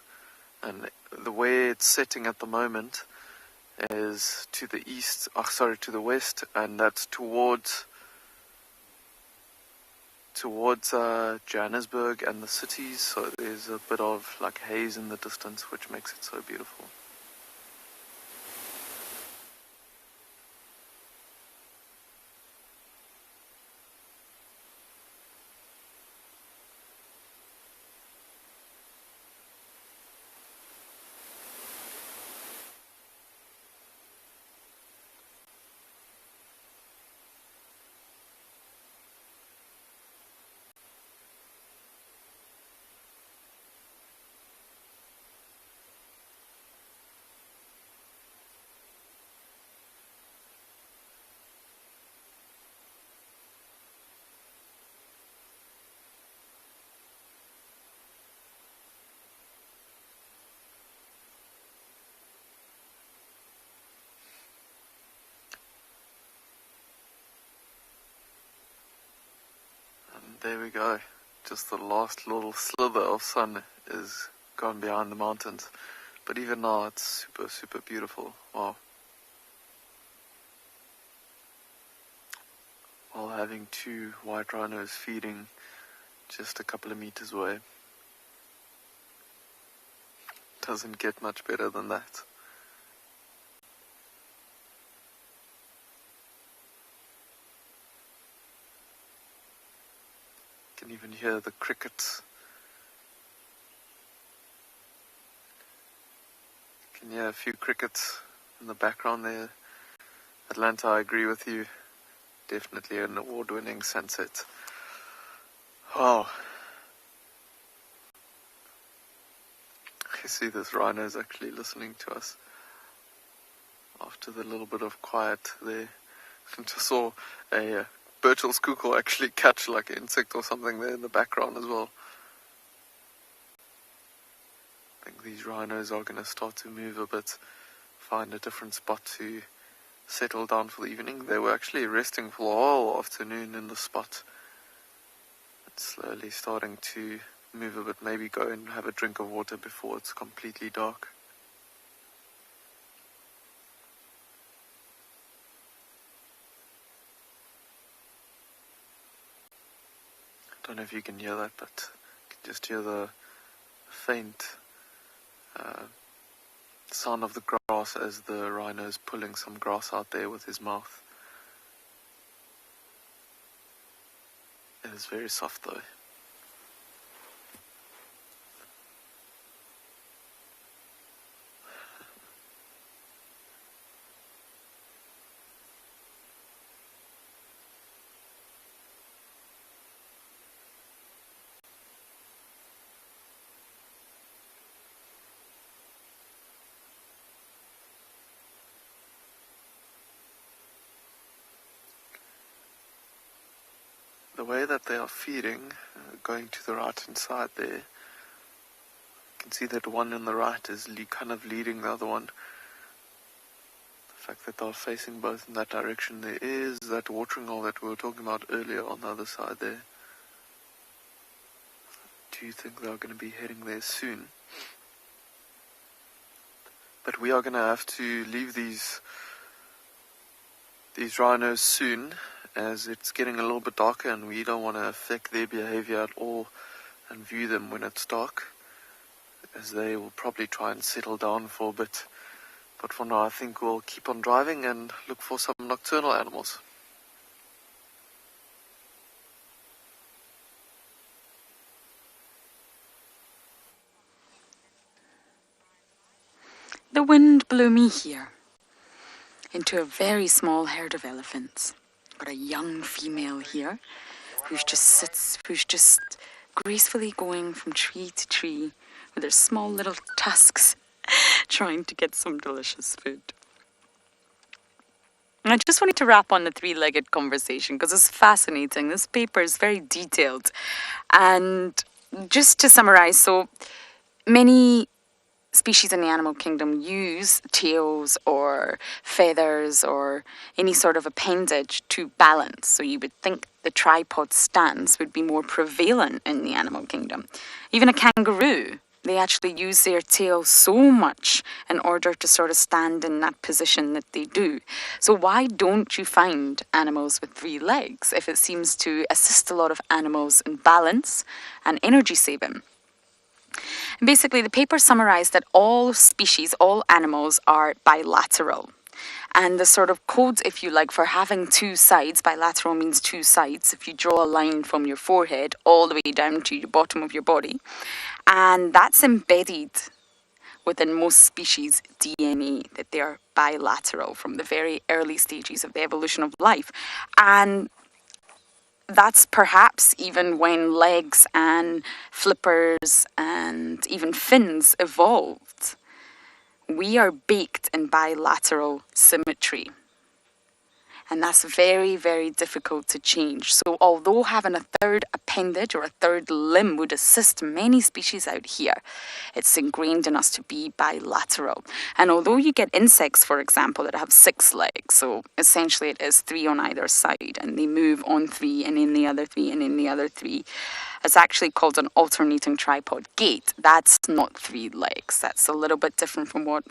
And the way it's setting at the moment is to the east, to the west, and that's towards towards Johannesburg and the cities, so there's a bit of like haze in the distance, which makes it so beautiful. There we go. Just the last little slither of sun is gone behind the mountains. But even now it's super, super beautiful. Wow. While having two white rhinos feeding just a couple of meters away. Doesn't get much better than that. Can even hear the crickets. Can hear a few crickets in the background there. Atlanta, I agree with you. Definitely an award-winning sunset. Wow. I see this rhino is actually listening to us. After the little bit of quiet there. I just saw a Birchall's cuckoo actually catch like an insect or something there in the background as well. I think these rhinos are going to start to move a bit, find a different spot to settle down for the evening. They were actually resting for the whole afternoon in the spot. It's slowly starting to move a bit, maybe go and have a drink of water before it's completely dark. I don't know if you can hear that, but you can just hear the faint sound of the grass as the rhino is pulling some grass out there with his mouth. It is very soft though. The way that they are feeding, going to the right hand side there, you can see that one on the right is kind of leading the other one. The fact that they're facing both in that direction, there is that watering hole that we were talking about earlier on the other side there. Do you think they're going to be heading there soon? But we are going to have to leave these rhinos soon, as it's getting a little bit darker and we don't want to affect their behavior at all and view them when it's dark, as they will probably try and settle down for a bit. But for now I think we'll keep on driving and look for some nocturnal animals. The wind blew me here into a very small herd of elephants. Got a young female here who's just gracefully going from tree to tree with her small little tusks trying to get some delicious food. And I just wanted to wrap on the three-legged conversation because it's fascinating. This paper is very detailed. And just to summarize, so many species in the animal kingdom use tails or feathers or any sort of appendage to balance. So you would think the tripod stance would be more prevalent in the animal kingdom. Even a kangaroo They actually use their tail so much in order to sort of stand in that position that they do. So why don't you find animals with 3 legs if it seems to assist a lot of animals in balance and energy saving? And basically, the paper summarized that all species, all animals are bilateral. And the sort of code, if you like, for having 2 sides, bilateral means 2 sides. If you draw a line from your forehead all the way down to the bottom of your body, and that's embedded within most species' DNA, that they are bilateral from the very early stages of the evolution of life. And that's perhaps even when legs and flippers and even fins evolved. We are baked in bilateral symmetry. And that's very, very difficult to change. So although having a 3rd appendage or a 3rd limb would assist many species out here, it's ingrained in us to be bilateral. And although you get insects, for example, that have 6 legs, so essentially it is 3 on either side, and they move on 3 and in the other 3 and in the other 3. It's actually called an alternating tripod gait. That's not 3 legs. That's a little bit different from what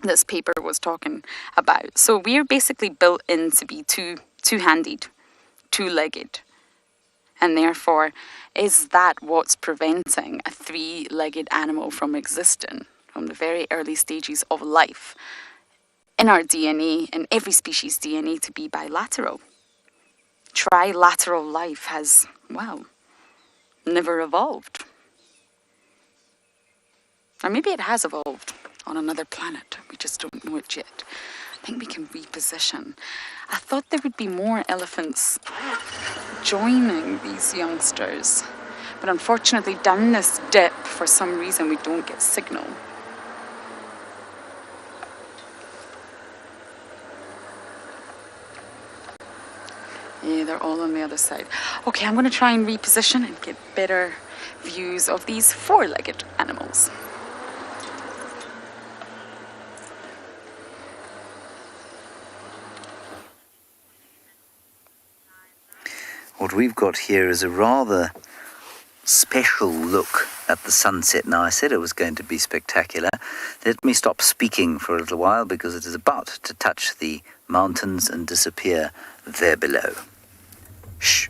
this paper was talking about. So we're basically built in to be two-handed, 2-legged. And therefore, is that what's preventing a 3-legged animal from existing from the very early stages of life in our DNA, in every species' DNA, to be bilateral? Trilateral life has, well, never evolved. Or maybe it has evolved on another planet. We just don't know it yet. I think we can reposition. I thought there would be more elephants joining these youngsters. But unfortunately, down this dip, for some reason, we don't get signal. Yeah, they're all on the other side. Okay, I'm going to try and reposition and get better views of these 4-legged animals. What we've got here is a rather special look at the sunset. Now, I said it was going to be spectacular. Let me stop speaking for a little while because it is about to touch the mountains and disappear there below. Shh.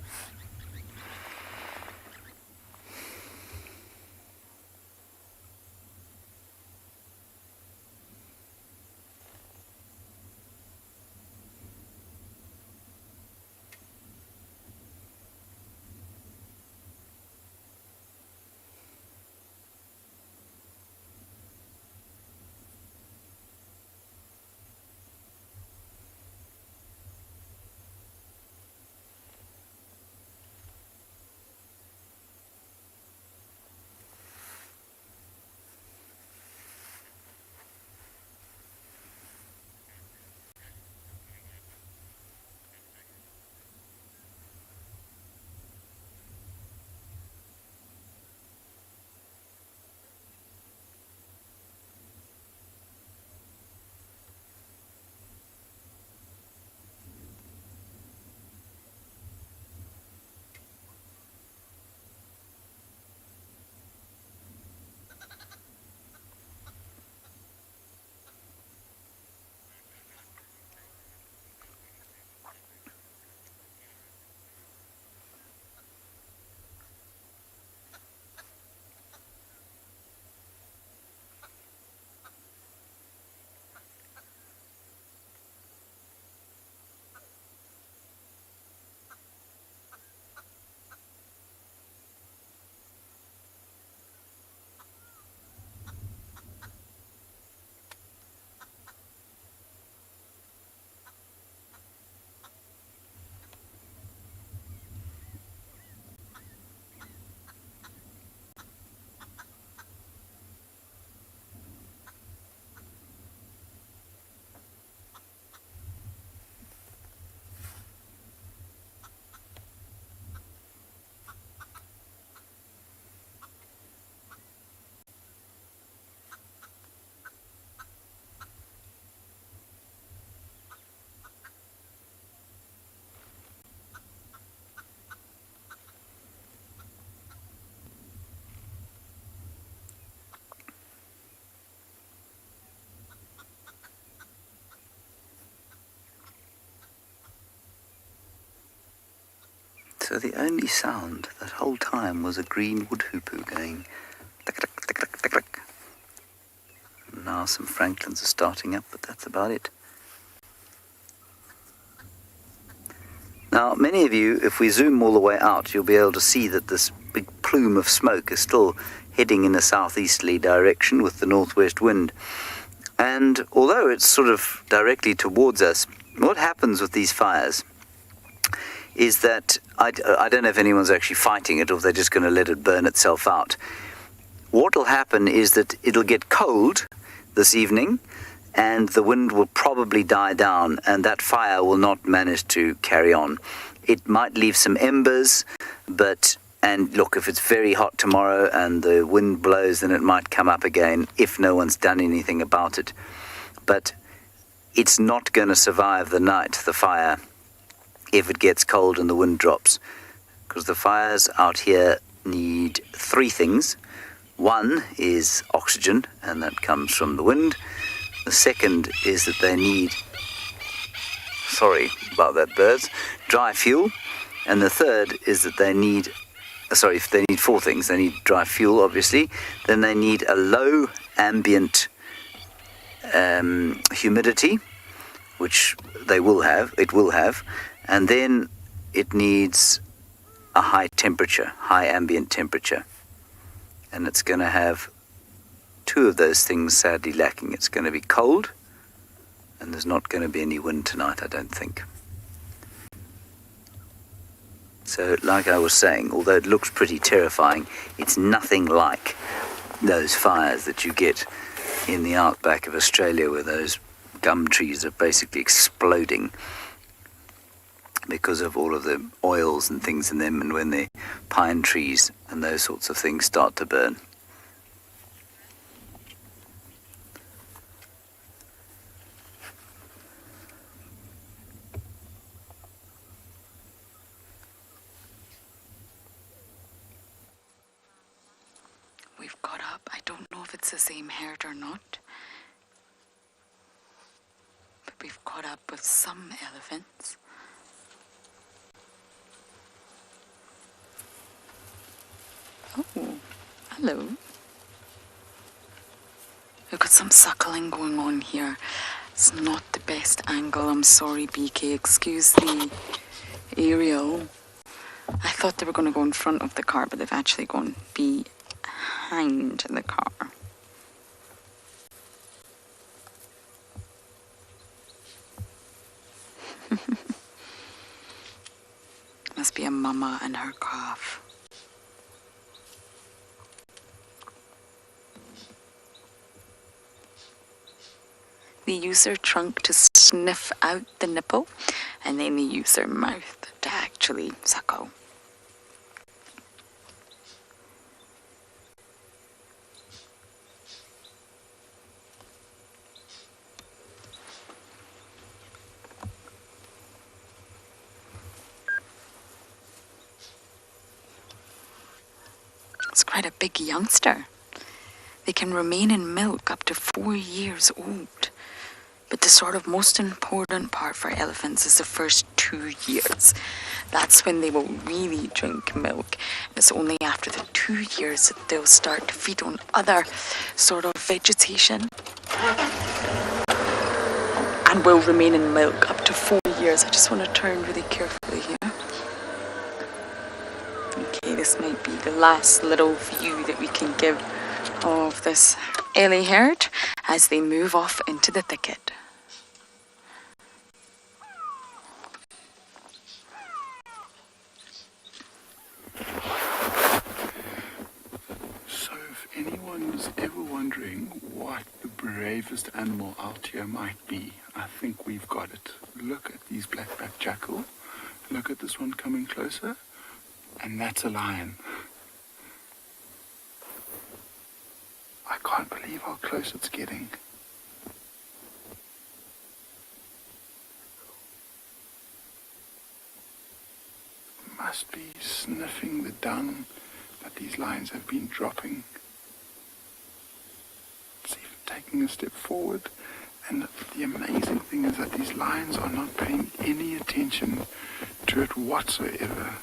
So the only sound that whole time was a green wood hoopoe going tick-tick, tick-tick, tick-tick. Now some franklins are starting up, but that's about it. Now, many of you, if we zoom all the way out, you'll be able to see that this big plume of smoke is still heading in a southeasterly direction with the northwest wind. And although it's sort of directly towards us, what happens with these fires is that, I don't know if anyone's actually fighting it or if they're just going to let it burn itself out. What will happen is that it'll get cold this evening, and the wind will probably die down, and that fire will not manage to carry on. It might leave some embers, and look, if it's very hot tomorrow and the wind blows, then it might come up again if no one's done anything about it. But it's not going to survive the night, the fire, if it gets cold and the wind drops. Because the fires out here need three things. One is oxygen, and that comes from the wind. The second is that they need, sorry about that, birds, dry fuel. And the third is that they need, if they need four things. They need dry fuel, obviously. Then they need a low ambient humidity, which it will have. And then it needs a high temperature, high ambient temperature. And it's going to have two of those things sadly lacking. It's going to be cold, and there's not going to be any wind tonight, I don't think. So, like I was saying, although it looks pretty terrifying, it's nothing like those fires that you get in the outback of Australia, where those gum trees are basically exploding because of all of the oils and things in them, and when the pine trees and those sorts of things start to burn. We've got up. I don't know if it's the same herd or not, but we've caught up with some elephants. Oh, hello. We've got some suckling going on here. It's not the best angle, I'm sorry, BK. Excuse the aerial. I thought they were going to go in front of the car, but they've actually gone behind the car. Must be a mama and her calf. They use their trunk to sniff out the nipple, and then they use their mouth to actually suckle. It's quite a big youngster. They can remain in milk up to 4 years old. But the sort of most important part for elephants is the first 2 years. That's when they will really drink milk. It's only after the 2 years that they'll start to feed on other sort of vegetation. And will remain in milk up to 4 years. I just want to turn really carefully here. Okay, this might be the last little view that we can give of this Ellie herd as they move off into the thicket. So if anyone was ever wondering what the bravest animal out here might be, I think we've got it. Look at these black-backed jackal. Look at this one coming closer. And that's a lion. I can't believe how close it's getting. Must be sniffing the dung that these lions have been dropping. It's even taking a step forward. And the amazing thing is that these lions are not paying any attention to it whatsoever.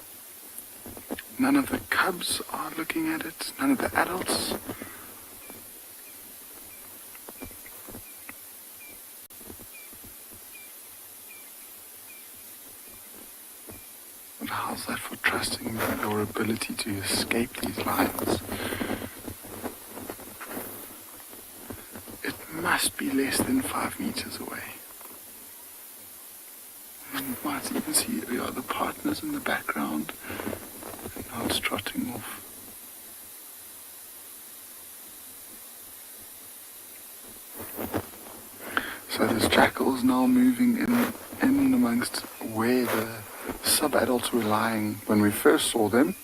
None of the cubs are looking at it, none of the adults. But how's that for trusting your ability to escape these lions? It must be less than 5 meters away. And you might even see the other partners in the background. And now it's trotting off. So this jackal is now moving in amongst where the sub-adults were lying when we first saw them.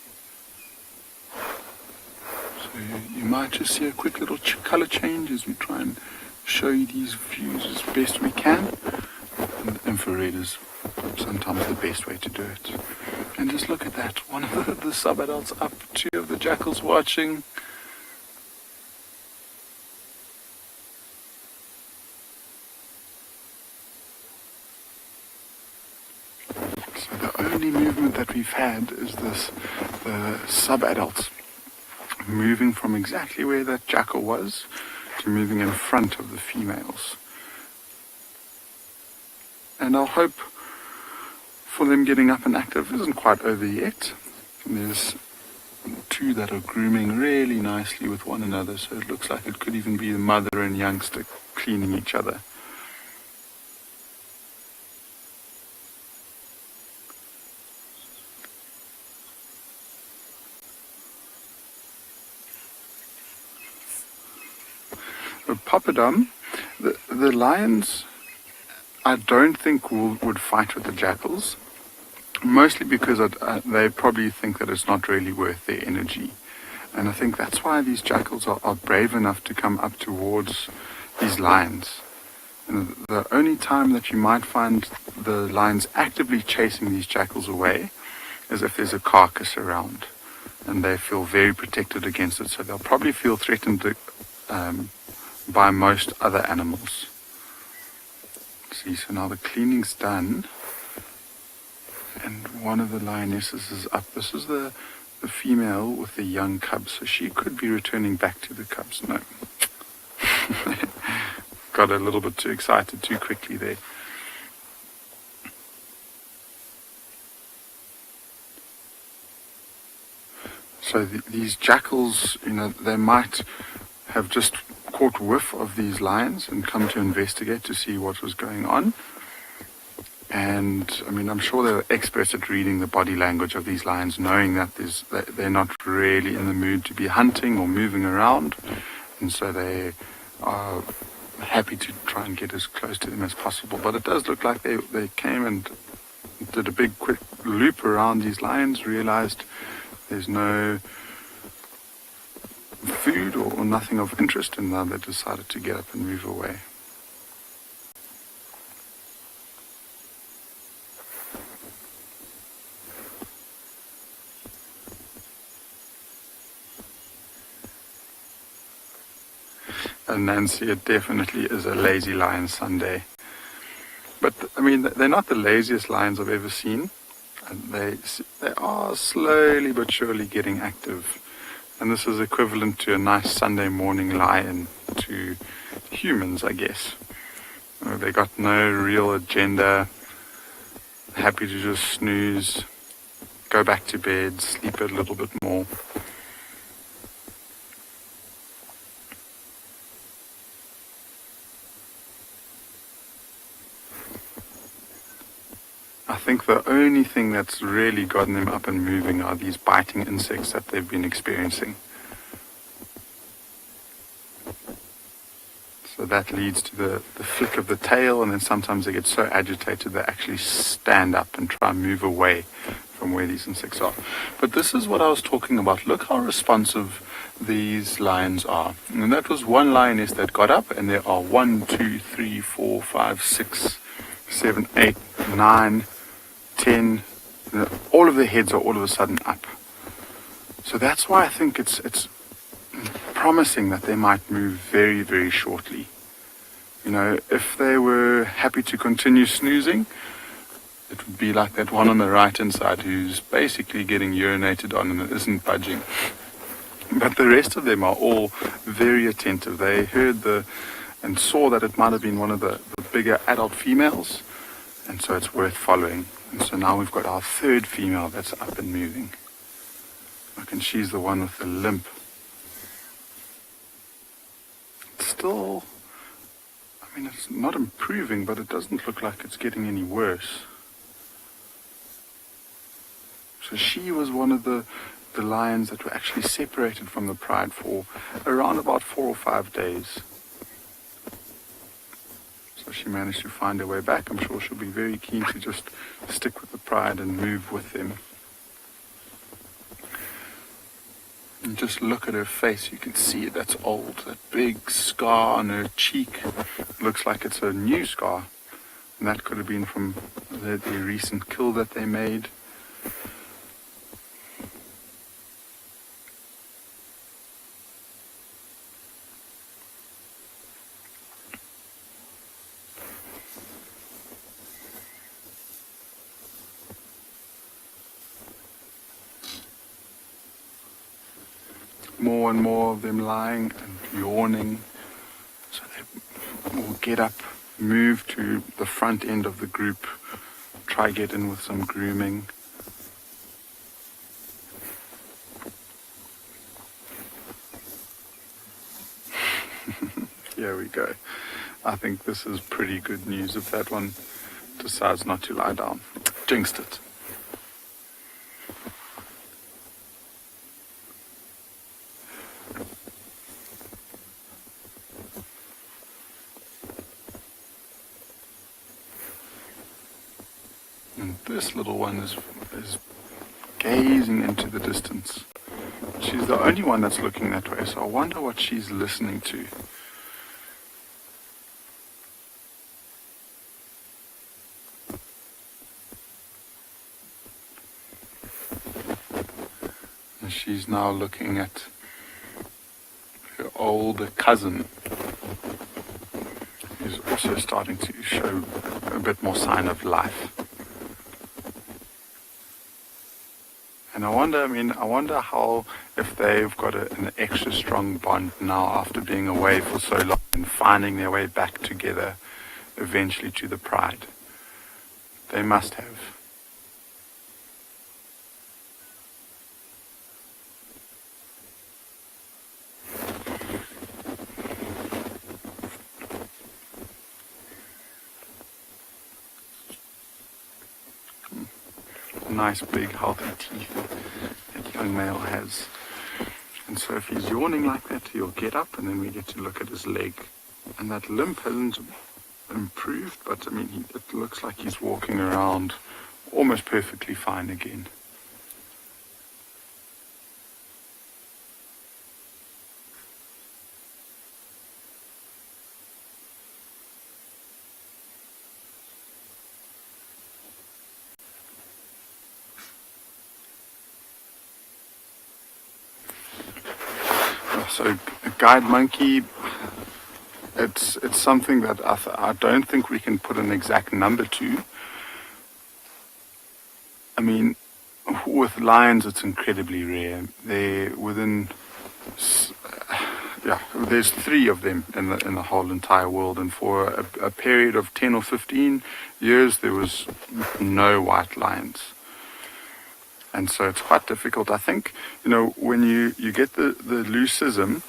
So you might just see a quick little color change as we try and show you these views as best we can. And infrared is sometimes the best way to do it. And just look at that. One of the sub-adults up, 2 of the jackals watching. So the only movement that we've had is the sub-adults moving from exactly where that jackal was to moving in front of the females. And I'll hope for them getting up and active. It isn't quite over yet. There's 2 that are grooming really nicely with one another, so it looks like it could even be the mother and youngster cleaning each other. But Papadum, the lions, I don't think would fight with the jackals, mostly because they probably think that it's not really worth their energy. And I think that's why these jackals are brave enough to come up towards these lions. And the only time that you might find the lions actively chasing these jackals away is if there's a carcass around and they feel very protected against it. So they'll probably feel threatened by most other animals. See, so now the cleaning's done, and one of the lionesses is up. This is the female with the young cubs, so she could be returning back to the cubs. No. Got a little bit too excited too quickly there. So these jackals, they might have just caught whiff of these lions and come to investigate to see what was going on. And I'm sure they're experts at reading the body language of these lions, knowing that they're not really in the mood to be hunting or moving around, and so they are happy to try and get as close to them as possible. But it does look like they came and did a big quick loop around these lions, realized there's no food or nothing of interest, and now they decided to get up and move away. And Nancy, it definitely is a lazy lion Sunday. But they're not the laziest lions I've ever seen. And they are slowly but surely getting active. And this is equivalent to a nice Sunday morning lion to humans, I guess. They got no real agenda, happy to just snooze, go back to bed, sleep a little bit more. I think the only thing that's really gotten them up and moving are these biting insects that they've been experiencing. So that leads to the flick of the tail, and then sometimes they get so agitated they actually stand up and try and move away from where these insects are. But this is what I was talking about. Look how responsive these lions are. And that was one lioness that got up, and there are 1, 2, 3, 4, 5, 6, 7, 8, 9, 10, all of their heads are all of a sudden up. So that's why I think it's promising that they might move very, very shortly. If they were happy to continue snoozing, it would be like that one on the right hand side who's basically getting urinated on and isn't budging. But the rest of them are all very attentive. They heard and saw that it might have been one of the bigger adult females, and so it's worth following. And so now we've got our third female that's up and moving. Look, and she's the one with the limp. It's still, I mean, it's not improving, but it doesn't look like it's getting any worse. So she was one of the lions that were actually separated from the pride for around about 4 or 5 days. So she managed to find her way back. I'm sure she'll be very keen to just stick with the pride and move with them. And just look at her face, you can see it, that's old. That big scar on her cheek looks like it's a new scar. And that could have been from the recent kill that they made. More and more of them lying and yawning. So they will get up, move to the front end of the group, try get in with some grooming. Here we go. I think this is pretty good news if that one decides not to lie down. Jinxed it. And this little one is gazing into the distance. She's the only one that's looking that way, so I wonder what she's listening to. And she's now looking at her older cousin, who's also starting to show a bit more sign of life. And I wonder how, if they've got an extra strong bond now after being away for so long and finding their way back together eventually to the pride. They must have. Nice big healthy teeth that young male has. And so if he's yawning like that, he'll get up and then we get to look at his leg. And that limp hasn't improved, but I mean, it looks like he's walking around almost perfectly fine again. So a guide monkey, it's something that I don't think we can put an exact number to. I mean, with lions it's incredibly rare. They're within, there's 3 of them in the whole entire world, and for a period of 10 or 15 years there was no white lions. And so it's quite difficult. I think, when you get the leucism,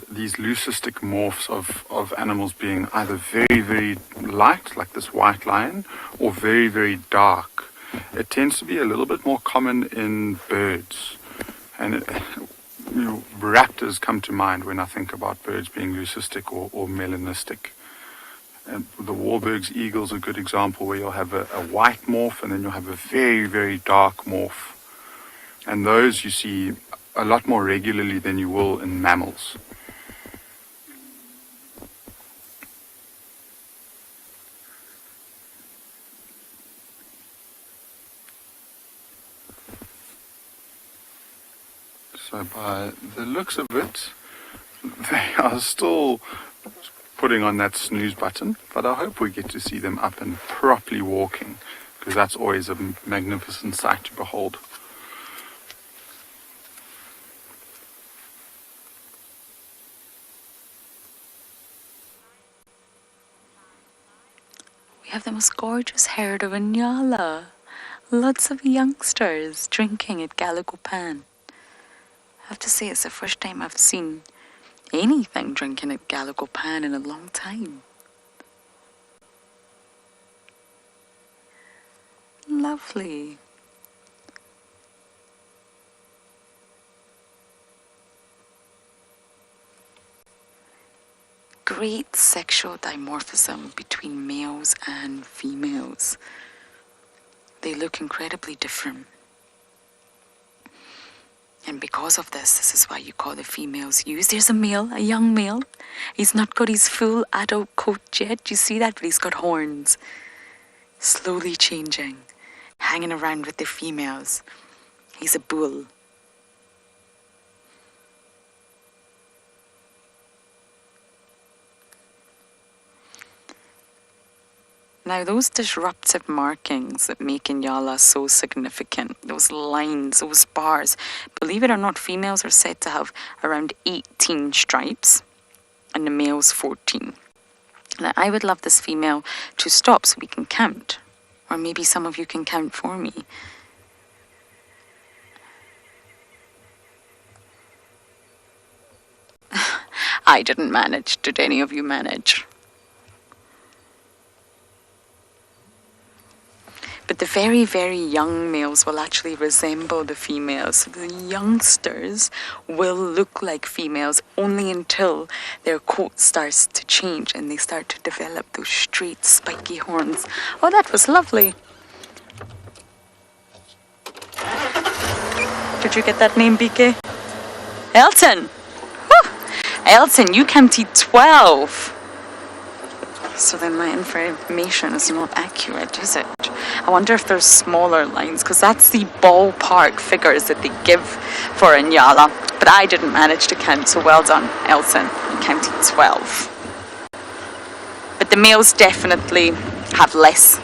these leucistic morphs of animals being either very, very light, like this white lion, or very, very dark, it tends to be a little bit more common in birds. And raptors come to mind when I think about birds being leucistic or melanistic. And the Wahlberg's eagle's a good example, where you'll have a white morph and then you'll have a very, very dark morph. And those you see a lot more regularly than you will in mammals. So by the looks of it, they are still putting on that snooze button, but I hope we get to see them up and properly walking because that's always a magnificent sight to behold. We have the most gorgeous herd of Nyala. Lots of youngsters drinking at Galagopan. I have to say, it's the first time I've seen anything drinking at Galagopan in a long time. Lovely. Great sexual dimorphism between males and females. They look incredibly different. And because of this is why you call the females ewes. There's a male, a young male. He's not got his full adult coat yet. You see that? But he's got horns. Slowly changing. Hanging around with the females. He's a bull. Now, those disruptive markings that make Nyala so significant, those lines, those bars, believe it or not, females are said to have around 18 stripes and the males 14. Now, I would love this female to stop so we can count. Or maybe some of you can count for me. I didn't manage. Did any of you manage? But the very, very young males will actually resemble the females. So the youngsters will look like females only until their coat starts to change and they start to develop those straight, spiky horns. Oh, that was lovely. Did you get that name, BK? Elton! Whew. Elton, you counted 12. So then my information is not accurate, is it? I wonder if there's smaller lines, because that's the ballpark figures that they give for a Nyala. But I didn't manage to count, so well done, Elton. You counted 12. But the males definitely have less.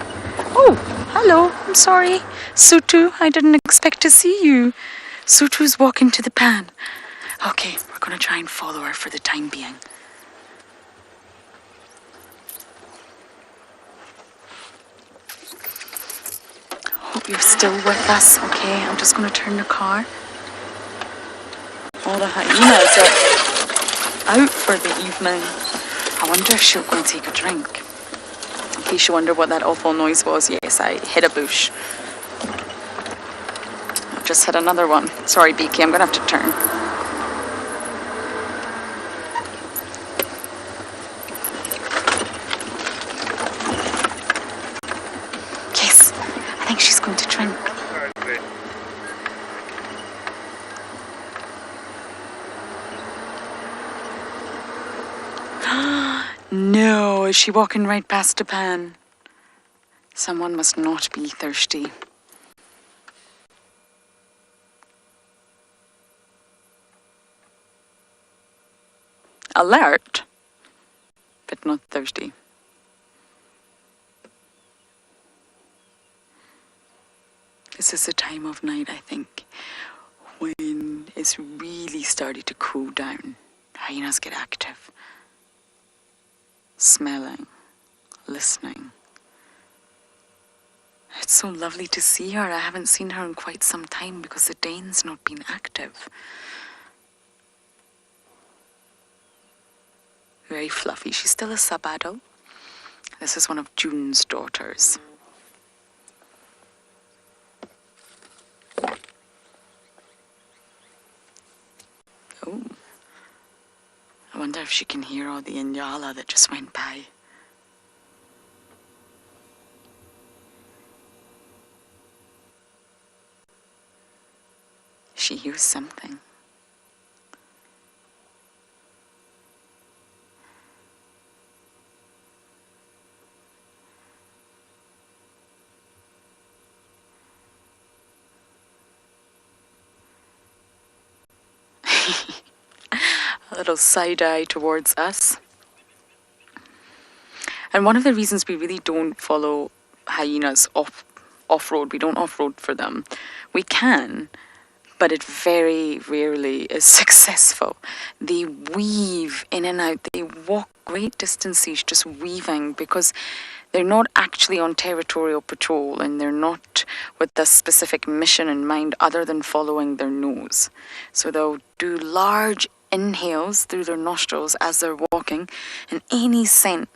Oh, hello, I'm sorry. Sutu, I didn't expect to see you. Sutu's walking to the pan. Okay, we're going to try and follow her for the time being. Hope you're still with us. Okay, I'm just going to turn the car. All the hyenas are out for the evening. I wonder if she'll go and take a drink. In case you wonder what that awful noise was, yes, I hit a bush. I've just hit another one. Sorry, Beaky, I'm going to have to turn. She's going to drink. No, is she walking right past the pan? Someone must not be thirsty. Alert, but not thirsty. This is the time of night, I think, when it's really started to cool down. Hyenas get active. Smelling, listening. It's so lovely to see her. I haven't seen her in quite some time because the Dane's not been active. Very fluffy. She's still a sub-adult. This is one of June's daughters. Oh, I wonder if she can hear all the Nyala that just went by. She hears something. A little side eye towards us. And one of the reasons we really don't follow hyenas off off-road. We don't off-road for them. We can, but it very rarely is successful. They weave in and out. They walk great distances just weaving because they're not actually on territorial patrol and they're not with a specific mission in mind other than following their nose. So they'll do large inhales through their nostrils as they're walking, and any scent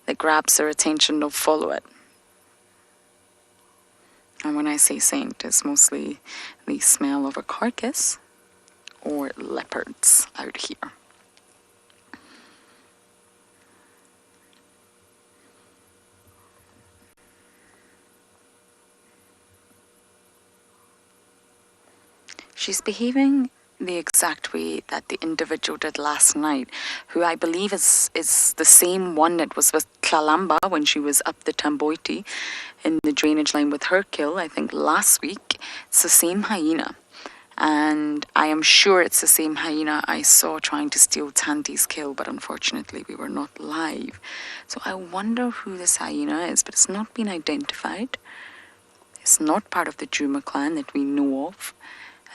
that grabs their attention, they'll follow it. And when I say scent, it's mostly the smell of a carcass or leopards out here. She's behaving the exact way that the individual did last night, who I believe is the same one that was with Kalamba when she was up the Tamboiti in the drainage line with her kill, I think last week. It's the same hyena. And I am sure it's the same hyena I saw trying to steal Tanti's kill, but unfortunately we were not live. So I wonder who this hyena is, but it's not been identified. It's not part of the Djuma clan that we know of.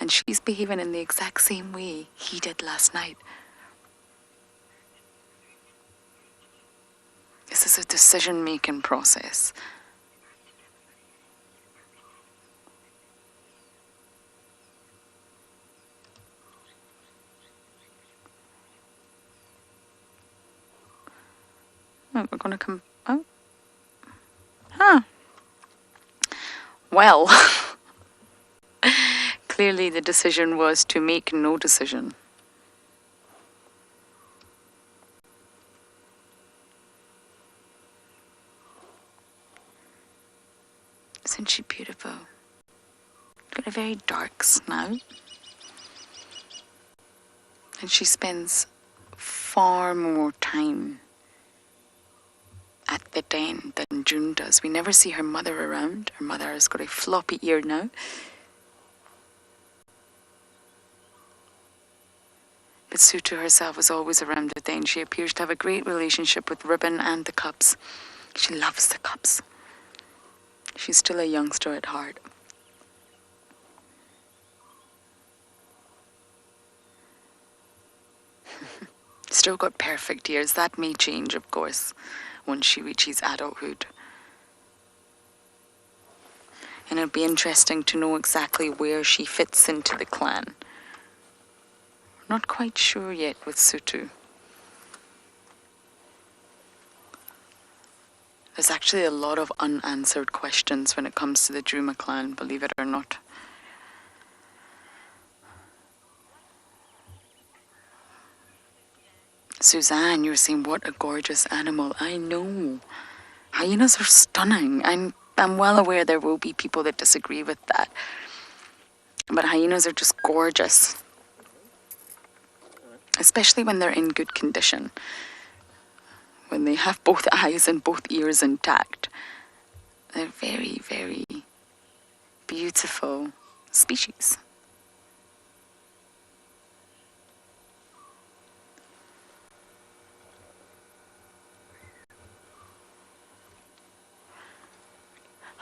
And she's behaving in the exact same way he did last night. This is a decision-making process. Oh, we're going to come... Oh. Huh. Well... Clearly the decision was to make no decision. Isn't she beautiful? Got a very dark snout. And she spends far more time at the den than June does. We never see her mother around. Her mother has got a floppy ear now. But Sutu herself is always around the den. She appears to have a great relationship with Ribbon and the cubs. She loves the cubs. She's still a youngster at heart. Still got perfect ears. That may change, of course, once she reaches adulthood. And it'll be interesting to know exactly where she fits into the clan. Not quite sure yet with Sutu. There's actually a lot of unanswered questions when it comes to the Djuma clan, believe it or not. Suzanne, you're saying, what a gorgeous animal. I know. Hyenas are stunning. I'm well aware there will be people that disagree with that. But hyenas are just gorgeous. Especially when they're in good condition. When they have both eyes and both ears intact. They're very, very beautiful species.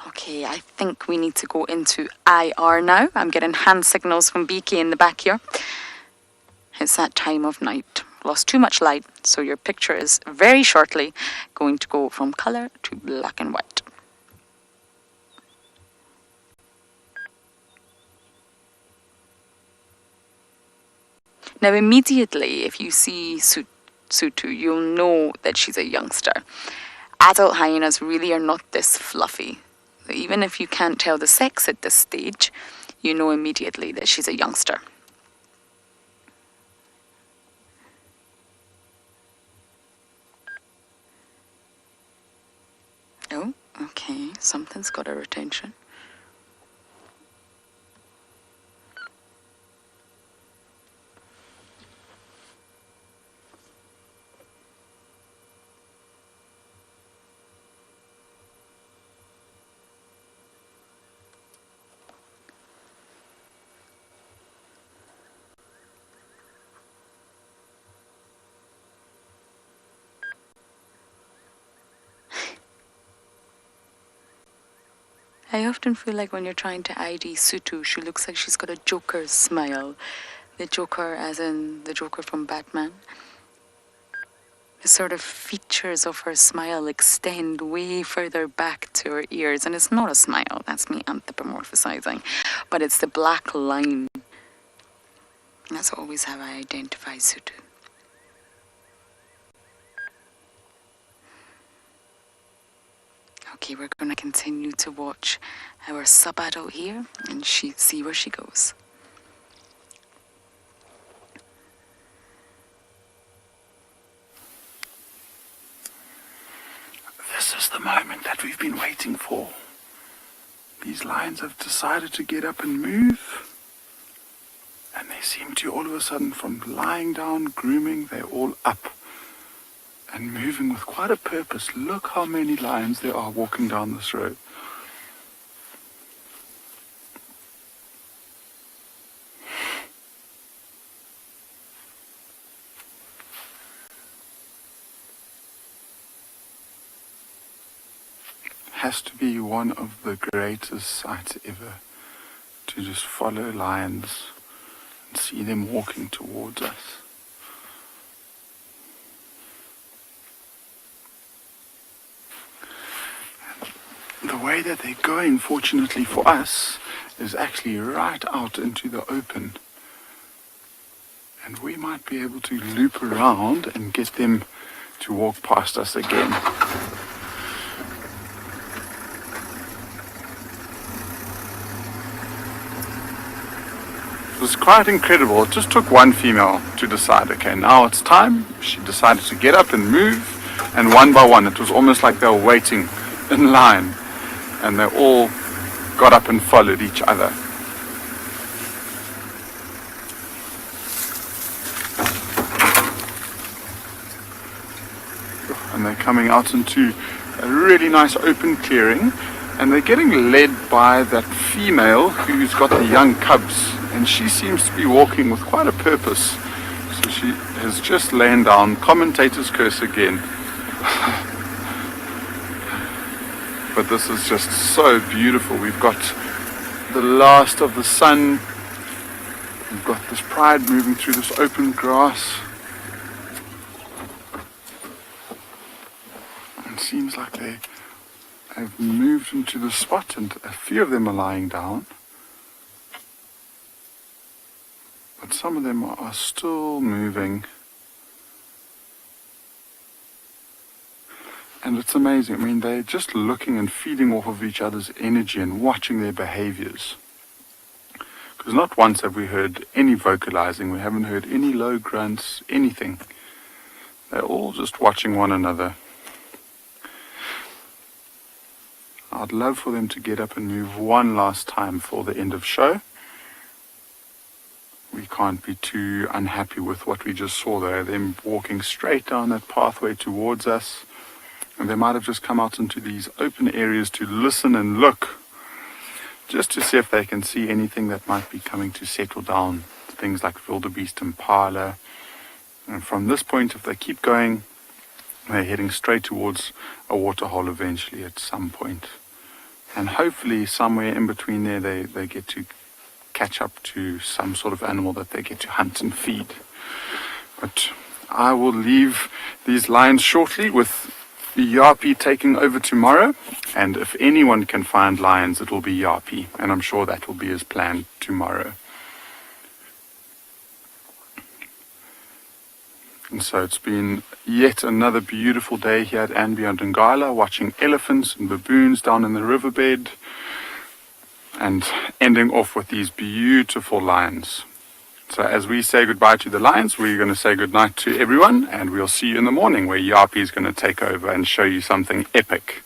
Okay, I think we need to go into IR now. I'm getting hand signals from BK in the back here. It's that time of night. Lost too much light, so your picture is very shortly going to go from color to black and white. Now immediately, if you see Sutu, you'll know that she's a youngster. Adult hyenas really are not this fluffy. Even if you can't tell the sex at this stage, you know immediately that she's a youngster. Oh, okay, something's got her attention. I often feel like when you're trying to ID Sutu, she looks like she's got a Joker's smile. The Joker as in the Joker from Batman. The sort of features of her smile extend way further back to her ears. And it's not a smile, that's me anthropomorphizing. But it's the black line. That's always how I identify Sutu. Okay, we're going to continue to watch our sub-adult here and see where she goes. This is the moment that we've been waiting for. These lions have decided to get up and move. And they seem to all of a sudden, from lying down, grooming, they're all up and moving with quite a purpose. Look how many lions there are walking down this road. Has to be one of the greatest sights ever, to just follow lions and see them walking towards us. The way that they're going, fortunately for us, is actually right out into the open. And we might be able to loop around and get them to walk past us again. It was quite incredible. It just took one female to decide, okay, now it's time. She decided to get up and move, and one by one, it was almost like they were waiting in line, and they all got up and followed each other. And they're coming out into a really nice open clearing, and they're getting led by that female who's got the young cubs, and she seems to be walking with quite a purpose. So she has just lain down, commentator's curse again. But this is just so beautiful. We've got the last of the sun. We've got this pride moving through this open grass. It seems like they have moved into the spot, and a few of them are lying down. But some of them are still moving. And it's amazing. I mean, they're just looking and feeding off of each other's energy and watching their behaviors. Because not once have we heard any vocalizing. We haven't heard any low grunts, anything. They're all just watching one another. I'd love for them to get up and move one last time for the end of show. We can't be too unhappy with what we just saw there. Them walking straight down that pathway towards us. And they might have just come out into these open areas to listen and look, just to see if they can see anything that might be coming to settle down. Things like wildebeest and impala. And from this point, if they keep going, they're heading straight towards a waterhole eventually at some point. And hopefully somewhere in between there, they get to catch up to some sort of animal that they get to hunt and feed. But I will leave these lions shortly with Yapi taking over tomorrow, and if anyone can find lions, it will be Yapi, and I'm sure that will be his plan tomorrow. And so it's been yet another beautiful day here at andBeyond in Ngala, watching elephants and baboons down in the riverbed, and ending off with these beautiful lions. So as we say goodbye to the lions, we're going to say goodnight to everyone, and we'll see you in the morning where Yapi is going to take over and show you something epic.